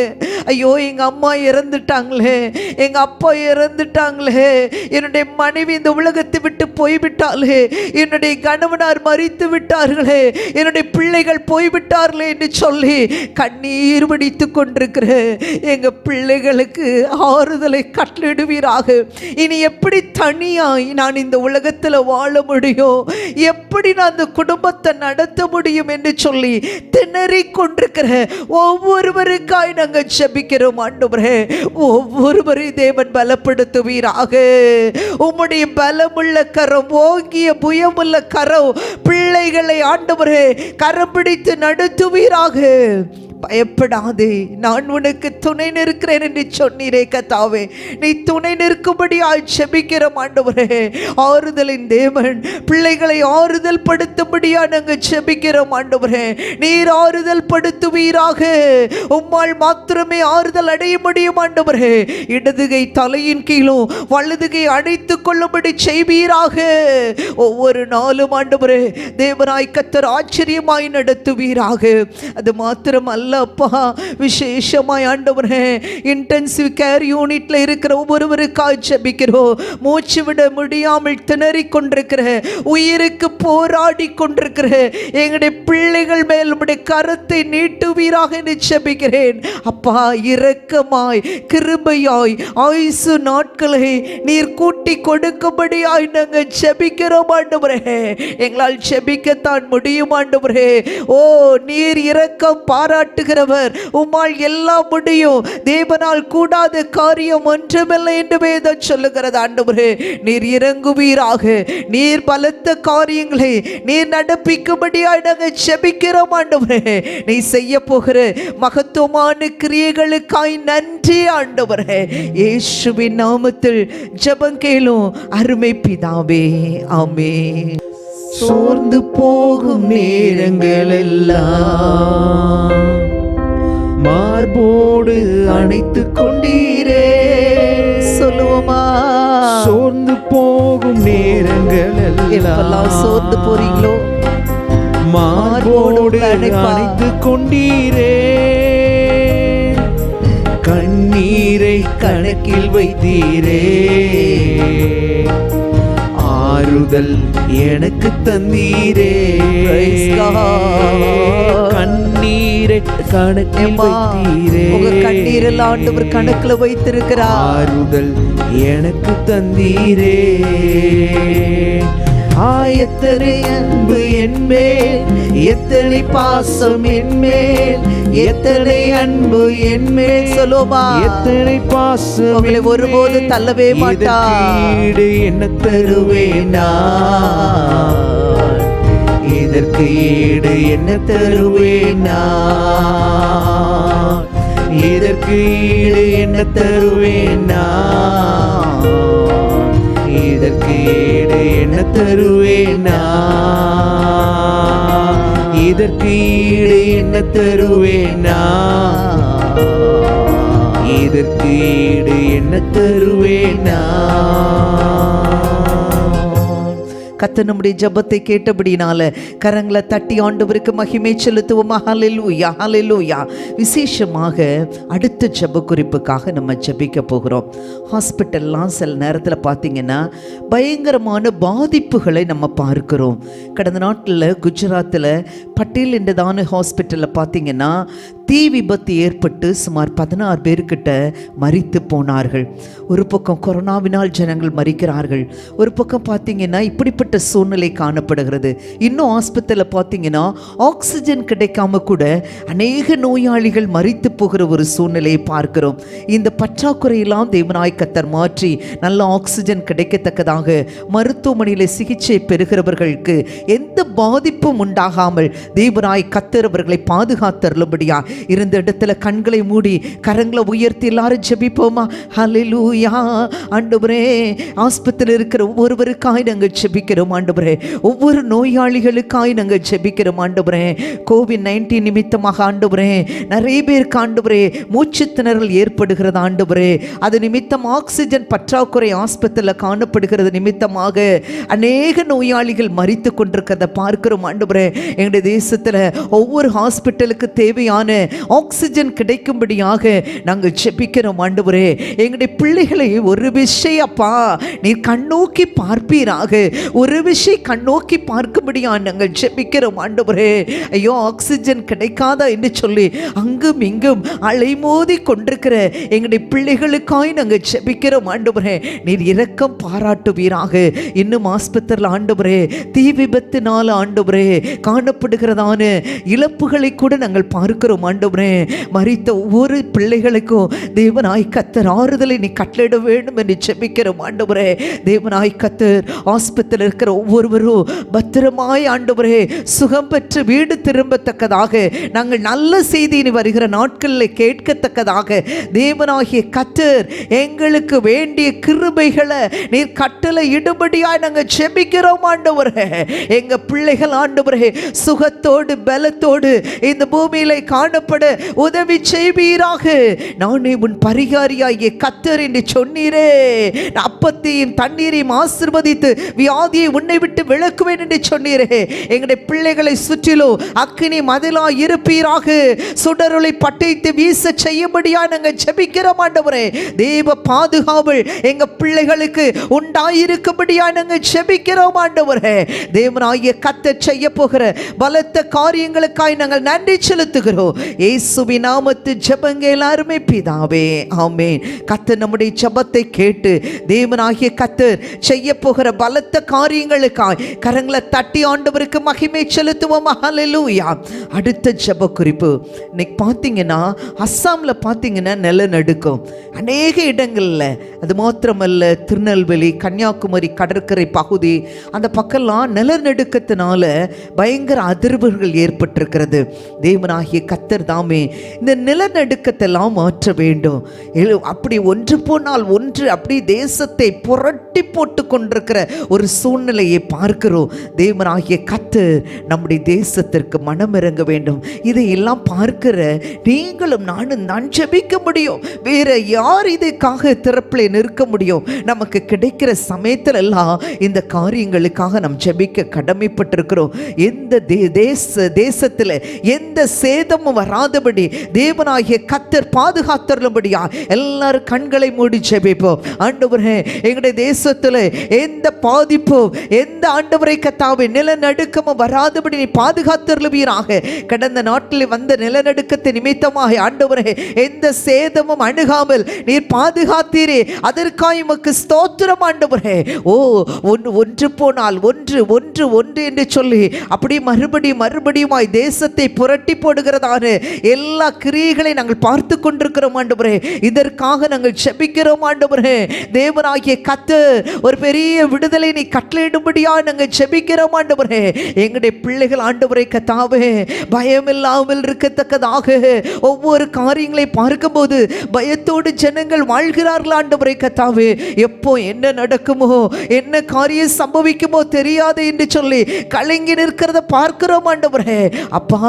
ஐயோ எங்கள் அம்மா இறந்துட்டாங்களே, எங்கள் அப்பா இறந்துட்டாங்களே, என்னுடைய மனைவி இந்த உலகத்தை விட்டு போய்விட்டாளே, என்னுடைய கணவனார் மரித்து விட்டார்களே, என்னுடைய பிள்ளைகள் போய்விட்டார்களே என்று சொல்லி கண்ணீர் வடித்து கொண்டிருக்கிற எங்கள் பிள்ளைகளுக்கு ஆறுதலை கட்டளையிடுவீராக. இனி எப்படி தனியாய் நான் இந்த உலகத்தில் வாழ முடியும், எப்படி நான் அந்த குடும்பத்தை நடத்த முடியும் என்று சொல்லி திணறி கொண்டிருக்கிற ஒவ்வொருவருக்காய் நாங்கள் ஜெபிக்கிறோம் ஆண்டவரே. ஒவ்வொருவரையும் தேவன் பலப்படுத்துவீராக. உம்முடைய பலமுள்ள கரம், ஓங்கிய புயமுள்ள கரம் பிள்ளைகளை ஆண்டவரே கரம் பிடித்து நடத்துவீராக. பயப்படாதே, நான் உனக்கு துணை நிற்கிறேன் என்று சொன்னீரே கர்த்தாவே. நீ துணை நிற்கும்படி ஜெபிக்கிறோம் ஆண்டவரே. ஆறுதலின் தேவன், பிள்ளைகளை ஆறுதல் படுத்தும்படியா நாங்கள் ஜெபிக்கிறோம் ஆண்டவரே. நீர் ஆறுதல் படுத்துவீராக. உம்மால் மாத்திரமே ஆறுதல் அடைய முடியும் ஆண்டவரே. இடதுகை தலையின் கீழும் வலதுகை அணைத்துக் கொள்ளும்படி செய்வீராக. ஒவ்வொரு நாளும் ஆண்டவரே தேவனாய் கர்த்தர் ஆச்சரியமாய் நடத்துவீராக. அது மாத்திரம் அல்ல அப்பா, விசேஷமாய் ஆண்டவரே இன்டென்சிவ் கேர் யூனிட்ல இருக்கிற ஒவ்வொருவருக்காக ஜெபிக்கிறோம். மூச்சு விட முடியாமல் திணறி கொண்டிருக்கிற, உயிருக்கு போராடி கொண்டிருக்கிற எங்களுடைய பிள்ளைகள் மேல் உம்முடைய கரத்தை நீட்டுவீராக என்று ஜெபிக்கிறேன் அப்பா. இரக்கமாய் கிருபையாய் ஆயுசு நாட்களை நீர் கூட்டி கொடுக்கும்படியாய் நாங்கள் ஜெபிக்கிறோம் ஆண்டவரே. எங்களால் ஜெபிக்கத்தான் முடியும் ஆண்டவரே. ஓ நீர் இரக்கம் பாராட்டுகிறவர், உம்மால் எல்லாம் முடியும், தேவனால் கூடாத காரியம் ஒன்றுமில்லை என்று வேதம் சொல்லுகிறது ஆண்டவரே. நீர் இறங்குவீராக. நீர் பலத்த காரியங்களை நீர் நடப்பிக்கும்படியாய் நாங்கள் ஜெபிக்கிறோம் ஆண்டவரே. நீ செய்ய போகிற மகத்துவமான கிரியைகளுக்காய் நன்றி ஆண்டவரே. இயேசுவின் நாமத்தில் ஜெபம் கேளும் அருமை பிதாவே, ஆமென். சோர்ந்து போகும் நேரங்கள் எல்லாம் மார்போடு அணைத்துக் கொண்டீரே. சொல்லுவோமா? சோர்ந்து போகும் நேரங்கள் எப்பெல்லாம் எல்லாம் சோர்ந்து போறீங்களோ மார்போடு அணைத்துக் கொண்டீரே. கண்ணீரை கணக்கில் வைத்தீரே. ஆறுதல் எனக்கு தந்தீரே. கண்ணீரை கணக்கில் வைத்தீரே. உங்க கண்ணீரில் ஆண்டவர் கணக்குல வைத்திருக்கிறார். ஆறுதல் எனக்கு தந்தீரே. எத்தனை அன்பு என்மேல், எத்தனை பாசம் என்மேல், எத்தனை அன்பு என்மேல். சொல்லுமா? எத்தனை பாசம் உங்களை ஒருபோது தள்ளவே மாட்டார். என்ன தருவேனா? இதற்கு ஈடு என்ன தருவேனா? இதற்கு ஈடு என்ன தருவேனா? இதற்கு ஈடு என்ன தருவேனா? இதற்கு ஈடு என்ன தருவேனா? இதற்கு ஈடு என்ன தருவேனா? கர்த்தர் நம்முடைய ஜெபத்தை கேட்டபடினால கரங்களை தட்டி ஆண்டவருக்கு மகிமை செலுத்துவோம். ஹல்லேலூயா, ஹல்லேலூயா. விசேஷமாக அடுத்த ஜெப குறிப்புக்காக நம்ம ஜெபிக்க போகிறோம். ஹாஸ்பிட்டல்லாம் சில நேரத்தில் பார்த்தீங்கன்னா பயங்கரமான பாதிப்புகளை நம்ம பார்க்கிறோம். கடந்த நாட்டில் குஜராத்தில் பட்டேல் என்றதான ஹாஸ்பிட்டலில் பார்த்தீங்கன்னா தீ விபத்து ஏற்பட்டு சுமார் 16 பேர்கிட்ட மரித்து போனார்கள். ஒரு பக்கம் கொரோனாவினால் ஜனங்கள் மரிக்கிறார்கள், ஒரு பக்கம் பார்த்தீங்கன்னா இப்படிப்பட்ட சூழ்நிலை காணப்படுகிறது. இன்னும் ஆஸ்பத்திரியில் பார்த்தீங்கன்னா ஆக்சிஜன் கிடைக்காம கூட அநேக நோயாளிகள் மரித்து போகிற ஒரு சூழ்நிலையை பார்க்கிறோம். இந்த பற்றாக்குறையெல்லாம் தேவனாய் கர்த்தர் மாற்றி நல்ல ஆக்சிஜன் கிடைக்கத்தக்கதாக மருத்துவமனையில் சிகிச்சை பெறுகிறவர்களுக்கு எந்த எந்த பாதிப்பும் உண்டாகாமல் தேவனாய் கர்த்தர் அவர்களை பாதுகாத்தருளும்படியா இருந்த இடத்துல கண்களை மூடி கரங்களை உயர்த்தி எல்லாரும் ஜெபிப்போமா? ஹல்லேலூயா. ஆண்டவரே, ஆஸ்பத்திரியில் இருக்கிற ஒவ்வொருவருக்காய் நாங்கள் ஜெபிக்கிறோம் ஆண்டவரே. ஒவ்வொரு நோயாளிகளுக்காய் நாங்கள் ஜெபிக்கிறோம் ஆண்டவரே. COVID-19 நிமித்தமாக ஆண்டவரே நிறைய பேருக்கு ஆண்டவரே மூச்சு திணறல் ஏற்படுகிறது ஆண்டவரே. அது நிமித்தம் ஆக்சிஜன் பற்றாக்குறை ஆஸ்பத்திரியில் காணப்படுகிறது நிமித்தமாக அநேக நோயாளிகள் மரித்து கொண்டிருக்கிறத பார்க்கிறோம் ஆண்டவரே. எங்களுடைய தேசத்தில் ஒவ்வொரு ஹாஸ்பிட்டலுக்கு தேவையான ஆக்சிஜன் கிடைக்கும்படியாக நாங்கள் ஜெபிக்கிறோம் ஆண்டவரே. எங்களுடைய பிள்ளைகளை ஒரு விஷயப்பா நீர் கண்ணோக்கி பார்ப்பீராக, ஒரு விஷயம் கண்ணோக்கி பார்க்கும்படியாக நாங்கள் ஜெபிக்கிறோம் ஆண்டவரே. ஐயோ, ஆக்சிஜன் கிடைக்காதா என்று சொல்லி அங்கும் இங்கும் அலைமோதி கொண்டிருக்கிற எங்களுடைய பிள்ளைகளுக்காய் நாங்கள் ஜெபிக்கிறோம் ஆண்டவரே. நீர் இரக்கம் பாராட்டுவீராக. இன்னும் ஆஸ்பத்திரியில் ஆண்டவரே தீ விபத்தினால ஆண்டவரே காணப்படுகிறதான இழப்புகளை கூட நாங்கள் பார்க்கிறோம் ஆண்டவரே. மரித்த ஒவ்வொரு பிள்ளைகளுக்கும் தேவனாய் கர்த்தர் ஆறுதலை நீ கட்டளையிட வேண்டும் என்று ஜெபிக்கிறோம் ஆண்டவரே. தேவனாய் கர்த்தர் ஆஸ்பத்திரியில் இருக்கிற ஒவ்வொருவரும் பத்திரமாய் ஆண்டவரே சுகம் பெற்று வீடு திரும்பத்தக்கதாக நாங்கள் நல்ல செய்தி வருகிற நாட்களில் கேட்கத்தக்கதாக தேவனாகிய கர்த்தர் எங்களுக்கு வேண்டிய கிருபைகளை நீர் கட்டளை இடுபடியாய் நாங்கள் ஜெபிக்கிறோம் ஆண்டவரே. எங்க பிள்ளைகள் ஆண்டவரே சுகத்தோடு பலத்தோடு இந்த பூமியில காணப்பட உதவி செய்வீராக. நானே உன் பரிகாரியாகிய கர்த்தர் என்று சொன்னீரே. அப்பத்தையும் தண்ணீரையும் ஆசீர்வதித்து வியாதியை உன்னை விட்டு விலக்குவேன் என்று சொன்னீரே. எங்களுடைய பிள்ளைகளை சுற்றிலும் அக்கினி மதிலாய் இருப்பீராக. சுடரொளி பட்டைத்து வீச செய்யும்படியா நாங்கள் ஜெபிக்கிறோம் ஆண்டவரே. தேவ பாதுகாவல் எங்க பிள்ளைகளுக்கு உண்டாயிருக்கும்படியா நாங்கள் ஜெபிக்கிறோம் ஆண்டவரே. தேவனாகிய கர்த்தர் செய்ய போகிற பலத்த காரியங்களுக்காய் நாங்கள் நன்றி செலுத்துகிறோம். இயேசுவின் நாமத்தில் ஜெபங்க எல்லாருமே பிதாவே, ஆமென். கர்த்தர் நம்முடைய ஜெபத்தை கேட்டு தேவனாகிய கர்த்தர் செய்ய போகிற பலத்த காரியங்களுக்காய் கரங்களை தட்டி ஆண்டவருக்கு மகிமை செலுத்துவோம். ஹல்லேலூயா. அடுத்த ஜெப குறிப்பு இன்னைக்கு பார்த்தீங்கன்னா அஸ்ஸாம்ல பார்த்தீங்கன்னா நிலநடுக்கம் அநேக இடங்களில். அது மாத்திரமல்ல, திருநெல்வேலி கன்னியாகுமரி கடற்கரை பகுதி அந்த பக்கம்லாம் நிலநடுக்கத்தினால பயங்கர அதிர்வுகள் ஏற்பட்டிருக்கிறது. தேவனாகிய கர்த்தர் தாமே இந்த நிலநடுக்கத்தெல்லாம் மாற்ற வேண்டும். அப்படி ஒன்று போனால் ஒன்று அப்படி தேசத்தை புரட்டி போட்டு கொண்டிருக்கிற ஒரு சூழ்நிலையை பார்க்கிறோம். தேவனாகிய கர்த்தர் நம்முடைய தேசத்திற்கு மனமிறங்க வேண்டும். இதையெல்லாம் பார்க்கிற நீங்களும் நானும் தான் ஜெபிக்க முடியும். வேற யார் இதுக்காக திறப்பில் நிற்க முடியும்? நமக்கு கிடைக்கிற சமயத்தில் எல்லாம் இந்த காரியங்களுக்காக நாம் ஜெபிக்க கடமைப்பட்டிருக்கிறோம். எந்த தேசத்தில் எந்த சேதமும் வராதபடி தேவனாகிய கர்த்தர் பாதுகாத்தருளும்படியா எல்லாரும் கண்களை மூடி ஜெபிப்போம். ஆண்டவரே, எங்களுடைய தேசத்தில் எந்த பாதிப்பும் எந்த ஆண்டவரை கர்த்தாவே நிலநடுக்கமும் வராதபடி நீ பாதுகாத்தருளுவீராக. கடந்த நாட்டில் வந்த நிலநடுக்கத்தை நிமித்தமாக ஆண்டவரே எந்த சேதமும் அணுகாமல் நீர் பாதுகாத்தீரே, அதற்காக உமக்கு ஸ்தோத்திரம் ஆண்டவரே. ஓ, ஒன்று போனால் ஒன்று ஒன்று ஒன்று என்று சொல்லி அப்படி மறுபடியுமாய் தேசத்தை புரட்டி போடுகிறதான எல்லா கிரியைகளை நாங்கள் பார்த்து கொண்டிருக்கிறோம் ஆண்டவரே. இதற்காக நாங்கள் ஜெபிக்கிறோம் ஆண்டவரே. தேவனாகிய கர்த்தர் ஒரு பெரிய விடுதலை நீ கட்டளையிடும்படியா நாங்கள் ஜெபிக்கிறோம் ஆண்டவரே. எங்களுடைய பிள்ளைகள் ஆண்டவரை கர்த்தாவே பயமில்லாமல் இருக்கத்தக்கதாக ஒவ்வொரு காரியங்களை பார்க்கும்போது பயத்தோடு ஜனங்கள் வாழ்கிறார்கள் ஆண்டவரை கர்த்தாவே. எப்போ என்ன நடக்குமோ என்ன காரியம் சம்பவிக்குமோ தெரியாது என்று சொல்லி கலங்கி நிற்கிறத பார்க்கிறோம் ஆண்டவரே. அப்பா,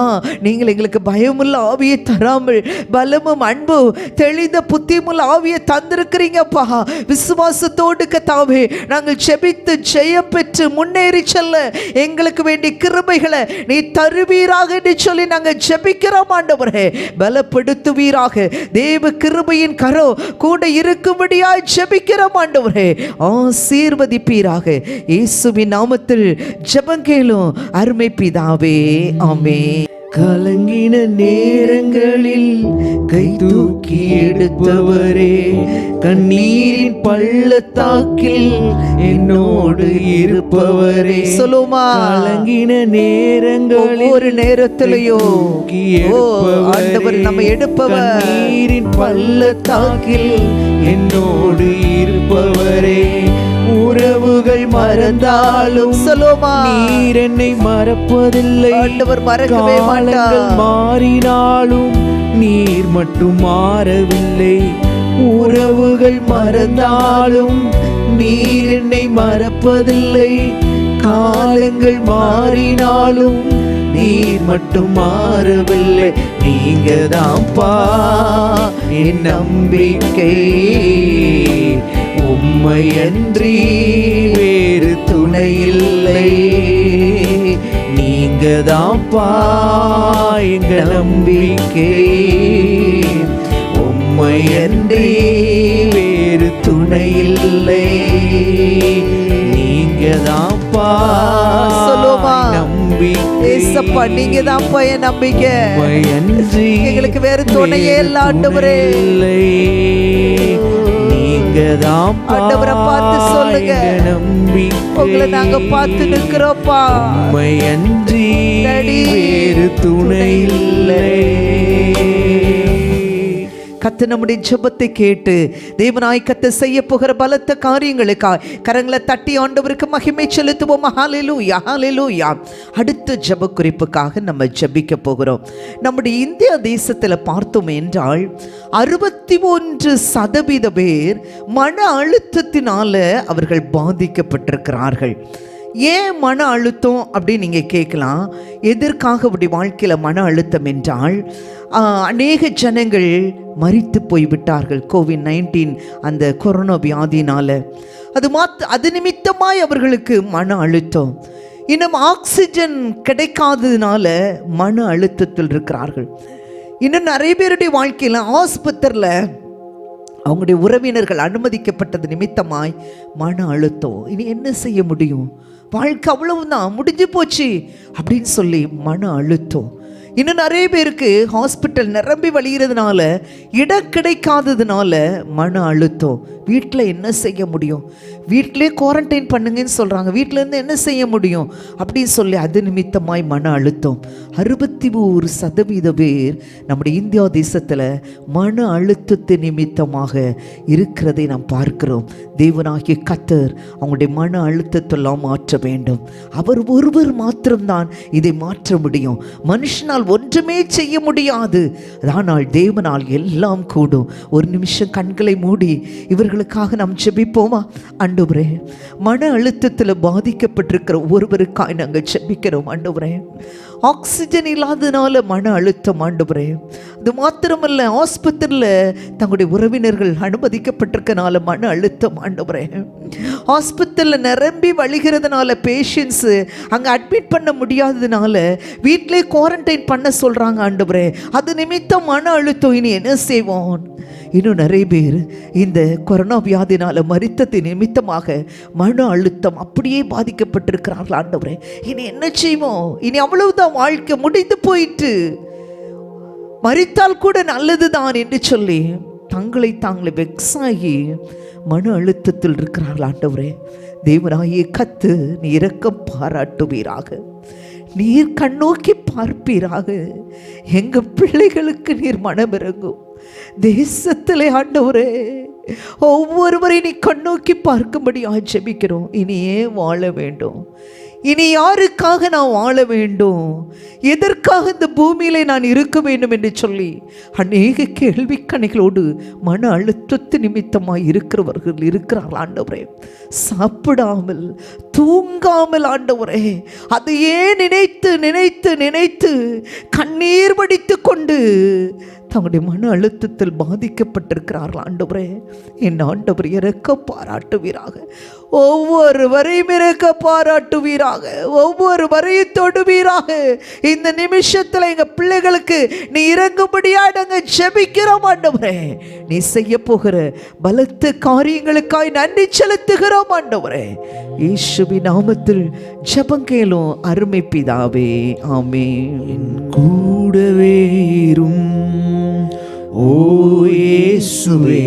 நீங்கள் எங்களுக்கு பயமுள்ள ஆவியை தராமல் பலமும் அன்பும் தெளிந்த புத்தியுள்ள ஆவியை தந்திருக்கிறீங்கப்பா. விசுவாசத்தோடு கர்த்தாவே நாங்கள் ஜெபித்து ஜெயம் பெற்று முன்னேறி செல்ல எங்களுக்கு வேண்டிய கிருபைகளை நீ தருவீராக என்று சொல்லி நாங்கள் ஜெபிக்கிறோம் ஆண்டவரே. பலப்படுத்துவீராக. தேவ கிருபையின் கரோ கூட இருக்கும்படியாய் ஜெபிக்கிறோம் ஆண்டவரே. ஆசீர்வதிப்பீராக. இயேசுவின் நாமத்தில் ஜெபம் கேளும் அருமை பிதாவே, ஆமென். கலங்கின நேரங்களில் கை தூக்கி எடுத்தவரே, கண்ணீரின் பள்ளத்தாக்கில் என்னோடு இருப்பவரே. சொல்லுமா, கலங்கின நேரங்களில் ஒவ்வொரு நேரத்திலையும் தூக்கி ஆண்டவர் நம்ம எடுப்பவர். கண்ணீரின் பள்ளத்தாக்கில் என்னோடு இருப்பவரே. உறவுகள் மறந்தாலும் சொல்லுமா, நீர் என்னை மறப்பதில்லை. ஆண்டவர் மறக்கவே காலங்கள் மாட்டார். மாறினாலும் நீர் மட்டும் மாறவில்லை. உறவுகள் மறந்தாலும் நீர் என்னை மறப்பதில்லை. காலங்கள் மாறினாலும் நீர் மட்டும் மாறவில்லை. நீங்க தான்ப்பா என் நம்பிக்கை, உம்மையன்றி வேறு துணை இல்லை. நீங்க தான்ப்பா எங்க நம்பிக்கை, உம்மையன்றி வேறு துணை இல்லை. நீங்க தான்ப்பா சொல்லுமா, நம்பிக்கை. ஏசப்பா நீங்க தான்ப்பா என் நம்பிக்கை, உம்மையன்றி எங்களுக்கு வேறு துணையே இல்லை ஆண்டவரே. நீங்க தான் ஆண்டவரை பார்த்து சொல்லுங்க, நம்பிக்கை. உங்களை நாங்க பார்த்து நிற்கிறோம்ப்பா. உம்மையன்றி Daddy. வேறு துணை இல்லை. கர்த்தர் நம்முடைய ஜெபத்தை கேட்டு தேவனாய் கர்த்தர் செய்ய போகிற பலத்த காரியங்களுக்காய் கரங்களை தட்டி ஆண்டவருக்கு மகிமை செலுத்துவோம். ஹல்லேலூயா, ஹல்லேலூயா. அடுத்த ஜெப குறிப்புக்காக நம்ம ஜெபிக்க போகிறோம். நம்முடைய இந்தியா தேசத்தில் பார்த்தோம் என்றால் 61% பேர் மன அழுத்தத்தினால அவர்கள் பாதிக்கப்பட்டிருக்கிறார்கள். ஏன் மன அழுத்தம் அப்படின்னு நீங்கள் கேட்கலாம். எதற்காக அப்படி வாழ்க்கையில் மன அழுத்தம் என்றால், அநேக ஜனங்கள் மரித்து போய்விட்டார்கள் கோவிட்-19 அந்த கொரோனா வியாதினால். அது நிமித்தமாய் அவர்களுக்கு மன அழுத்தம். இன்னும் ஆக்சிஜன் கிடைக்காததுனால மன அழுத்தத்தில் இருக்கிறார்கள். இன்னும் நிறைய பேருடைய வாழ்க்கையில் ஆஸ்பத்திரியில் அவங்களுடைய உறவினர்கள் அனுமதிக்கப்பட்டது நிமித்தமாய் மன அழுத்தம். இனி என்ன செய்ய முடியும், வாழ்க்கை அவ்வளவுதான் முடிஞ்சு போச்சு அப்படின்னு சொல்லி மன அழுத்தம். இன்னும் நிறைய பேருக்கு ஹாஸ்பிட்டல் நிரம்பி வழிகிறதுனால இடம் கிடைக்காததுனால மன அழுத்தம். வீட்டில் என்ன செய்ய முடியும், வீட்டிலே குவாரண்டைன் பண்ணுங்கன்னு சொல்கிறாங்க, வீட்டிலேருந்து என்ன செய்ய முடியும் அப்படின்னு சொல்லி அது நிமித்தமாய் மன அழுத்தம். 61% பேர் நம்முடைய இந்தியா தேசத்தில் மன அழுத்தத்து நிமித்தமாக இருக்கிறதை நாம் பார்க்கிறோம். தேவனாகிய கர்த்தர் அவங்களுடைய மன அழுத்தத்தெல்லாம் மாற்ற வேண்டும். அவர் ஒருவர் மாத்திரம்தான் இதை மாற்ற முடியும். மனுஷனால் ஒன்றுமே செய்ய முடியாது, ஆனால் தேவனால் எல்லாம் கூடும். ஒரு நிமிஷம் கண்களை மூடி இவர்களுக்காக நாம் ஜெபிப்போமா? ஆண்டவரே, மன அழுத்தத்தில் பாதிக்கப்பட்டிருக்கிற ஒருவருக்காக நாங்கள் ஜெபிக்கிறோம். ஆண்டவரே, ஆக்சிஜன் இல்லாததுனால மன அழுத்தம். ஆண்டவரே, அது மாத்திரமல்ல, ஆஸ்பத்திரியில் தங்களுடைய உறவினர்கள் அனுமதிக்கப்பட்டிருக்கனால மன அழுத்தம். ஆண்டவரே, ஆஸ்பத்திரியில் நிரம்பி வழிகிறதுனால பேஷண்ட்ஸு அங்கே அட்மிட் பண்ண முடியாததுனால வீட்டிலே குவாரண்டைன் பண்ண சொல்கிறாங்க. ஆண்டவரே, அது நிமித்தம் மன அழுத்தம். இனி என்ன செய்வோம்? இன்னும் நிறைய பேர் இந்த கொரோனா வியாதினால் மரித்தது நிமித்தமாக மன அழுத்தம் அப்படியே பாதிக்கப்பட்டிருக்கிறார்கள். ஆண்டவரே, இனி என்ன செய்வோம்? இனி அவ்வளவுதான், வாழ்க்கை முடிந்து போயிட்டு, மரித்தால் கூட நல்லதுதான் என்று சொல்லி தங்களை தாங்களே வெக்ஸாகி மன அழுத்தத்தில் இருக்கிறார்கள். ஆண்டவரே, தேவனாகிய கர்த்தர் நீ இரக்கம் பாராட்டுவீராக, நீர் கண்ணோக்கி பார்ப்பீராக. எங்கள் பிள்ளைகளுக்கு நீர் மனமிறங்கும். தேசத்திலே ஆண்டவரே, ஒவ்வொருவரை நீ கண்ணோக்கி பார்க்கும்படி ஜெபிக்கிறோம். இனி ஏன் வாழ வேண்டும்? இனி யாருக்காக நான் வாழ வேண்டும்? எதற்காக இந்த பூமியிலே நான் இருக்க வேண்டும் என்று சொல்லி அநேக கேள்விக்கணைகளோடு மன அழுத்தத்து நிமித்தமாக இருக்கிறவர்கள் இருக்கிறார்கள். ஆண்டவரே, சாப்பிடாமல் தூங்காமல் ஆண்டவரே, அதையே நினைத்து நினைத்து நினைத்து கண்ணீர் வடித்து கொண்டு தங்களுடைய மன அழுத்தத்தில் பாதிக்கப்பட்டிருக்கிறார்கள். ஆண்டவரே, என் ஆண்டவர் இரக்கம் பாராட்டுவீராக. ஒவ்வொருவரையும் இறக்க பாராட்டுவீராக, ஒவ்வொருவரையும் தொடுவீராக. இந்த நிமிஷத்துல எங்க பிள்ளைகளுக்கு நீ இறங்கும்படியா நாங்க ஜெபிக்கிறோம் ஆண்டவரே. நீ செய்ய போகிற பலத்த காரியங்களுக்காய் நன்றி செலுத்துகிறோம் ஆண்டவரே. இயேசுவின் நாமத்தில் ஜெபம் கேளும் அருமை பிதாவே, ஆமென். கூடவே இரும் ஓ இயேசுவே,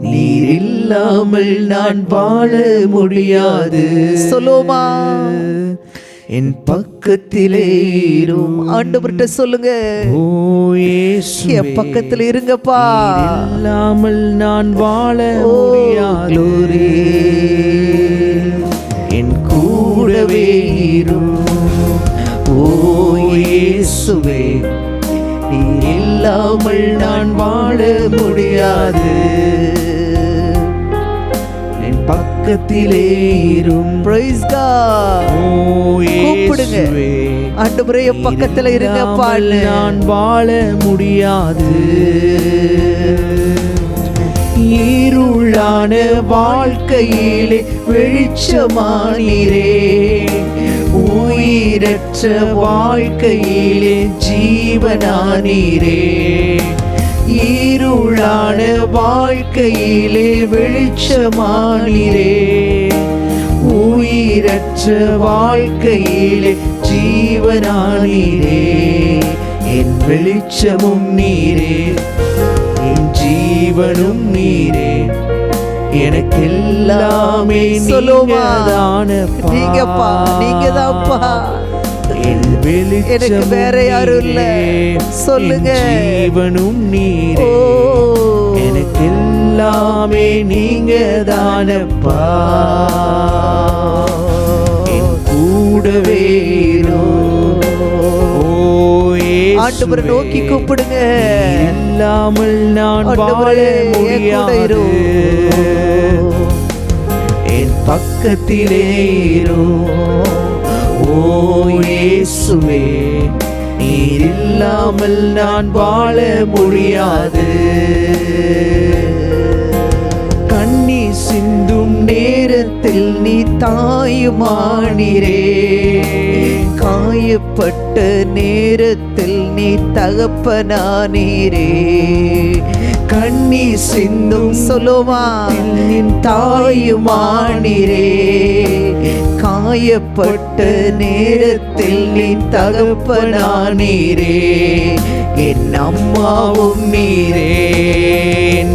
நீர் இல்லாமல் நான் வாழ முடியாது. சொல்லுமா, என் பக்கத்திலே இரும். ஆண்டவர்கிட்ட சொல்லுங்க, ஓ இயேசுவே, என் பக்கத்துல இருங்கப்பா. நீர் இல்லாமல் நான் வாழ முடியாது. என் கூடவே இரும் ஓ இயேசுவே, நீர் இல்லாமல் நான் வாழ முடியாது. என் பக்கத்திலே இரும். Praise God. ஓ கூப்பிடுங்க, இயேசுவே, ஆண்டவரே என் பக்கத்துல இருங்கப்பா. நான் வாழ முடியாது. இருளான வாழ்க்கையிலே வெளிச்சமானீரே, உயிரற்ற வாழ்க்கையிலே ஜீவனானீரே. இருளான வாழ்க்கையிலே வெளிச்சமானீரே, உயிரற்ற வாழ்க்கையிலே ஜீவனானீரே. என் வெளிச்சமும் நீரே, என் ஜீவனும் நீரே, எனக்கு எல்லாமே நீங்கதானப்பா. நீங்கப்பா, நீங்கதான்ப்பா. என் வெளிச்சமும் எனக்கு வேற யாரும் இல்ல. சொல்லுங்க. என் ஜீவனும் நீரே, எனக்கு எல்லாமே நீங்கதானப்பா. என் கூடவே இரு. ஆண்டவரை நோக்கி கூப்பிடுங்க. இல்லாமல் நான் வாழ முடியாது. என் பக்கத்திலே இரு. ஓ இயேசுவே, நீர் இல்லாமல் நான் வாழ முடியாது. கண்ணீர் சிந்தும் நேரத்தில் நீ தாயுமானீரே, காயப்பட்ட நேரத்தில் நீ தகப்பனானீரே. கண்ணீர் சிந்தும் சொல்லுமா, நின் தாயுமானீரே, காயப்பட்ட நேரத்தில் நீ தகப்பனானீரே. என் அம்மாவும் நீரே, என்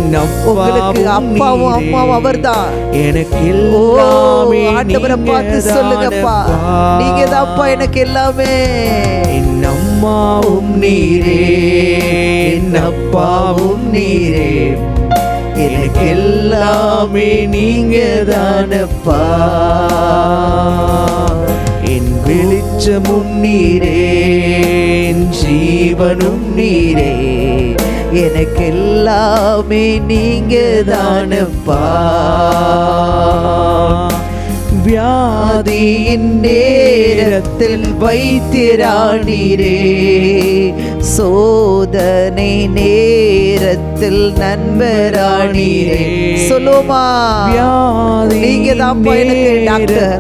உங்களுக்கு அப்பாவும் அம்மாவும் அவர்தான். எனக்கு எல்லாமே ஆண்டவரை பார்த்து சொல்லுங்கப்பா, நீங்க தான்ப்பா எனக்கு எல்லாமே. என் அம்மாவும் நீரே, என் அப்பாவும் நீரே, எனக்கு எல்லாமே நீங்க தானப்பா. என் வெளிச்சமும் நீரே, என் ஜீவனும் நீரே, எனக்கு எல்லாமே நீங்க தானப்பா. வியாதியின் நேரத்தில் வைத்தியரானீரே, சோதனை நேரத்தில் நண்பரானீரே. சொல்லுமா, நீங்க தான் எனக்கு டாக்டர்,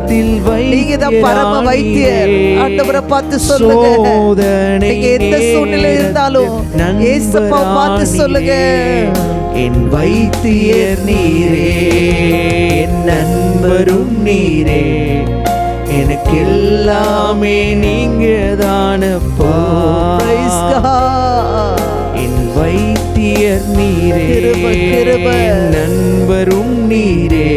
நீங்க தான் பரம வைத்தியர். ஆண்டவரை பார்த்து சொல்லுங்க. நீங்க எந்த சூழ்நிலை இருந்தாலும் ஏசப்பா பார்த்து சொல்லுங்க. என் வைத்தியர் நீரே, என் நண்பரும் நீரே, எனக்கு எல்லாமே நீங்க தானப்பா. என் வைத்தியர் நீரே, என் நண்பரும் நீரே,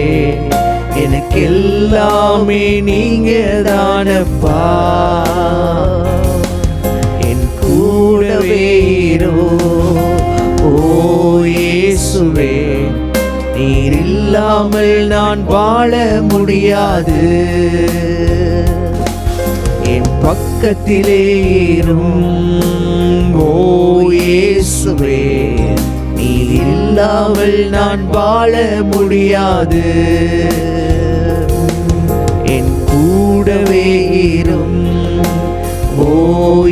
எனக்கு எல்லாமே நீங்க தானப்பா. என் கூடவே இரு. ஓ இயேசுவே, நீர் இல்லாமல் நான் வாழ முடியாது. என் பக்கத்திலே இரும். ஓ இயேசுவே, நீர் இல்லாமல் நான் வாழ முடியாது. என் கூடவே இரும். ஓ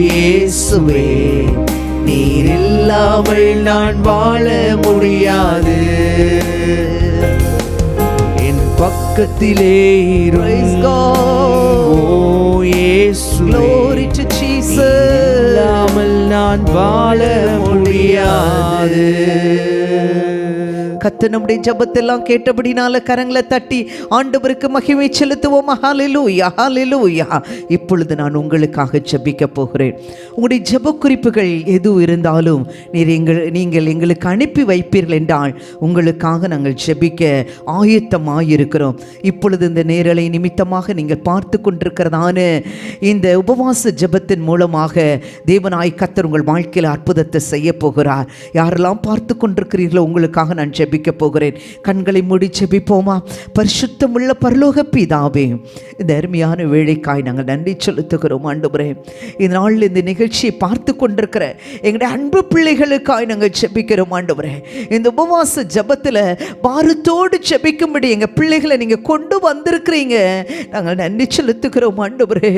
இயேசுவே, நீர் இல்லாமல் நான் வாழ முடியாது. என் பக்கத்திலே Praise இரும். God. ஓ இயேசுவே, Glory to Jesus. இல்லாமல் நான் வாழ முடியாது. கர்த்தர் நம்முடைய ஜெபத்தெல்லாம் கேட்டபடினால கரங்களை தட்டி ஆண்டவருக்கு மகிமை செலுத்துவோம். ஹalleluya ஹalleluya. இப்பொழுது நான் உங்களுக்காக ஜெபிக்க போகிறேன். உங்களுடைய ஜெப குறிப்புகள் எது இருந்தாலும் நீங்கள் எங்களுக்கு அனுப்பி வைப்பீர்கள் என்றால் உங்களுக்காக நாங்கள் ஜெபிக்க ஆயத்தமாயிருக்கிறோம். இப்பொழுது இந்த நேரலை நிமித்தமாக நீங்கள் பார்த்து கொண்டிருக்கிறதான இந்த உபவாச ஜெபத்தின் மூலமாக தேவனாய் கர்த்தர் உங்கள் வாழ்க்கையில் அற்புதத்தை செய்ய போகிறார். யாரெல்லாம் பார்த்து கொண்டிருக்கிறீர்களோ உங்களுக்காக நான் ஜெபிக்க போகிறேன். கண்களை மூடி ஜெபிப்போமா? பரிசுத்தமுள்ள பரலோக பிதாவே, இந்த அருமையான வேளைக்காய் நாங்கள் நன்றி செலுத்துகிறோம். ஆண்டவரே, இந்த நாளில் இந்த நிகழ்ச்சியை பார்த்து கொண்டிருக்கிற எங்களுடைய அன்பு பிள்ளைகளுக்காய் நாங்கள் ஜெபிக்கிறோம். ஆண்டவரே, இந்த உபவாச ஜெபத்தில் பாரத்தோடு ஜெபிக்கும்படி எங்கள் பிள்ளைகளை நீங்கள் கொண்டு வந்திருக்கிறீங்க. நாங்கள் நன்றி செலுத்துகிறோம். ஆண்டவரே,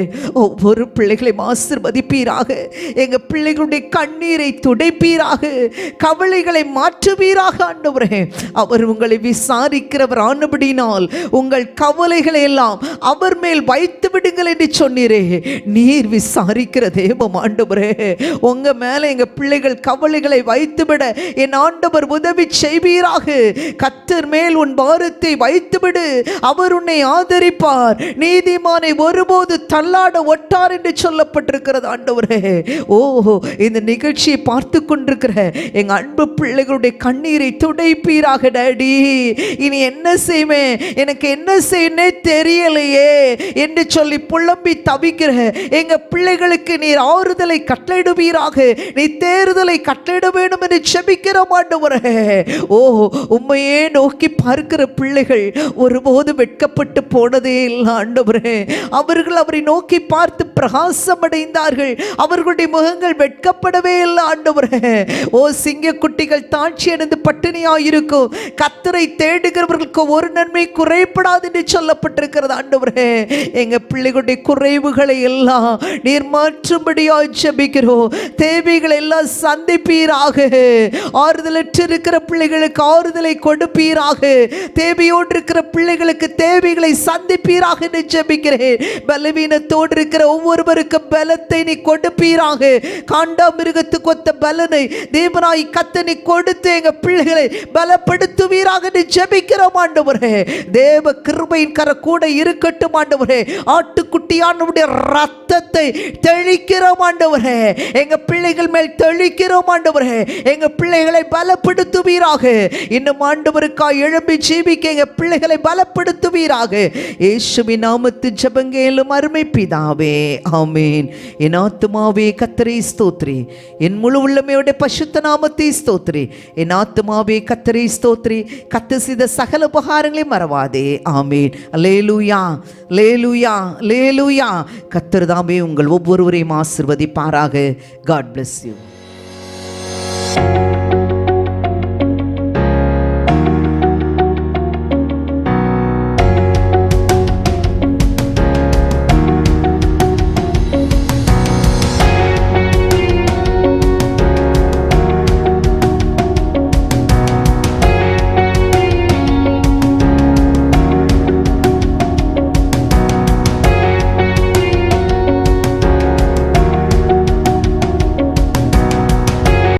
ஒவ்வொரு பிள்ளைகளையும் ஆசீர்வதிப்பீராக. எங்கள் பிள்ளைகளுடைய கண்ணீரை துடைப்பீராக, கவலைகளை மாற்றுவீராக. ஆண்டவரே, அவர் உங்களை விசாரிக்கிறவர் ஆனபடினால் உங்கள் கவலைகளை எல்லாம் அவர் மேல் வைத்து விடுங்கள் என்று சொன்னீரே. நீர் விசாரிக்கிற தேவம். ஆண்டவரே, உங்க மேல எங்க பிள்ளைகள் கவலைகளை வைத்துவிட என் ஆண்டவர் உதவி செய்வீராக. கர்த்தர் மேல் உன் பாரத்தை வைத்துவிடு, அவர் உன்னை ஆதரிப்பார். நீதிமானை ஒருபோது தள்ளாட ஒட்டார் என்று சொல்லப்பட்டிருக்கிறது. ஆண்டவரே, ஓஹோ, இந்த நிகழ்ச்சியை பார்த்து கொண்டிருக்கிற எங்க அன்பு பிள்ளைகளுடைய கண்ணீரை துடைப்பீராக. டாடி, இனி என்ன செய்வேன், எனக்கு என்ன செய்யனே தெரியலையே என்று சொல்லி புலம்பி தவிக்கிற எங்க பிள்ளைகளுக்கு நீர் ஆறுதலை கட்டளையிடுவீராக. நீ தேறுதலை கட்டளையிட வேண்டும் என்று ஜெபிக்கிறோம். ஆண்டவரே, ஓ, உம்மையே நோக்கி பார்க்கிற பிள்ளைகள் ஒருபோது வெட்கப்பட்டு போனதே இல்லை. ஆண்டவரே, அவர்கள் அவரை நோக்கி பார்த்து பிரகாசம் அடைந்தார்கள். அவர்களுடைய முகங்கள் வெட்கப்படவே இல்லை. ஆண்டவரே, ஓ, சிங்க குட்டிகள் தாட்சி அடைந்து பட்டினியாயிருக்கும். கர்த்தரை தேடுகிறவர்களுக்கு ஒரு நன்மை குறைபடாது என்று சொல்லப்பட்டிருக்கிறது. ஆண்டவரே, எங்க பிள்ளைகளுடைய குறைவுகளை எல்லாம் நீர் மாற்றும்படியாய் ஜெபிக்கிறோம். தேவைகளை எல்லாம் சந்திப்பீராக. ஆறுதலற்று இருக்கிற பிள்ளைகளுக்கு ஆறுதலை கொடுப்பீராக. தேவையோடு இருக்கிற பிள்ளைகளுக்கு தேவைகளை சந்திப்பீராக என்று ஜெபிக்கிறேன். பலவீனத்தோடு இருக்கிற ஒவ்வொருவருக்கும் பலத்தை நீ கொடுப்பீராக. காண்டா மிருகத்துக்கு ஒத்த பலனை தேவனாய் கர்த்தர் நீ கொடுத்து எங்க பிள்ளைகளை பலப்படுத்துவீராக என்று ஜெபிக்கிறோம். ஆண்டவரே, தேவ கிருபையின் கர கூட இருக்கட்டும். ஆண்டவரே, ஆட்டுக்குட்டியானவருடைய ரத்தத்தை தெளிக்கிறோம். ஆண்டவரே, எங்க பிள்ளைகள் மேல் தெளிக்கிறோம். ஆண்டவரே, எங்க பிள்ளைகளை பலப்படுத்துவீராக. இன்னும் ஆண்டவருக்காய் எழும்பி ஜீவிக்க எங்க பிள்ளைகளை பலப்படுத்துவீராக. இயேசுவின் நாமத்தில் ஜெபங்கேலும் அருமை பிதாவே, ஆமென். என் ஆத்துமாவே கர்த்தரை ஸ்தோத்திரி, என் முழு உள்ளமையோட பரிசுத்த நாமத்தை ஸ்தோத்திரி. என் ஆத்துமாவே கர்த்தரை ஸ்தோத்திரி, கர்த்தர் செய்த சகல உபகாரங்களை மறவாதே. ஆமென். அல்லேலூயா அல்லேலூயா அல்லேலூயா. கர்த்தர் தாமே உங்கள் ஒவ்வொருவரையும் ஆசீர்வதிப்பாராக. God bless you.